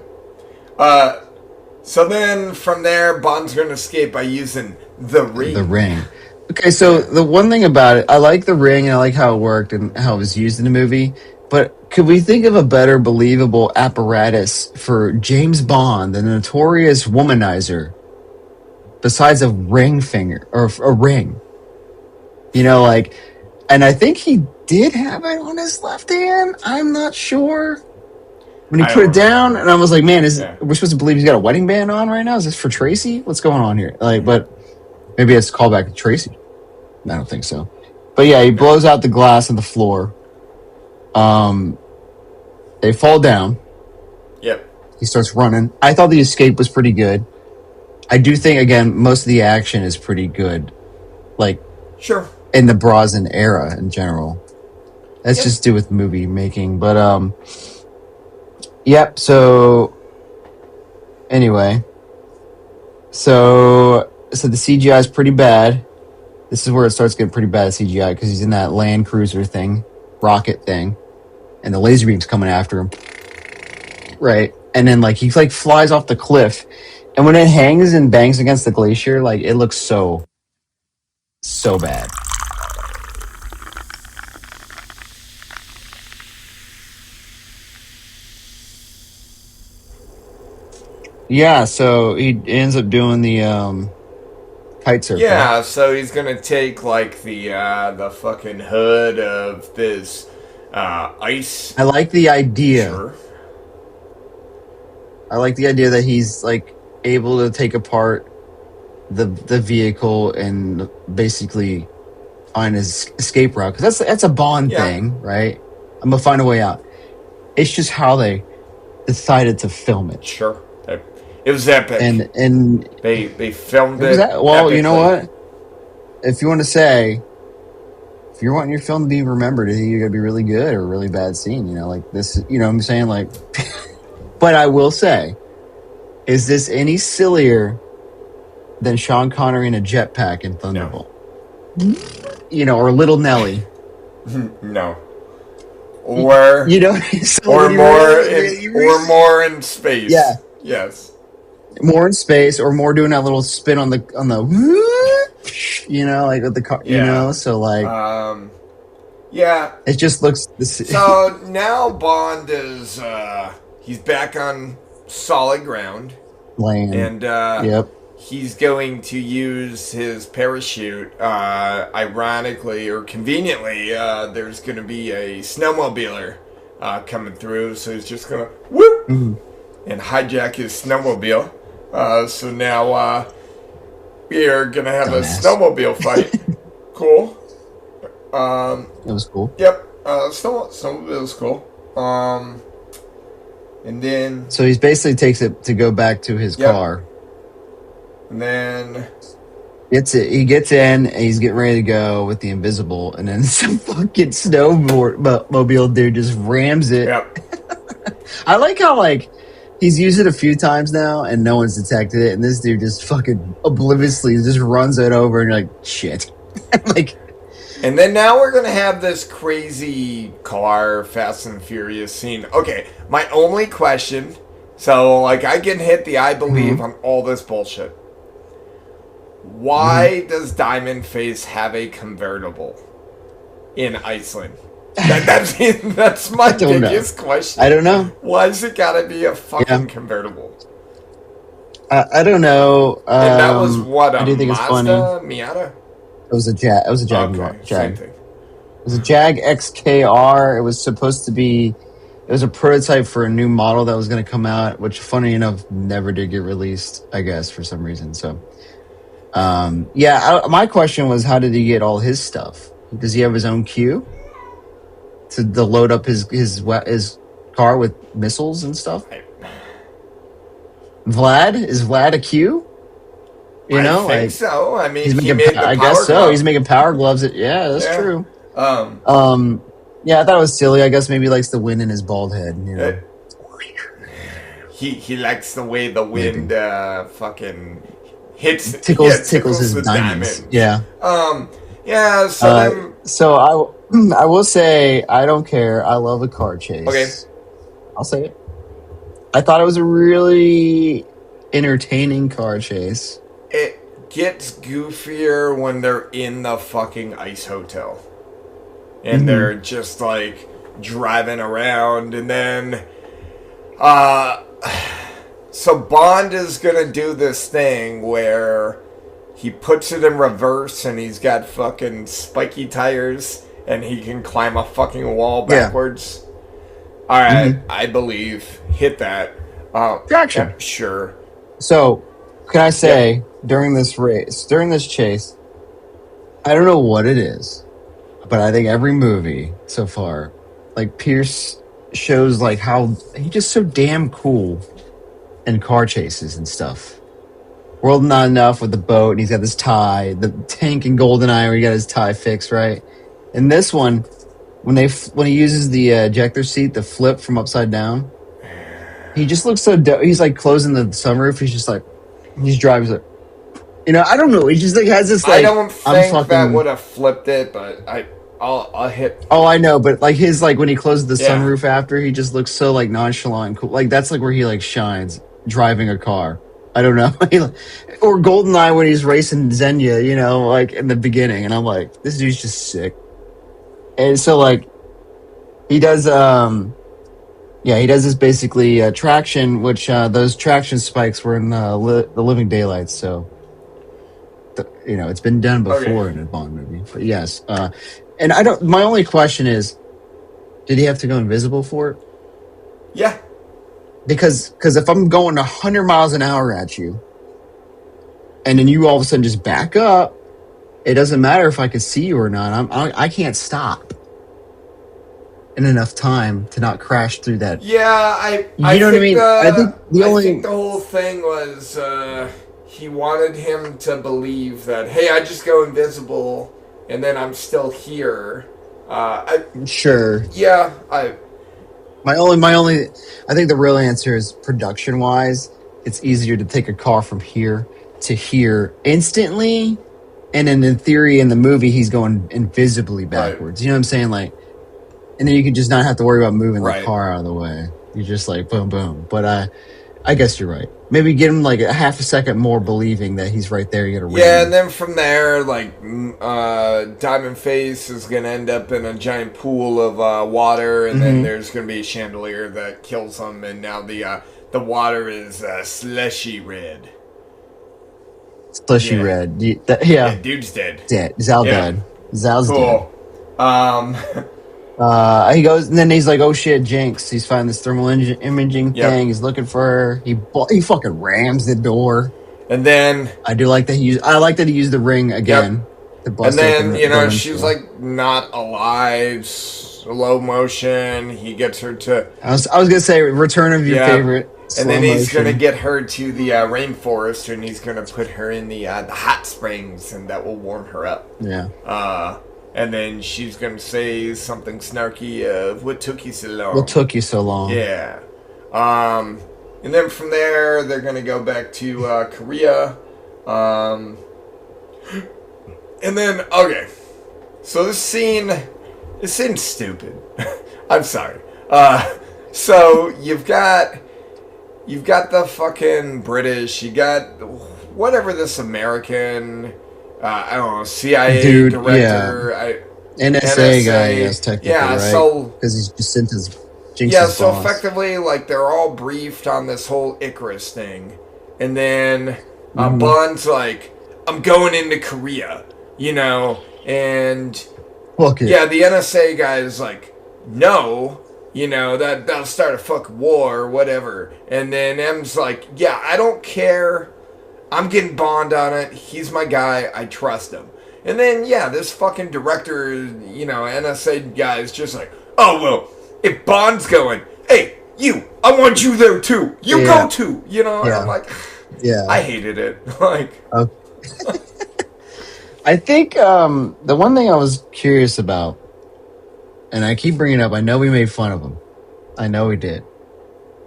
S1: So then from there, Bond's going to escape by using the ring.
S2: The ring. Okay, so the one thing about it, I like the ring and I like how it worked and how it was used in the movie. But could we think of a better believable apparatus for James Bond, the notorious womanizer, besides a ring finger or a ring? You know, like, and I think he did have it on his left hand. I'm not sure. When he put it down, and I was like, man, we're supposed to believe he's got a wedding band on right now? Is this for Tracy? What's going on here? Like, but maybe it's a callback to Tracy. I don't think so. But yeah, he blows out the glass on the floor. They fall down.
S1: Yep.
S2: He starts running. I thought the escape was pretty good. I do think, again, most of the action is pretty good. Like,
S1: sure.
S2: In the Brosnan era in general. That's just to do with movie making. But, yep, so anyway. So the CGI is pretty bad. This is where it starts getting pretty bad CGI because he's in that Land Cruiser thing, rocket thing, and the laser beam's coming after him. Right. And then he flies off the cliff. And when it hangs and bangs against the glacier, it looks so bad. Yeah, so he ends up doing the kite surfing.
S1: Yeah, so he's gonna take like the fucking hood of this ice.
S2: I like the idea.
S1: Sure.
S2: I like the idea that he's like able to take apart the vehicle and basically find his escape route, because that's a Bond thing, right? I'm gonna find a way out. It's just how they decided to film it.
S1: Sure, it was epic,
S2: and
S1: they filmed it.
S2: Well, epically. You know what? If you want to say, if you're wanting your film to be remembered, you gotta be really good or a really bad scene. You know, like this. You know what I'm saying? Like, but I will say, is this any sillier than Sean Connery in a jetpack in Thunderbolt? No. You know, or Little Nelly?
S1: No. Or
S2: you know, so
S1: or more in space.
S2: Yeah.
S1: Yes.
S2: More in space, or more doing that little spin on the you know, like with the car. Yeah. You know, so like
S1: yeah,
S2: it just looks.
S1: So now Bond is he's back on solid ground,
S2: land,
S1: and
S2: yep.
S1: He's going to use his parachute. Ironically or conveniently, there's going to be a snowmobiler coming through, so he's just going to whoop and hijack his snowmobile. So now we are going to have a snowmobile fight. Cool.
S2: It was cool.
S1: Yep. Snowmobile was cool. And then...
S2: So he basically takes it to go back to his car.
S1: And then
S2: he gets in, and he's getting ready to go with the invisible, and then some fucking snowmobile dude just rams it.
S1: Yep.
S2: I like how like he's used it a few times now, and no one's detected it, and this dude just fucking obliviously just runs it over, and you're like, shit. Like,
S1: and then now we're gonna have this crazy car Fast and Furious scene. Okay, my only question. So like I can hit the I believe on all this bullshit. Why does Diamond Face have a convertible in Iceland? That's my biggest question.
S2: I don't know.
S1: Why's it gotta be a fucking convertible?
S2: I don't know.
S1: And that was what, a
S2: I do think
S1: Mazda?
S2: It's funny.
S1: Miata?
S2: It was a Jag. It was a Jag.
S1: Okay,
S2: Jag.
S1: same thing.
S2: It was a Jag XKR. It was supposed to be... It was a prototype for a new model that was going to come out, which, funny enough, never did get released, I guess, for some reason. So, my question was, how did he get all his stuff? Does he have his own queue to load up his car with missiles and stuff? Is Vlad a Q? You know,
S1: I think so. I mean,
S2: I guess so. Glove. He's making power gloves. That's true. Yeah, I thought it was silly. I guess maybe he likes the wind in his bald head. You know?
S1: He likes the way the wind fucking hits
S2: tickles his diamonds. Yeah. So I will say I don't care. I love a car chase.
S1: Okay.
S2: I'll say it. I thought it was a really entertaining car chase.
S1: It gets goofier when they're in the fucking ice hotel. And they're just like driving around, and then so Bond is gonna do this thing where he puts it in reverse, and he's got fucking spiky tires, and he can climb a fucking wall backwards. All right, I believe. Hit that.
S2: Traction.
S1: Yeah, sure.
S2: So, can I say during this chase, I don't know what it is. But I think every movie so far, like Pierce shows like how he's just so damn cool in car chases and stuff. World Not Enough with the boat, and he's got this tie. The Tank in GoldenEye where he got his tie fixed, right? In this one, when he uses the ejector seat, the flip from upside down, he just looks so dope. He's like closing the sunroof. He's just like, he's driving. Like, you know, I don't know. He just like has this like.
S1: I don't think that would have flipped it, but I'll hit.
S2: Oh, I know, but like his like when he closes the sunroof after, he just looks so like nonchalant and cool. Like that's like where he like shines driving a car. I don't know. Or GoldenEye when he's racing Xenia, you know, like in the beginning, and I'm like, this dude's just sick. And so like he does Yeah, he does this basically traction, which those traction spikes were in the Living Daylights. So, it's been done before in a Bond movie. But yes, and I don't. My only question is, did he have to go invisible for it?
S1: Yeah.
S2: Because if I'm going 100 miles an hour at you, and then you all of a sudden just back up, it doesn't matter if I can see you or not. I can't stop in enough time to not crash through that.
S1: Yeah, I
S2: know what I mean? I think
S1: I think the whole thing was he wanted him to believe that, hey, I just go invisible and then I'm still here.
S2: Sure.
S1: Yeah,
S2: My only. I think the real answer is production wise. It's easier to take a car from here to here instantly, and then in theory, in the movie, he's going invisibly backwards. Right. You know what I'm saying? Like, and then you can just not have to worry about moving the car out of the way. You're just like boom, boom. But I guess you're right. Maybe get him like a half a second more believing that he's right there. You gotta
S1: and then from there, like Diamond Face is gonna end up in a giant pool of water, and then there's gonna be a chandelier that kills him, and now the water is slushy red.
S2: Slushy red. Yeah,
S1: dude's dead.
S2: Zal dead. Zal's
S1: dead.
S2: He goes, and then he's like, "Oh shit, Jinx!" He's finding this thermal imaging thing. He's looking for her. He fucking rams the door.
S1: And then
S2: I like that he used the ring again.
S1: To bust and then she's like not alive. Slow motion. He gets her to.
S2: I was gonna say return of your favorite.
S1: And then he's gonna get her to the rainforest, and he's gonna put her in the hot springs, and that will warm her up.
S2: Yeah.
S1: And then she's gonna say something snarky of "What took you so long?"
S2: What took you so long?
S1: Yeah. And then from there, they're gonna go back to Korea. And then so this seems stupid. I'm sorry. So you've got the fucking British. You got whatever this American. I don't know, CIA director,
S2: NSA guy, yes, technically, right?
S1: So
S2: because he's just sent his Jinx's
S1: so
S2: boss.
S1: effectively, like they're all briefed on this whole Icarus thing, and then Bond's like, "I'm going into Korea," and the NSA guy is like, "No." That'll start a fucking war or whatever, and then M's like, "Yeah, I don't care. I'm getting Bond on it. He's my guy. I trust him." And then, this fucking director, NSA guy is just like, "Oh, well, if Bond's going, hey, you, I want you there too. You go too." And I'm like, I hated it. Like,
S2: I think the one thing I was curious about, and I keep bringing it up, I know we made fun of him. I know we did.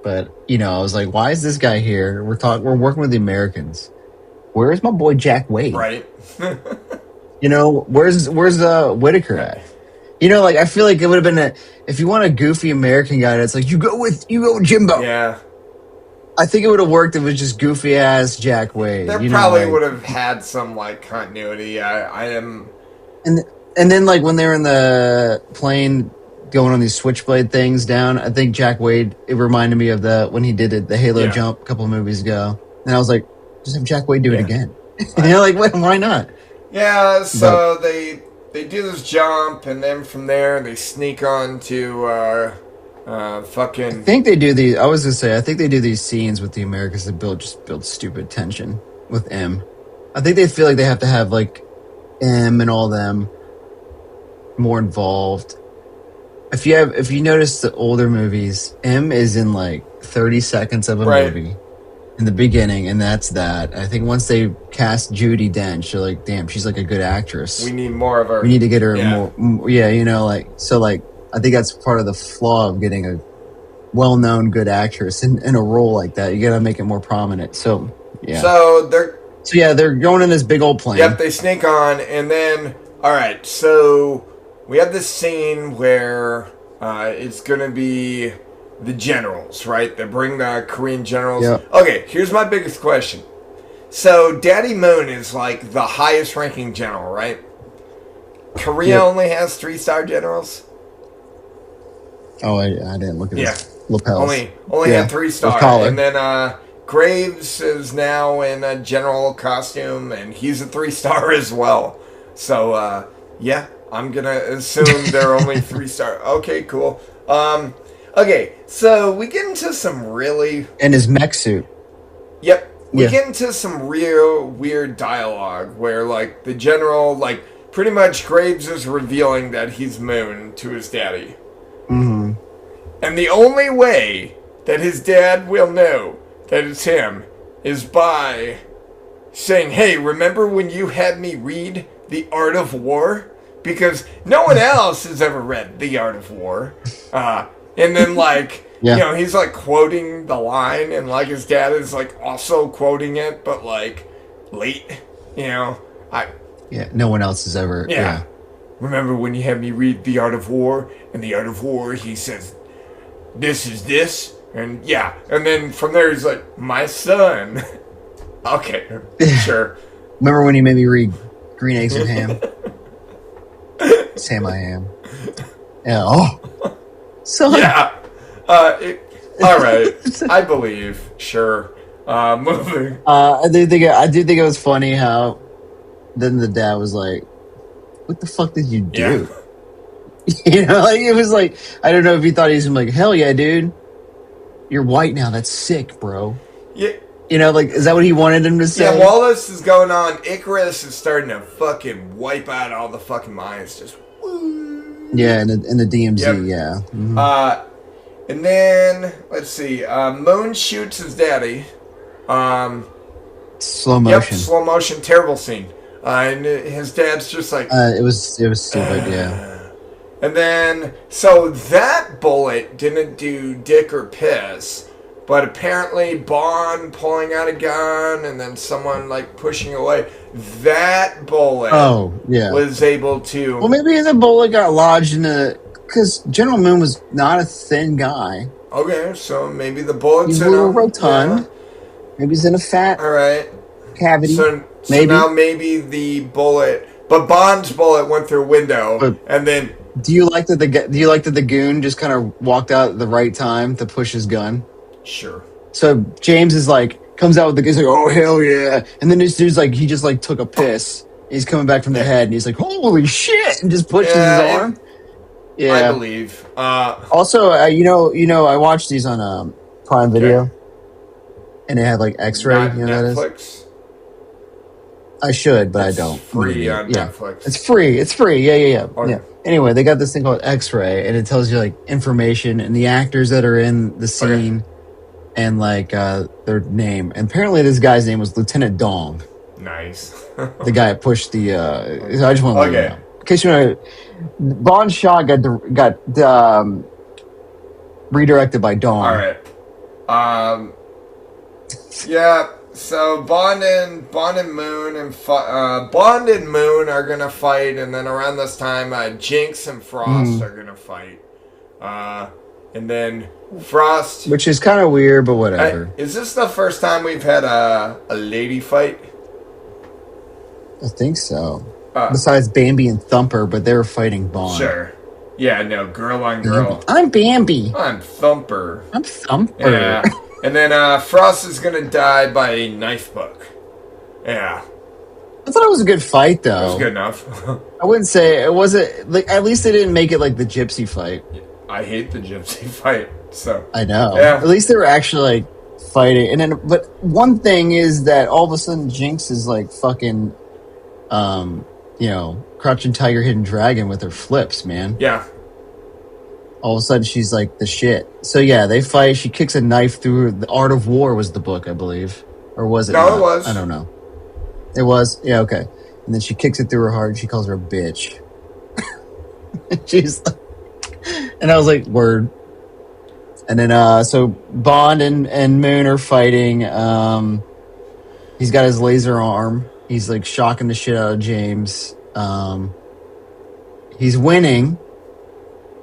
S2: But, I was like, why is this guy here? We're working with the Americans. Where's my boy Jack Wade?
S1: Right.
S2: Where's Whitaker at? I feel like it would have been if you want a goofy American guy, it's like, you go with Jimbo.
S1: Yeah.
S2: I think it would have worked if it was just goofy ass Jack Wade.
S1: There probably would have had some continuity. I am.
S2: And then when they were in the plane going on these switchblade things down, I think Jack Wade, it reminded me of when he did the Halo jump a couple of movies ago. And I was like, just have Jack Wade do it again. Why not?
S1: Yeah, so they do this jump, and then from there they sneak on to fucking.
S2: I think they do these. I was gonna say, I think they do these scenes with the Americans that build stupid tension with M. I think they feel like they have to have M and all them more involved. If you notice the older movies, M is in 30 seconds of a movie in the beginning, and that's that. I think once they cast Judi Dench, they're like, damn, she's a good actress.
S1: We need more of her.
S2: We need to get her more. I think that's part of the flaw of getting a well-known good actress in a role like that. You got to make it more prominent. So yeah.
S1: So
S2: they're going in this big old plane.
S1: Yep, they sneak on, and then all right, so. We have this scene where it's going to be the generals, right? They bring the Korean generals.
S2: Yep.
S1: Okay, here's my biggest question. So, Daddy Moon is the highest ranking general, right? Korea only has 3-star generals?
S2: Oh, I didn't look at this. lapels.
S1: Only
S2: Yeah,
S1: had 3
S2: with
S1: stars.
S2: collar.
S1: And then Graves is now in a general costume, and he's a 3-star as well. So yeah, I'm gonna assume they're only 3-star. Okay, cool. Okay, so we get into some really
S2: And his mech suit.
S1: Yep. We
S2: Yeah.
S1: get into some real weird dialogue where, like, the general, like, pretty much Graves is revealing that he's Moon to his daddy.
S2: Mm-hmm.
S1: And the only way that his dad will know that it's him is by saying, hey, remember when you had me read The Art of War? Because no one else has ever read The Art of War. And then, like,
S2: Yeah.
S1: you know, he's, like, quoting the line, and, like, his dad is, like, also quoting it, but, like, late, you know?
S2: Yeah, no one else has ever.
S1: Yeah. Remember when you had me read The Art of War? In The Art of War, he says, this is this, and yeah. And then from there, he's like, my son. Okay, sure.
S2: Remember when you made me read Green Eggs and Ham? Sam I am. Yeah. Oh. Son.
S1: Yeah. All right. I believe. Sure. Moving.
S2: I do think it was funny how then the dad was like, "What the fuck did you do?"
S1: Yeah.
S2: You know, like it was like I don't know if he thought he was like, "Hell yeah, dude, you're white now. That's sick, bro."
S1: Yeah.
S2: You know, like is that what he wanted him to say?
S1: Yeah, while this is going on, Icarus is starting to fucking wipe out all the fucking minds. Just woo.
S2: Yeah, in the DMZ,
S1: Yep.
S2: yeah. Mhm.
S1: And then let's see. Moon shoots his daddy.
S2: Slow
S1: Yep,
S2: motion.
S1: slow motion, terrible scene. And his dad's just like.
S2: It was stupid, yeah.
S1: And then, so that bullet didn't do dick or piss, but apparently Bond pulling out a gun and then someone like pushing away, that bullet was able to.
S2: Well, maybe the bullet got lodged in because General Moon was not a thin guy.
S1: Okay, so maybe the bullet's
S2: He's a
S1: in
S2: little
S1: him.
S2: rotund.
S1: Yeah.
S2: Maybe he's in a fat
S1: All right.
S2: cavity.
S1: So
S2: maybe.
S1: now maybe the bullet, but Bond's bullet went through a window, and then.
S2: Do you like that the goon just kind of walked out at the right time to push his gun?
S1: Sure.
S2: So James is like comes out with the gun, he's like, "Oh hell yeah!" And then this dude's like, he just like took a piss. He's coming back from the head, and he's like, "Holy shit!" and just pushes his arm. Yeah,
S1: I believe.
S2: Also, you know, I watched these on Prime Video, and it had like X-ray.
S1: Not
S2: You know what that is?
S1: Netflix.
S2: I should, but I don't.
S1: Free on
S2: Yeah.
S1: Netflix.
S2: It's free. It's free. Yeah.
S1: Okay.
S2: Yeah. Anyway, they got this thing called X-ray, and it tells you like information and the actors that are in the scene, and like their name. And apparently, this guy's name was Lieutenant Dong.
S1: Nice.
S2: The guy that pushed the. So I just want to let you know. In case you know, Bond's shot got redirected by Dong.
S1: All right. Yeah. So Bond and Moon and Bond and Moon are gonna fight, and then around this time, Jinx and Frost are gonna fight. And then Frost,
S2: which is kind of weird, but whatever.
S1: Is this the first time we've had a lady fight?
S2: I think so. Besides Bambi and Thumper, but they were fighting Bond.
S1: Sure. Yeah, no, girl on girl.
S2: I'm Bambi.
S1: I'm Thumper.
S2: I'm Thumper.
S1: Yeah. And then Frost is gonna die by a knife book. Yeah.
S2: I thought it was a good fight, though.
S1: It was good enough.
S2: I wouldn't say it wasn't like. At least they didn't make it like the gypsy fight.
S1: I hate the gypsy fight. So
S2: I know.
S1: Yeah.
S2: At least they were actually like fighting. And then, but one thing is that all of a sudden Jinx is like fucking, Crouching Tiger, Hidden Dragon with her flips, man.
S1: Yeah.
S2: All of a sudden she's like the shit. So yeah, they fight. She kicks a knife through her. The Art of War was the book, I believe, or was it?
S1: No,
S2: not?
S1: it was.
S2: I don't know. It was. Yeah, okay. And then she kicks it through her heart. And she calls her a bitch. She's like, and I was like, word. And then so Bond and Moon are fighting. He's got his laser arm. He's like shocking the shit out of James. He's winning,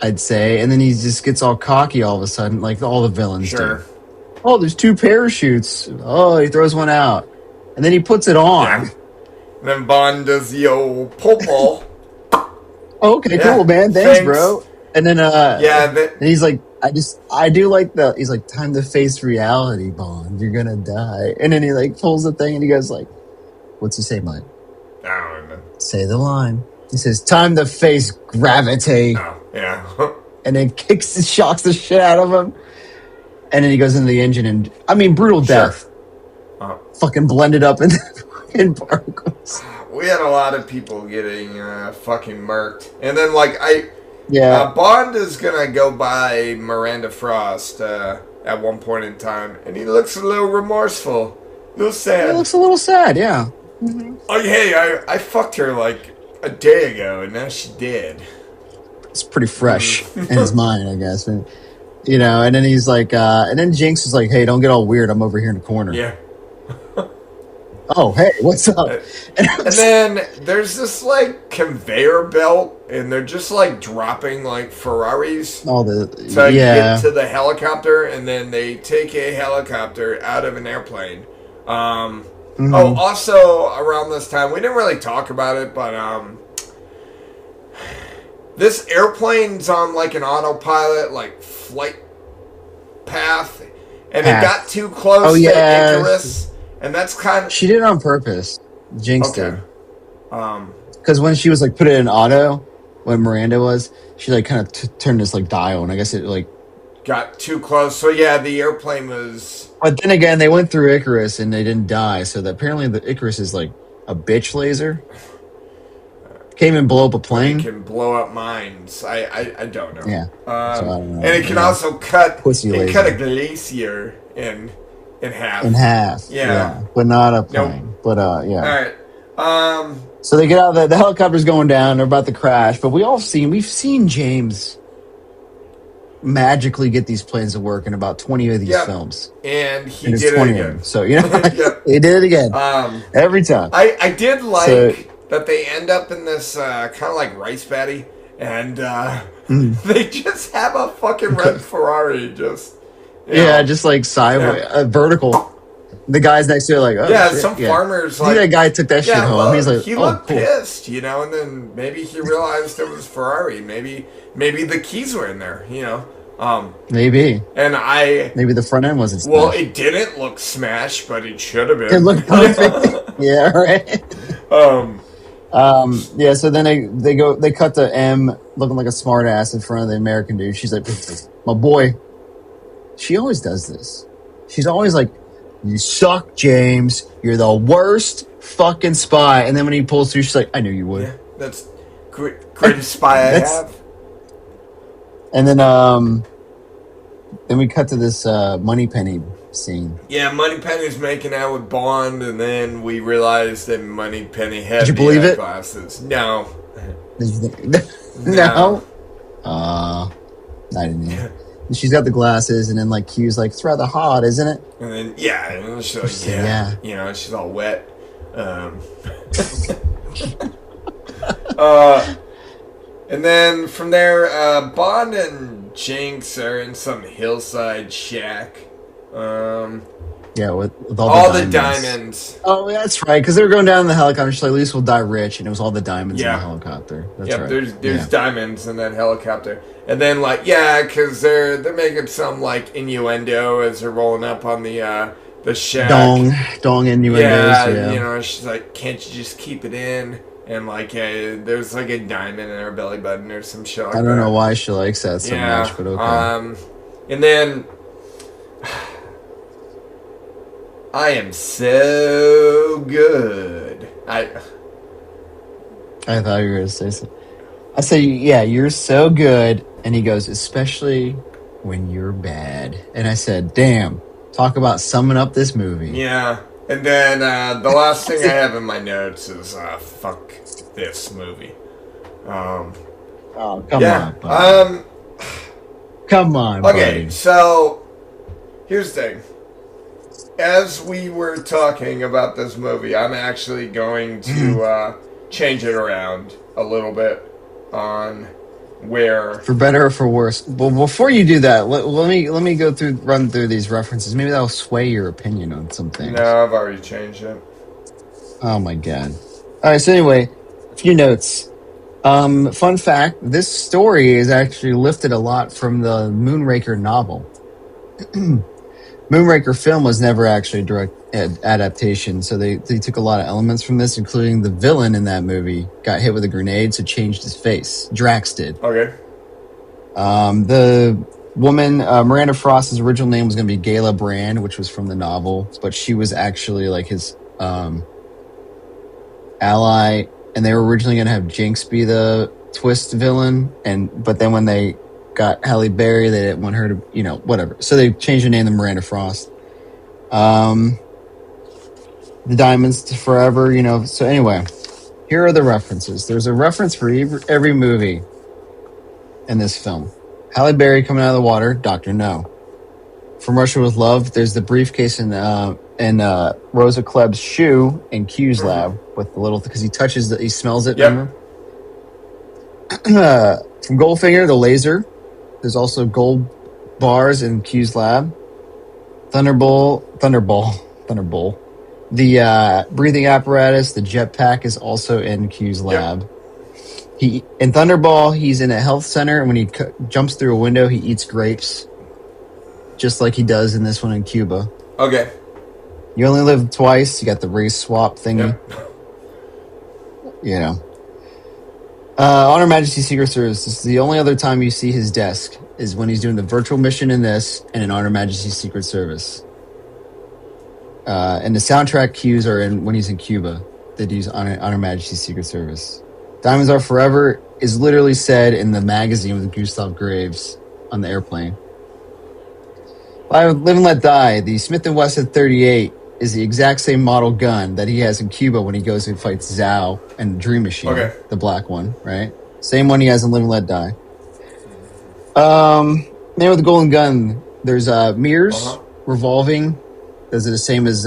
S2: I'd say, and then he just gets all cocky all of a sudden, like all the villains do. Oh, there's 2 parachutes. Oh, he throws one out, and then he puts it on.
S1: Yeah. And then Bond does the old pull ball.
S2: Okay, cool, man. Thanks, bro. And then and he's like, I do like he's like, time to face reality, Bond. You're gonna die. And then he like pulls the thing and he goes like, what's he say, Mike?
S1: I don't know.
S2: Say the line. He says, time to face gravity.
S1: Oh, yeah.
S2: And then shocks the shit out of him. And then he goes into the engine and, I mean, brutal death. Fucking blended up in particles.
S1: We had a lot of people getting fucking murked. And then, like, Bond is gonna go by Miranda Frost at one point in time, and he looks a little remorseful, a little sad.
S2: He looks a little sad, yeah.
S1: Mm-hmm. Oh, hey, I fucked her like a day ago, and now she's dead.
S2: It's pretty fresh in his mind, I guess. You know, and then he's like, and then Jinx is like, hey, don't get all weird. I'm over here in the corner.
S1: Yeah.
S2: Oh, hey, what's up?
S1: And then there's this, like, conveyor belt, and they're just, like, dropping, like, Ferraris to get to the helicopter, and then they take a helicopter out of an airplane. Oh, also, around this time, we didn't really talk about it, but, this airplane's on, like, an autopilot, like, flight path, and it got too close to Icarus. And that's kind of...
S2: She did it on purpose. Jinx did.
S1: Because
S2: when she was, like, put it in auto, when Miranda was, she, like, kind of turned this, like, dial, and I guess it, like...
S1: got too close. So, yeah, the airplane was...
S2: But then again, they went through Icarus, and they didn't die, so that apparently the Icarus is, like, a bitch laser. Can't even blow up a plane.
S1: It can blow up mines. I don't know.
S2: Yeah. So I don't know.
S1: And it can also cut...
S2: Pussy laser.
S1: Cut a glacier in half.
S2: In half.
S1: Yeah.
S2: But not a plane. Nope. But, yeah.
S1: All right.
S2: So they get out of the helicopter's going down. They're about to crash. But we've seen James magically get these planes to work in about 20 of these films.
S1: And he did it again.
S2: So, you know, he did it again. Every time.
S1: I did like that they end up in this kind of like rice paddy. And they just have a fucking red Ferrari just...
S2: just like sideways, vertical. The guys next to it, like, oh, shit.
S1: Some farmers, like...
S2: that guy took that shit home.
S1: Well,
S2: he's like,
S1: he looked pissed, you know, and then maybe he realized it was Ferrari. Maybe the keys were in there, you know.
S2: Maybe.
S1: And
S2: maybe the front end wasn't smashed.
S1: Well, it didn't look smashed, but it should have been.
S2: It looked perfect. Yeah, right. So then they cut to M looking like a smart ass in front of the American dude. She's like, my boy. She always does this. She's always like, you suck, James. You're the worst fucking spy. And then when he pulls through, she's like, I knew you would.
S1: Yeah, that's greatest spy I have.
S2: And then we cut to this Moneypenny scene.
S1: Yeah, Moneypenny's making out with Bond, and then we realized that Moneypenny had
S2: Did you believe it?
S1: Glasses. No.
S2: Did you think? No. I didn't know. She's got the glasses, and then like Q's like, it's rather hot, isn't it?
S1: And then and she's like, yeah, you know, she's all wet. And then from there, Bond and Jinx are in some hillside shack.
S2: With
S1: all the diamonds.
S2: Oh, that's right, because they were going down in the helicopter. She's like, at least we'll die rich, and it was all the diamonds in the helicopter. That's right.
S1: There's diamonds in that helicopter. And then, like, because they're making some, like, innuendo as they're rolling up on the shack.
S2: Dong innuendos,
S1: yeah. You know, she's like, can't you just keep it in? And, like, there's, like, a diamond in her belly button or some shit like that.
S2: I don't know why she likes that so much, but okay.
S1: And then... I am so good. I
S2: thought you were going to say something. I say, yeah, you're so good. And he goes, especially when you're bad. And I said, damn, talk about summing up this movie.
S1: Yeah. And then the last thing I have in my notes is, fuck this movie.
S2: Come on, buddy. Come on,
S1: okay,
S2: buddy.
S1: So, here's the thing. As we were talking about this movie, I'm actually going to change it around a little bit on where...
S2: For better or for worse. Well, before you do that, let me run through these references. Maybe that'll sway your opinion on some things.
S1: No, I've already changed it.
S2: Oh my god. Alright, so anyway, a few notes. Fun fact: this story is actually lifted a lot from the Moonraker novel. Moonraker film was never actually a direct adaptation, so they took a lot of elements from this, including the villain in that movie got hit with a grenade, so changed his face. Drax did.
S1: Okay.
S2: The woman, Miranda Frost's original name was going to be Gala Brand, which was from the novel, but she was actually like his ally, and they were originally going to have Jinx be the twist villain, but then when they got Halle Berry, they didn't want her to, whatever. So they changed her name to Miranda Frost. The Diamonds to Forever, So anyway, here are the references. There's a reference for every movie in this film. Halle Berry coming out of the water, Dr. No. From Russia with Love, there's the briefcase in Rosa Kleb's shoe in Q's lab with the little, because he smells it.
S1: Yep.
S2: Remember? From Goldfinger, the laser. There's also gold bars in Q's lab. Thunderball. The breathing apparatus, the jetpack, is also in Q's lab. Yep. In Thunderball, he's in a health center, and when he jumps through a window, he eats grapes, just like he does in this one in Cuba.
S1: Okay.
S2: You only live twice. You got the race swap thingy. Yep. On Her Majesty's Secret Service, this is the only other time you see his desk is when he's doing the virtual mission in this and in On Her Majesty's Secret Service. And the soundtrack cues are when he's in Cuba. They'd use on Her Majesty's Secret Service. Diamonds Are Forever is literally said in the magazine with Gustav Graves on the airplane. Live and Let Die, the Smith & Wesson 38 is the exact same model gun that he has in Cuba when he goes and fights Zhao and Dream Machine, the black one, right? Same one he has in Live and Let Die. Man with the Golden Gun, there's mirrors revolving. Those are the same as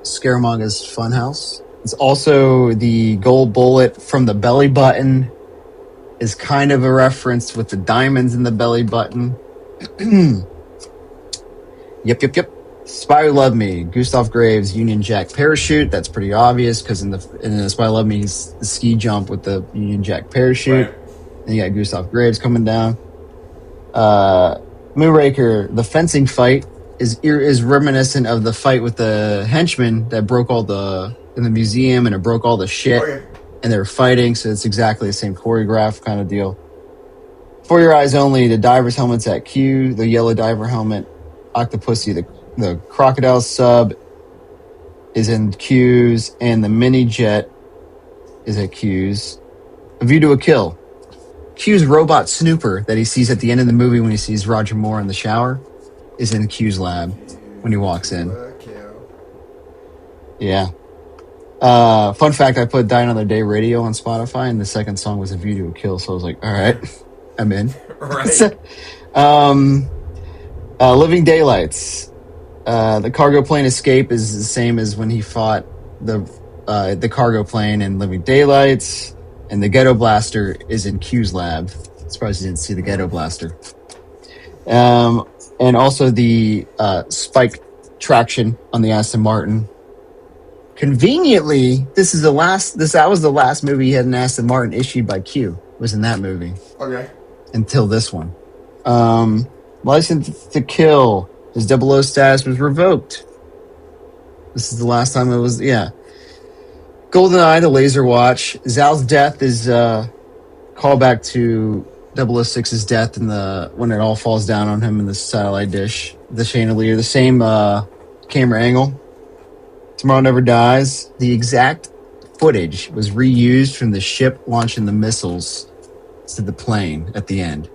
S2: Scaramouche's Funhouse. It's also the gold bullet from the belly button is kind of a reference with the diamonds in the belly button. Yep. Spy Who Loved Me, Gustav Graves' Union Jack parachute. That's pretty obvious because in the Spy Who Loved Me, it's the ski jump with the Union Jack parachute. Right. And you got Gustav Graves coming down. Moonraker, the fencing fight is reminiscent of the fight with the henchmen that broke in the museum, and it broke all the shit. And they were fighting, so it's exactly the same choreograph kind of deal. For Your Eyes Only, the diver's helmet's at Q, the yellow diver helmet, Octopussy, the crocodile sub is in Q's, and the mini jet is at Q's. A View to a Kill. Q's robot snooper that he sees at the end of the movie when he sees Roger Moore in the shower is in Q's lab when he walks in. Yeah. Fun fact, I put Die Another Day Radio on Spotify, and the second song was A View to a Kill, so I was like, all right, I'm in.
S1: Right.
S2: Living Daylights. The cargo plane escape is the same as when he fought the cargo plane in Living Daylights, and the ghetto blaster is in Q's lab. Surprised you didn't see the ghetto blaster. And also the spike traction on the Aston Martin. Conveniently, that was the last movie he had an Aston Martin issued by Q. Was in that movie.
S1: Okay. Until
S2: this one. License to Kill. His 00 status was revoked. This is the last time it was, GoldenEye, the laser watch. Zal's death is a callback to 006's death when it all falls down on him in the satellite dish. The chandelier, the same camera angle. Tomorrow Never Dies. The exact footage was reused from the ship launching the missiles to the plane at the end.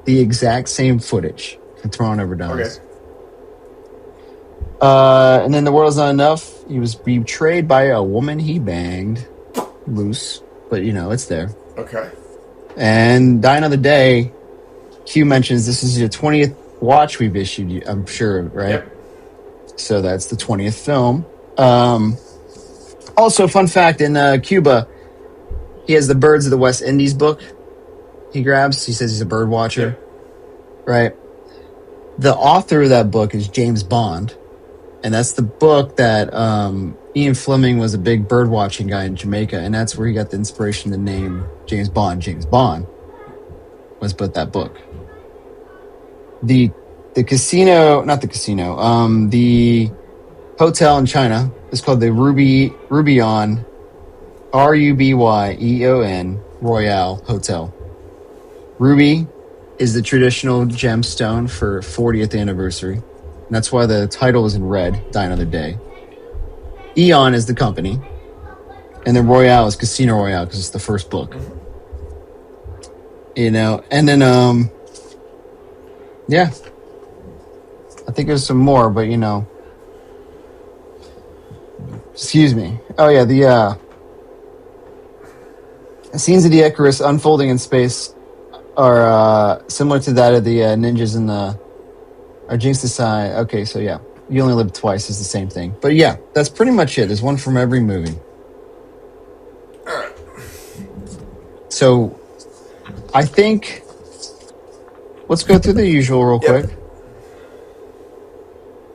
S2: The exact same footage from Tomorrow Never Dies. Okay. And then The World's Not Enough. He was betrayed by a woman he banged. Loose. But, it's there.
S1: Okay.
S2: And Die Another Day, Q mentions this is your 20th watch we've issued, I'm sure, right?
S1: Yep.
S2: So that's the 20th film. Also, fun fact, in Cuba, he has the Birds of the West Indies book he grabs. He says he's a bird watcher. Yep. Right? The author of that book is James Bond. And that's the book that Ian Fleming was a big bird watching guy in Jamaica, and that's where he got the inspiration to name James Bond. James Bond was but that book. The casino, not the casino, the hotel in China is called the Rubyon, Rubyeon Royale Hotel. Ruby is the traditional gemstone for 40th anniversary. And that's why the title is in red, Die Another Day. Eon is the company. And then Royale is Casino Royale because it's the first book. You know, and then, yeah. I think there's some more, but you know. Excuse me. Oh, yeah, the scenes of the Icarus unfolding in space are similar to that of the ninjas in the Jinx Decide. Okay, so yeah, You Only Live Twice is the same thing. But yeah, that's pretty much it. There's one from every movie.
S1: All right.
S2: So I think let's go through the usual real quick.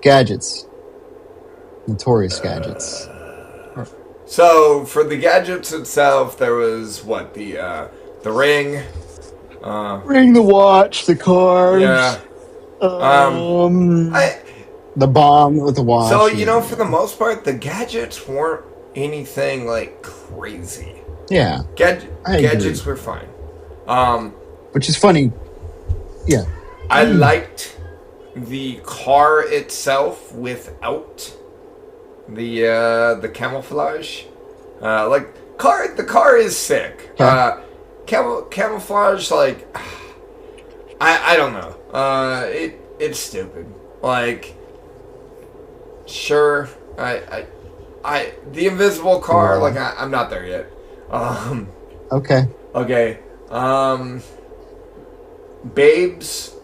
S2: Gadgets. Notorious gadgets.
S1: So for the gadgets itself, there was what the ring,
S2: Ring, the watch, the cards.
S1: Yeah.
S2: The bomb with the watch.
S1: So you know, for the most part, the gadgets weren't anything like crazy.
S2: Yeah.
S1: Gadgets were fine.
S2: Which is funny. Yeah.
S1: I liked the car itself without the camouflage. The car is sick.
S2: Yeah.
S1: Camouflage, like, I don't know. It's stupid. Like, sure, the invisible car, like, I'm not there yet.
S2: Okay.
S1: Babes.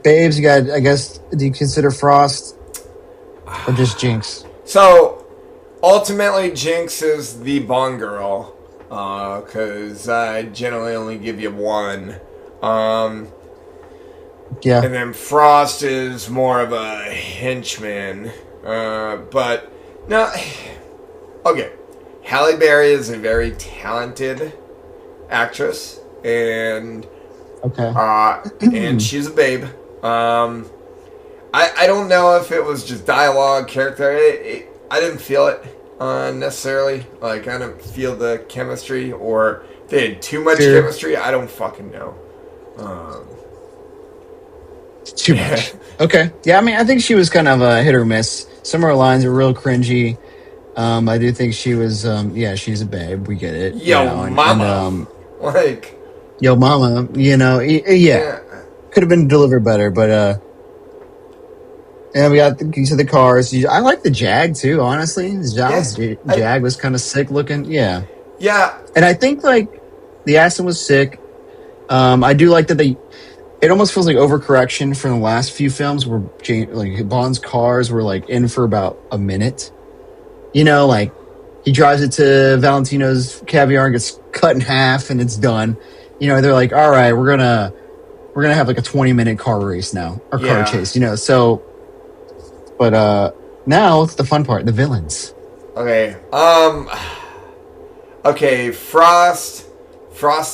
S2: Babes, you got, I guess, do you consider Frost or just Jinx?
S1: So, ultimately, Jinx is the Bond girl, because I generally only give you one.
S2: Yeah.
S1: And then Frost is more of a henchman. But, no. Okay. Halle Berry is a very talented actress. And,
S2: okay.
S1: and she's a babe. I don't know if it was just dialogue, character. I didn't feel it necessarily. Like, I didn't feel the chemistry, or if they had too much chemistry. I don't fucking know.
S2: Too much. Okay. Yeah, I mean, I think she was kind of a hit or miss. Some of her lines are real cringy. I do think she was, she's a babe. We get it.
S1: Mama.
S2: Yo, mama. You know, yeah. Could have been delivered better, but, and we got the cars. I like the Jag, too, honestly. The Jag was kind of sick looking. Yeah.
S1: Yeah.
S2: And I think, like, the accent was sick. I do like that it almost feels like overcorrection from the last few films where Bond's cars were like in for about a minute. You know, like he drives it to Valentino's Caviar and gets cut in half and it's done. You know, they're like, all right, we're gonna have like a 20-minute car race now or car chase. You know, so. But now it's the fun part, the villains.
S1: Okay. Okay, Frost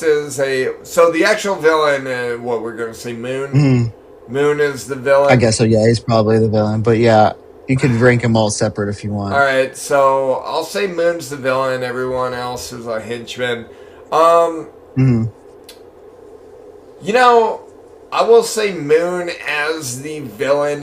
S1: is so the actual villain, what we're going to say, Moon?
S2: Mm-hmm.
S1: Moon is the villain?
S2: I guess so, yeah, he's probably the villain. But yeah, you could rank them all separate if you want.
S1: Alright, so I'll say Moon's the villain, everyone else is a henchman. You know, I will say Moon as the villain,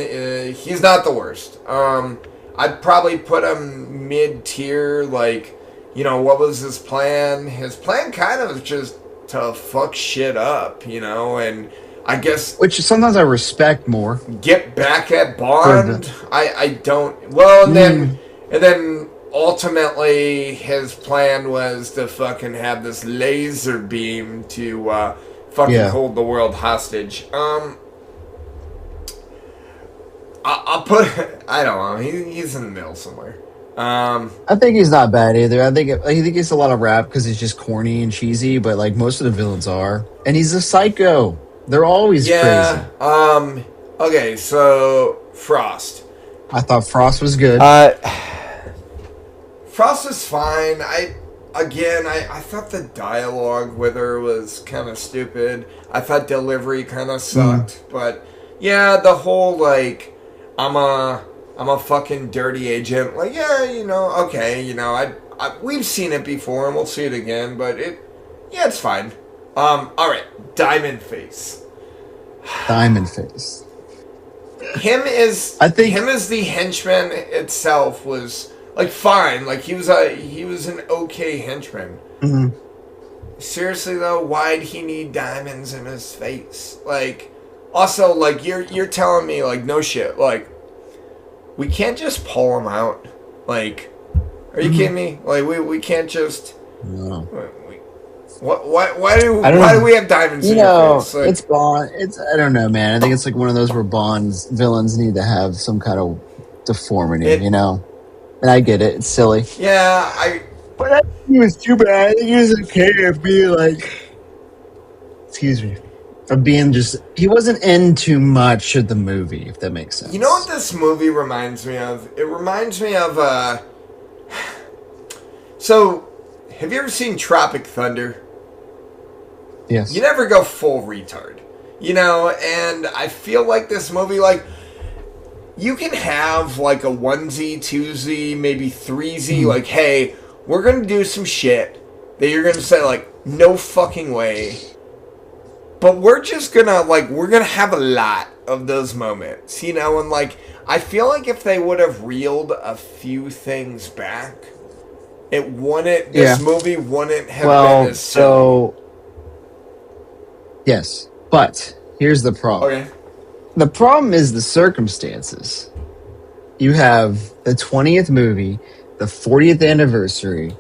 S1: he's not the worst. I'd probably put him mid-tier, like, you know, what was his plan? His plan kind of just to fuck shit up, you know, and I guess...
S2: Which sometimes I respect more.
S1: Get back at Bond? I don't... Well, and then ultimately his plan was to fucking have this laser beam to fucking hold the world hostage. I'll put... I don't know. He's in the middle somewhere.
S2: I think he's not bad either. I think he gets a lot of rap because he's just corny and cheesy, but like most of the villains are. And he's a psycho. They're always crazy.
S1: Okay, so Frost.
S2: I thought Frost was good.
S1: Frost is fine. I thought the dialogue with her was kind of stupid. I thought delivery kind of sucked. But yeah, the whole like, I'm a fucking dirty agent. Like, yeah, okay, we've seen it before and we'll see it again. But it's fine. All right, Diamond Face.
S2: Diamond Face.
S1: Him as the henchman itself was like fine. Like he was an okay henchman.
S2: Mm-hmm.
S1: Seriously though, why'd he need diamonds in his face? Like, also like you're telling me like no shit. Like, we can't just pull him out. Like, are you kidding me? Like we can't just.
S2: No.
S1: Why do we have diamonds in your face? Like,
S2: it's Bond. I don't know, man. I think it's like one of those where Bond's villains need to have some kind of deformity, And I get it. It's silly.
S1: Yeah,
S2: But I think he was too bad. I think he was okay of being like, excuse me, of being just. He wasn't in too much of the movie, if that makes sense.
S1: You know what this movie reminds me of? It reminds me of. So, have you ever seen Tropic Thunder?
S2: Yes.
S1: You never go full retard. And I feel like this movie, like, you can have, like, a onesie, twosie, maybe threesie, like, hey, we're gonna do some shit that you're gonna say, like, no fucking way. But we're just gonna, like, we're gonna have a lot of those moments, and, like, I feel like if they would have reeled a few things back, this movie wouldn't have been as silly.
S2: Yes, but here's the problem.
S1: Okay.
S2: The problem is the circumstances. You have the 20th movie, the 40th anniversary,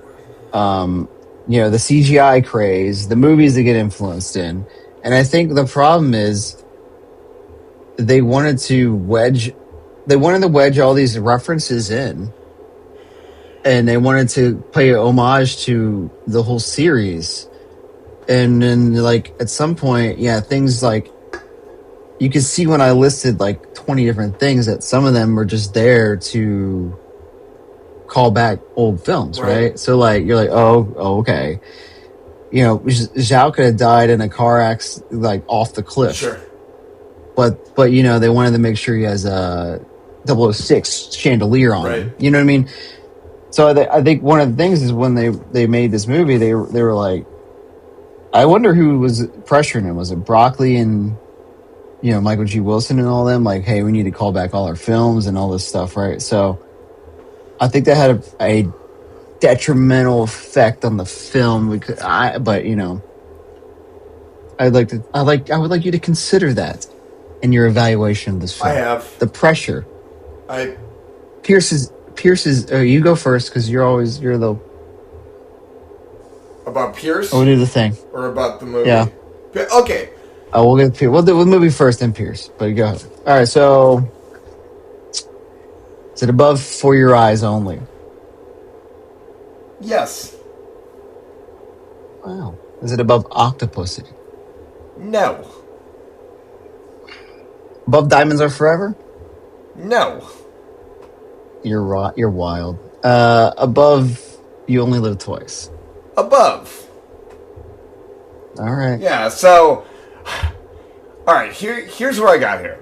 S2: the CGI craze, the movies that get influenced in. And I think the problem is they wanted to wedge all these references in. And they wanted to pay homage to the whole series. And then, like, at some point, things like, you could see when I listed, like, 20 different things that some of them were just there to call back old films, right? So, like, you're like, oh, okay. Zhao could have died in a car accident, like, off the cliff.
S1: Sure.
S2: But they wanted to make sure he has a 006 chandelier on him. You know what I mean? So I think one of the things is when they made this movie, they were like, I wonder who was pressuring him. Was it Broccoli and Michael G. Wilson and all them? Like, hey, we need to call back all our films and all this stuff, right? So I think that had a detrimental effect on the film. I would like you to consider that in your evaluation of this film.
S1: I have
S2: the pressure. Pierce is. You go first because you're the.
S1: About Pierce?
S2: We'll do the thing.
S1: Or about the movie?
S2: Yeah.
S1: Okay.
S2: We'll get Pierce. We'll do the movie first, then Pierce. But go ahead. All right. So, is it above For Your Eyes Only?
S1: Yes.
S2: Wow. Is it above Octopussy?
S1: No.
S2: Above Diamonds Are Forever?
S1: No.
S2: You're wild. Above You Only Live Twice?
S1: Above.
S2: All right.
S1: Yeah, so all right, here's what I got here.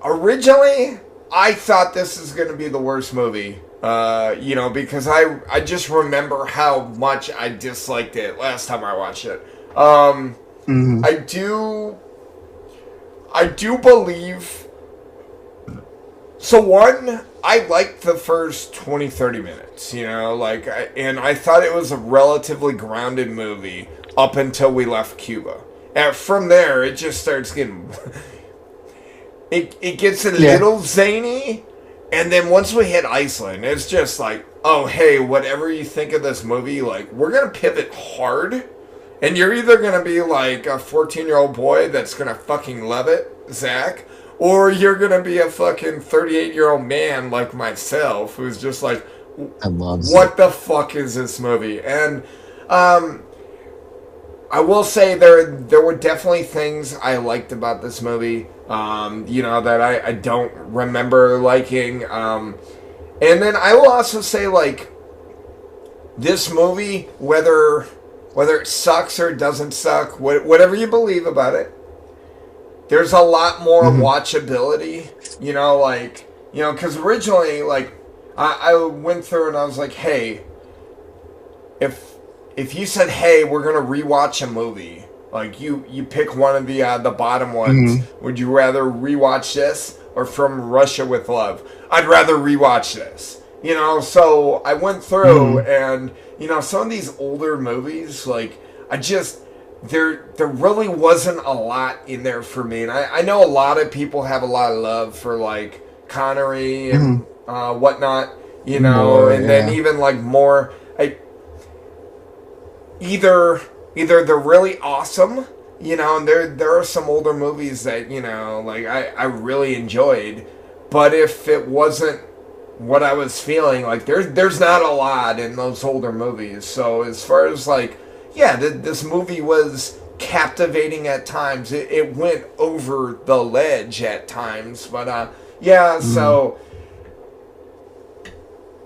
S1: Originally I thought this is going to be the worst movie. Because I just remember how much I disliked it last time I watched it. I do believe. So one, I liked the first 20, 30 minutes, and I thought it was a relatively grounded movie up until we left Cuba. And from there, it just starts getting, it gets a little zany, and then once we hit Iceland, it's just like, oh, hey, whatever you think of this movie, like, we're going to pivot hard, and you're either going to be like a 14-year-old boy that's going to fucking love it, Zach, or you're going to be a fucking 38-year-old man like myself who's just like, what the fuck is this movie? And I will say there were definitely things I liked about this movie. That I don't remember liking. And then I will also say, like, this movie, whether it sucks or doesn't suck, whatever you believe about it, there's a lot more watchability. Because originally, like, I went through and I was like, hey, if you said, hey, we're gonna rewatch a movie, like you pick one of the bottom ones, would you rather rewatch this or From Russia with Love? I'd rather rewatch this. So I went through and some of these older movies, like there really wasn't a lot in there for me, and I know a lot of people have a lot of love for like Connery and whatnot, then even like more. Either they're really awesome, and there are some older movies that like I really enjoyed, but if it wasn't what I was feeling, like there's not a lot in those older movies. So as far as like, this movie was captivating at times. It went over the ledge at times, but so.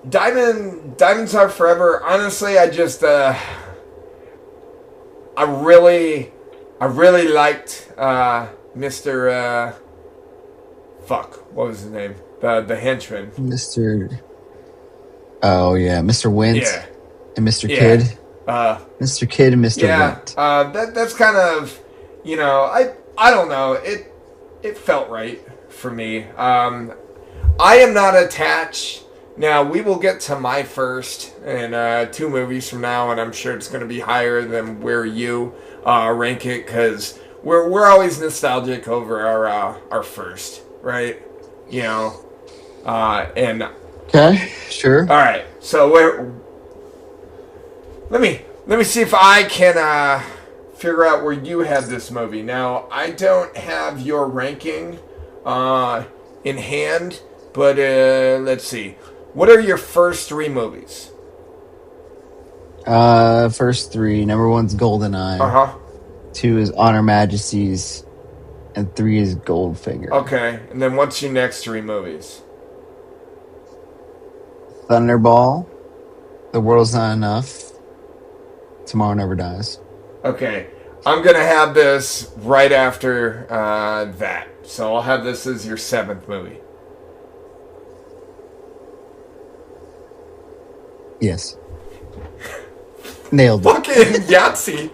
S1: Diamonds Are Forever. Honestly, I really liked Mr. What was his name? The henchman.
S2: Mr. Wint.
S1: Yeah.
S2: And Mr. Kidd. Mr. Kidd and Mr. Wint.
S1: That's kind of, I don't know. It felt right for me. I am not attached. Now, we will get to my first in 2 movies from now, and I'm sure it's going to be higher than where you rank it, because we're always nostalgic over our first, right? And
S2: okay, sure.
S1: All right, so let me see if I can figure out where you had this movie. Now, I don't have your ranking in hand, but let's see. What are your first 3 movies?
S2: First 3. Number 1's GoldenEye. 2 is On Her Majesty's, and 3 is Goldfinger.
S1: Okay, and then what's your next 3 movies?
S2: Thunderball, The World's Not Enough, Tomorrow Never Dies.
S1: Okay, I'm gonna have this right after that, so I'll have this as your 7th movie.
S2: Yes. Nailed it.
S1: Fucking Yahtzee.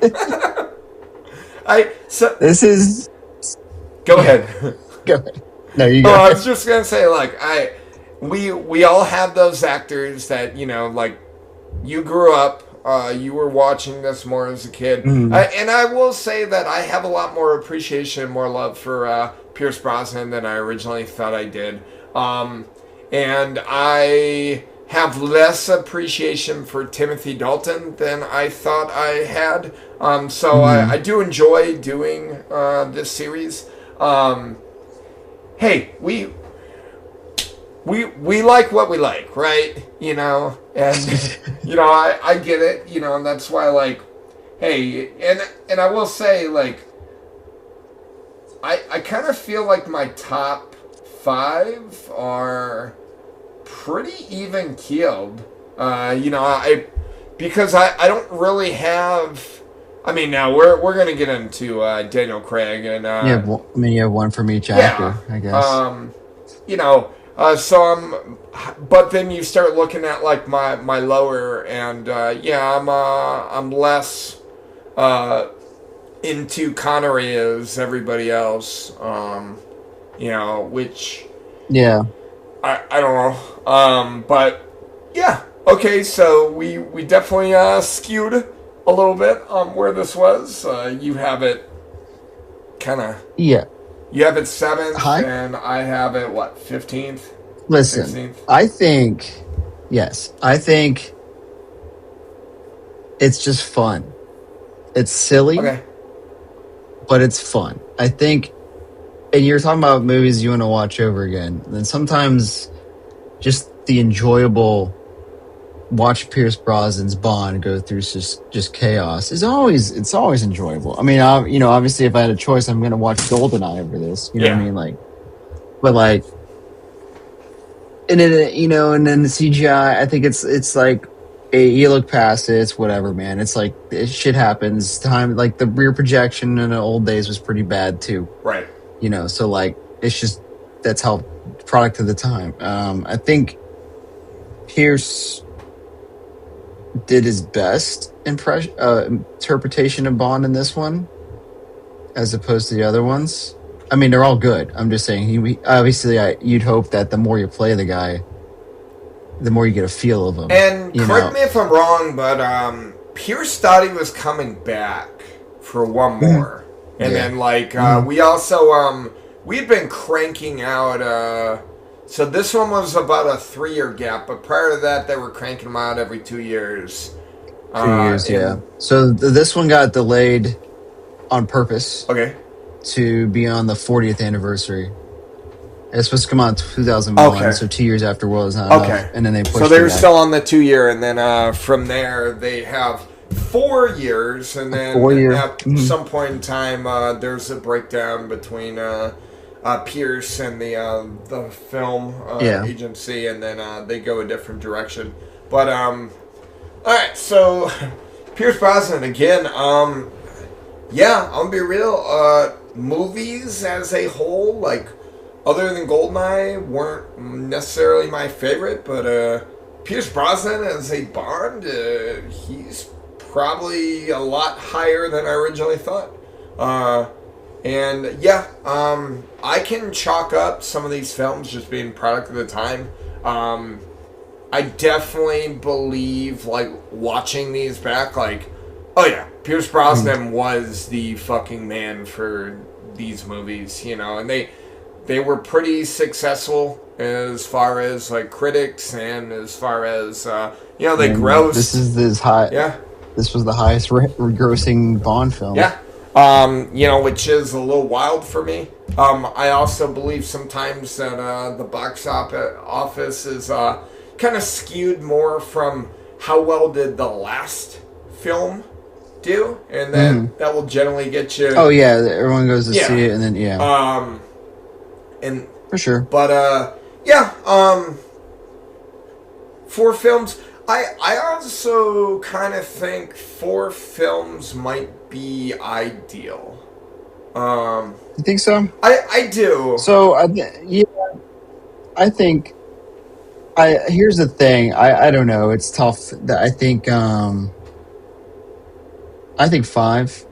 S2: This is...
S1: Go ahead.
S2: Go ahead. No, you go.
S1: I was just gonna say, like, we all have those actors that, like, you grew up, you were watching this more as a kid. And I will say that I have a lot more appreciation and more love for Pierce Brosnan than I originally thought I did. And I have less appreciation for Timothy Dalton than I thought I had. So I do enjoy doing this series. Hey, we like what we like, right? And I get it, and that's why, like, hey, and I will say, like, I kind of feel like my top 5 are pretty even keeled. Because I don't really have. I mean, now we're gonna get into Daniel Craig and
S2: you have one from each actor, I guess.
S1: But then you start looking at like my lower, and I'm less into Connery as everybody else. Which I don't know. But yeah, okay. So we definitely skewed a little bit on where this was. You have it kind of.
S2: Yeah.
S1: You have it 7th, and I have it, 15th?
S2: Listen,
S1: 16th?
S2: I think it's just fun. It's silly, but it's fun. I think, and you're talking about movies you want to watch over again, then sometimes just the enjoyable watch Pierce Brosnan's Bond go through just chaos is always enjoyable. I mean, obviously, if I had a choice, I'm going to watch GoldenEye over this. You know what I mean? Like, but like, and then and then the CGI. I think it's like, you look past it. It's whatever, man. It's like shit happens. Time like the rear projection in the old days was pretty bad too.
S1: Right.
S2: So like it's just that's how product of the time. I think Pierce did his best interpretation of Bond in this one, as opposed to the other ones. I mean, they're all good. I'm just saying, you'd hope that the more you play the guy, the more you get a feel of him.
S1: And correct me if I'm wrong, but Pierce thought he was coming back for one more, and then we also we'd been cranking out. So this one was about a 3-year gap, but prior to that, they were cranking them out every 2 years.
S2: 2 years, yeah. So this one got delayed on purpose.
S1: Okay.
S2: To be on the 40th anniversary. It's supposed to come out in 2001, so 2 years after World Is Not Enough. And then they pushed it.
S1: So they were still on the 2 year, and then from there they have 4 years, and then at some point in time there's a breakdown between Pierce and the film agency, and then they go a different direction. But all right, so Pierce Brosnan again. I'm gonna be real. Movies as a whole, like other than Goldeneye, weren't necessarily my favorite. But Pierce Brosnan as a Bond, he's probably a lot higher than I originally thought. I can chalk up some of these films just being product of the time. I definitely believe, like, watching these back, like, oh yeah, Pierce Brosnan was the fucking man for these movies, and they were pretty successal as far as, like, critics and as far as, they grossed.
S2: This is this high.
S1: Yeah.
S2: This was the highest grossing Bond film.
S1: Yeah. Which is a little wild for me. I also believe sometimes that the box office is kind of skewed more from how well did the last film do, and then that will generally get you.
S2: Oh yeah, everyone goes to see it, and then
S1: and
S2: for sure.
S1: But 4 films. I also kind of think 4 films might be ideal.
S2: You think so?
S1: I do.
S2: So I think. Here's the thing. I don't know. It's tough. I think 5,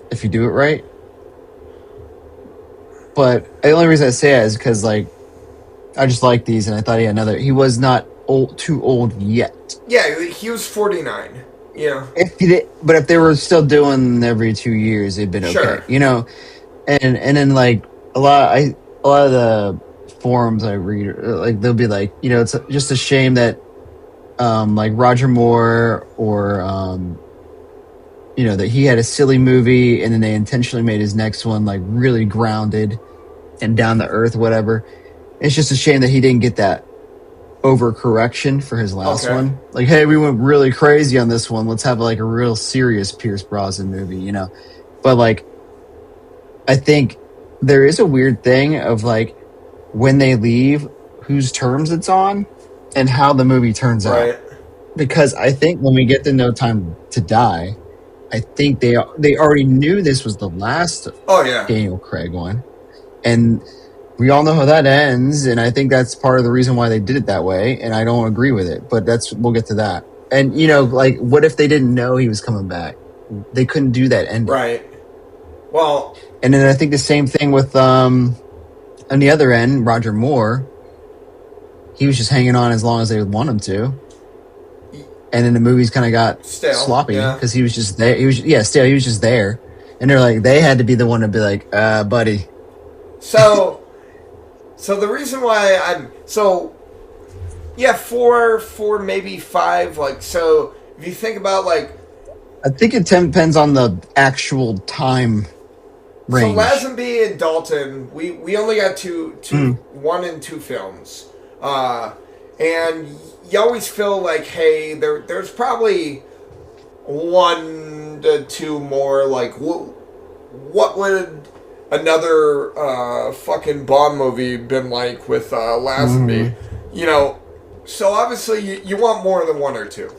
S2: if you do it right. But the only reason I say that is because, like, I just like these, and I thought he was not too old yet.
S1: Yeah, he was 49. Yeah.
S2: But if they were still doing every 2 years, it'd been okay.
S1: Sure.
S2: And then, like, a lot of the forums I read, like, they'll be like, it's just a shame that like Roger Moore or that he had a silly movie and then they intentionally made his next one like really grounded and down to earth, whatever. It's just a shame that he didn't get that overcorrection for his last one. Like, hey, we went really crazy on this one. Let's have like a real serious Pierce Brosnan movie, But like, I think there is a weird thing of like when they leave, whose terms it's on, and how the movie turns out. Because I think when we get to No Time to Die, I think they already knew this was the last Daniel Craig one, and we all know how that ends. And I think that's part of the reason why they did it that way. And I don't agree with it, but we'll get to that. And like, what if they didn't know he was coming back? They couldn't do that ending,
S1: right? Well,
S2: and then I think the same thing with on the other end, Roger Moore. He was just hanging on as long as they would want him to. And then the movies kind of got sloppy because he was just there. He was stale. He was just there, and they're like, they had to be the one to be like, buddy.
S1: So the reason why four, maybe 5. Like, so if you think about like,
S2: I think it depends on the actual time range.
S1: So Lazenby and Dalton, we only got 1 and 2 films. And you always feel like, hey, there's probably 1 to 2 more. Like, what would another fucking Bond movie been like with Lazenby? You know, so obviously you want more than 1 or 2.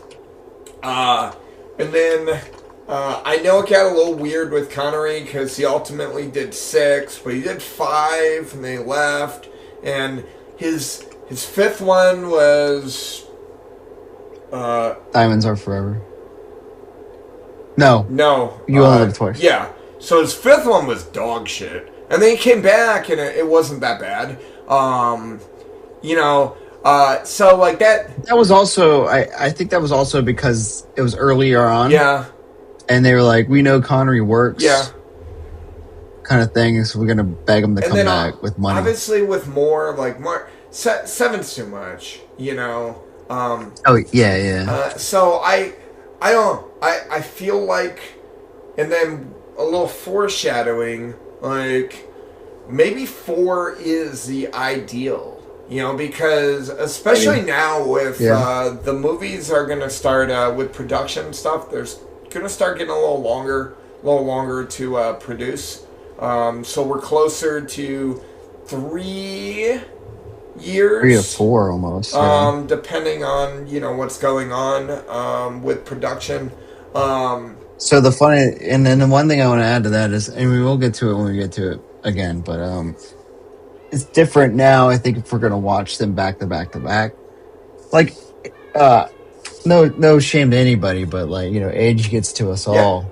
S1: And then I know it got a little weird with Connery because he ultimately did 6, but he did 5 and they left. And his 5th one was
S2: Diamonds Are Forever. No. You Only Live Twice.
S1: Yeah. So his 5th one was dog shit. And then he came back and it wasn't that bad. You know, so like that.
S2: That was also, I think that was also because it was earlier on.
S1: Yeah.
S2: And they were like, we know Connery works.
S1: Yeah.
S2: Kind of thing. So we're going to beg him to come back with money.
S1: Obviously with more, like, more, 7's too much, you know.
S2: Oh, yeah.
S1: So I feel like, and then a little foreshadowing, like, maybe 4 is the ideal. You know, because especially now with the movies are going to start with production stuff, there's going to start getting a little longer to produce. So we're closer to 3 years.
S2: 3 to 4 almost.
S1: Depending on, you know, what's going on with production.
S2: So the funny, and then the one thing I want to add to that is, and we will get to it when we get to it again, but it's different now. I think if we're gonna watch them back to back to back, like, no shame to anybody, but like, you know, age gets to us all,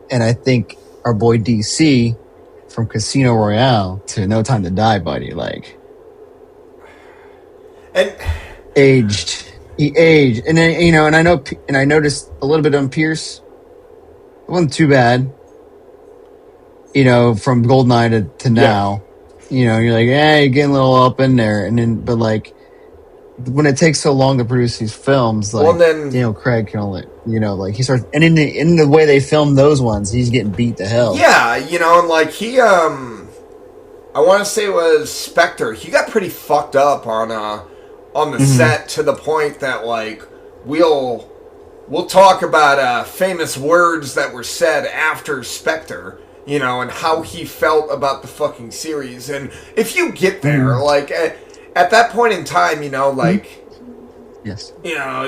S2: and I think our boy DC from Casino Royale to No Time to Die, buddy, like,
S1: and
S2: he aged, and then, you know, and I noticed a little bit on Pierce. It wasn't too bad, you know, from Goldeneye to now. You know, you're like, you're getting a little up in there, and then, but like, when it takes so long to produce these films, like, Daniel Craig can only, you know, like, he starts, and in the way they film those ones, he's getting beat to hell.
S1: Yeah, you know, and like he, I want to say it was Spectre. He got pretty fucked up on the set to the point that, like, we'll talk about famous words that were said after Spectre. You know, and how he felt about the fucking series. And if you get there, like, at that point in time, you know, like,
S2: yes,
S1: you know,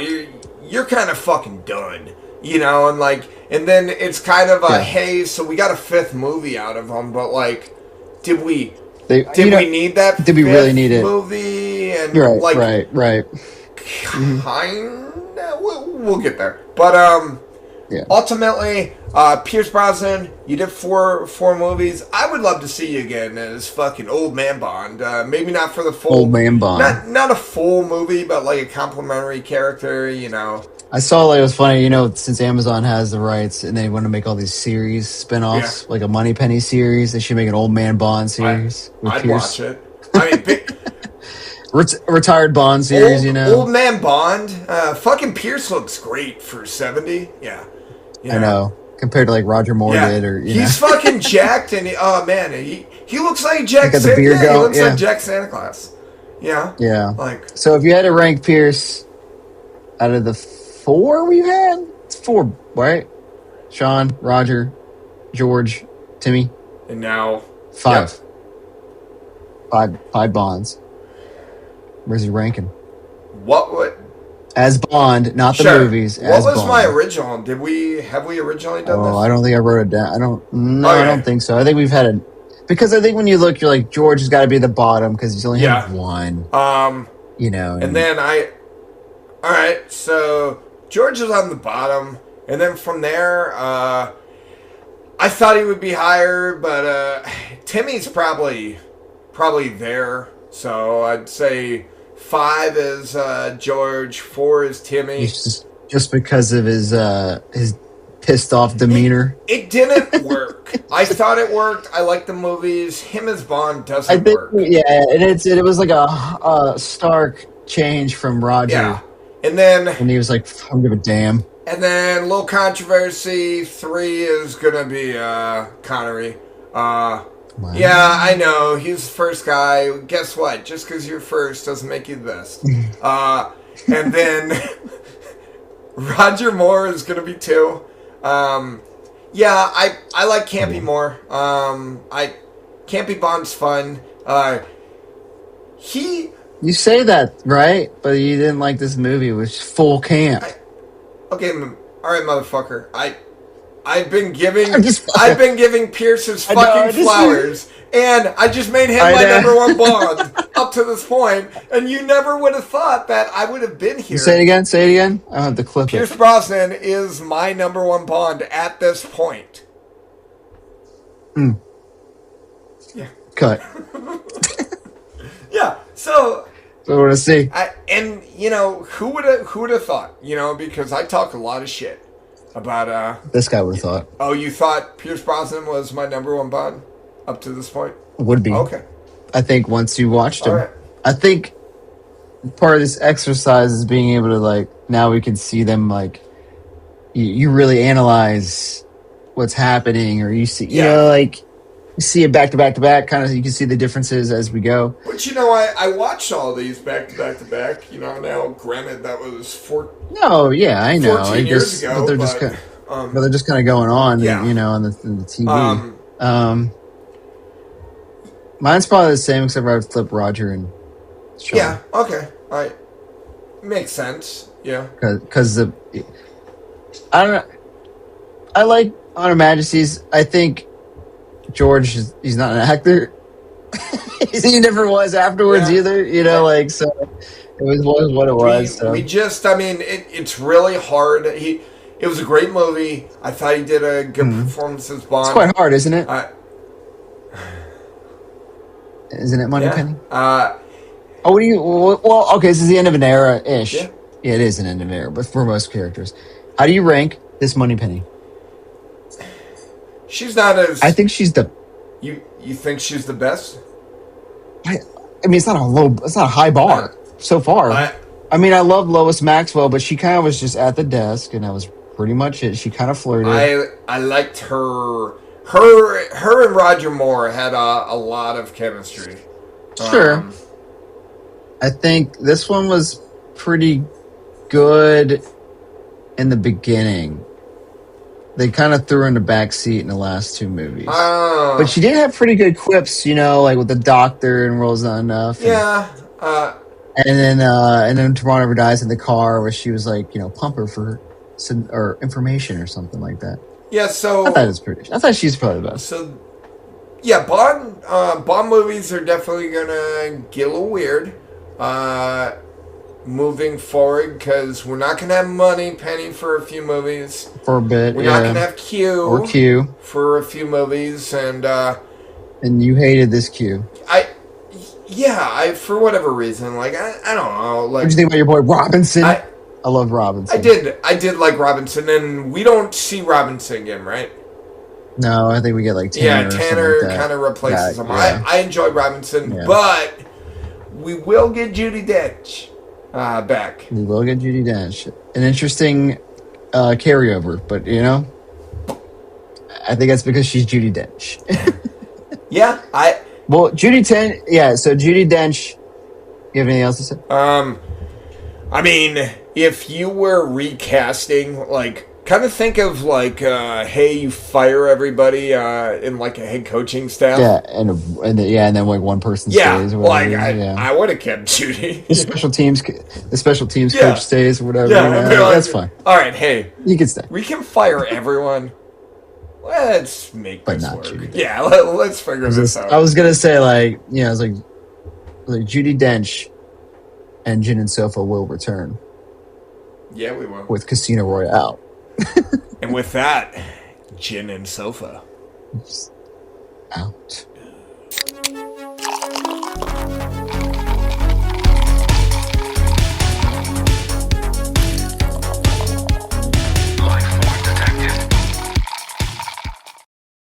S1: you're kind of fucking done, you know, and like, and then it's kind of hey, so we got a 5th movie out of him, but like, did we need that?
S2: Did we really need it?
S1: Movie and
S2: right.
S1: Kinda, we'll get there, but ultimately, Pierce Brosnan, you did 4 movies. I would love to see you again as fucking Old Man Bond. Maybe not for the full
S2: Old Man Bond,
S1: not a full movie, but like a complimentary character. You know,
S2: I saw, like, it was funny. You know, since Amazon has the rights and they want to make all these series spinoffs, like a Moneypenny series, they should make an Old Man Bond series.
S1: I'd watch it. I mean,
S2: retired Bond series, you know.
S1: Old Man Bond. Fucking Pierce looks great for 70. Yeah. You know.
S2: I know. Compared to like Roger Moore did, or
S1: he's fucking jacked, and he looks like Jack.
S2: Got the beard going.
S1: He looks like Jack Santa Claus. Yeah.
S2: Like, so if you had to rank Pierce out of the 4 we've had, it's 4, right? Sean, Roger, George, Timmy,
S1: and now
S2: 5. 5 Bonds. Where's he ranking?
S1: What would?
S2: As Bond, not the movies.
S1: What was
S2: Bond.
S1: my original? Have we originally done this?
S2: I don't think I wrote it down. I don't think so. I think we've had because I think when you look, you're like, George has got to be the bottom because he's only had 1. You know,
S1: and then all right, so George is on the bottom, and then from there, I thought he would be higher, but Timmy's probably there. So I'd say 5 is George, 4 is Timmy.
S2: Just because of his pissed off demeanor.
S1: It didn't work. I thought it worked. I like the movies. Him as Bond doesn't work.
S2: Yeah, and it was like a stark change from Roger. Yeah.
S1: And then
S2: he was like, I don't give a damn.
S1: And then little controversy, 3 is gonna be Connery. Wow. Yeah, I know. He's the first guy. Guess what? Just because you're first doesn't make you the best. And then Roger Moore is going to be 2. Yeah, I like Campy more. Campy Bond's fun.
S2: You say that, right? But you didn't like this movie, which is full camp.
S1: Okay, all right, motherfucker. I've been giving
S2: I've
S1: been giving Pierce his fucking flowers, and I just made him my number 1 Bond up to this point, and you never would have thought that I would have been here.
S2: Say it again. Say it again. I have to clip
S1: Pierce
S2: it.
S1: Brosnan is my number 1 Bond at this point. Yeah.
S2: Cut.
S1: Yeah. So
S2: I want to see.
S1: And who would have thought? Because I talk a lot of shit about
S2: This guy would have thought.
S1: Oh, you thought Pierce Brosnan was my number 1 Bond up to this point?
S2: Would be.
S1: Okay.
S2: I think once you watched him.
S1: Right.
S2: I think part of this exercise is being able to now we can see them you really analyze what's happening, or you see you see it back to back to back, kind of. You can see the differences as we go.
S1: But I watched all these back to back to back. Now, granted, that was 14
S2: No, yeah, I know.
S1: 14 years ago,
S2: but they're just kind of going on, on the TV. Mine's probably the same, except for I would flip Roger and Sean.
S1: Yeah. Okay. All right. Makes sense. Yeah.
S2: Because I don't know. I like Honor Majesty's. I think George he's not an actor. He never was afterwards either. So it was what it was.
S1: We just, it's really hard. It was a great movie. I thought he did a good performance as Bond.
S2: It's quite hard, isn't it? Isn't it, Moneypenny? Okay, this is the end of an era-ish. Yeah, it is an end of an era, but for most characters. How do you rank this Moneypenny?
S1: She's not as...
S2: I think she's the...
S1: You think she's the best?
S2: I mean, it's not a high bar so far. I love Lois Maxwell, but she kind of was just at the desk, and that was pretty much it. She kind of flirted.
S1: I liked her... Her and Roger Moore had a lot of chemistry.
S2: Sure. I think this one was pretty good in the beginning. They kind of threw her in the back seat in the last 2 movies. But she did have pretty good quips, with the doctor and World's Not Enough.
S1: Yeah.
S2: And then Tomorrow Never Dies in the car, where she was pump her for some or information or something like that.
S1: Yeah, so
S2: I thought she's probably the best.
S1: So, yeah, Bond movies are definitely gonna get a little weird moving forward, because we're not gonna have Moneypenny for a few movies.
S2: For a bit,
S1: we're not gonna have Q for a few movies, and
S2: you hated this Q.
S1: For whatever reason, I don't know.
S2: What did you think about your boy Robinson? I love Robinson.
S1: I did like Robinson, and we don't see Robinson again, right?
S2: No, I think we get Tanner.
S1: Yeah, Tanner kind of replaces him. Yeah. I enjoy Robinson, but we will get Judi Dench back.
S2: We will get Judi Dench. An interesting carryover, but I think that's because she's Judi Dench. Judi Dench. Yeah, so Judi Dench. You have anything else to say?
S1: If you were recasting, kind of think of hey, you fire everybody in a head coaching staff.
S2: Yeah, and then one person stays. Or whatever.
S1: I would have kept Judy.
S2: The special teams coach stays or whatever.
S1: Yeah,
S2: that's fine.
S1: All right, hey,
S2: you can stay.
S1: We can fire everyone. Let's make this work.
S2: Judy.
S1: Yeah, let's figure this out.
S2: I was gonna say I was like Judi Dench and Gin and Sofa will return.
S1: Yeah, we will.
S2: With Casino Royale.
S1: And with that, Gin and Sofa.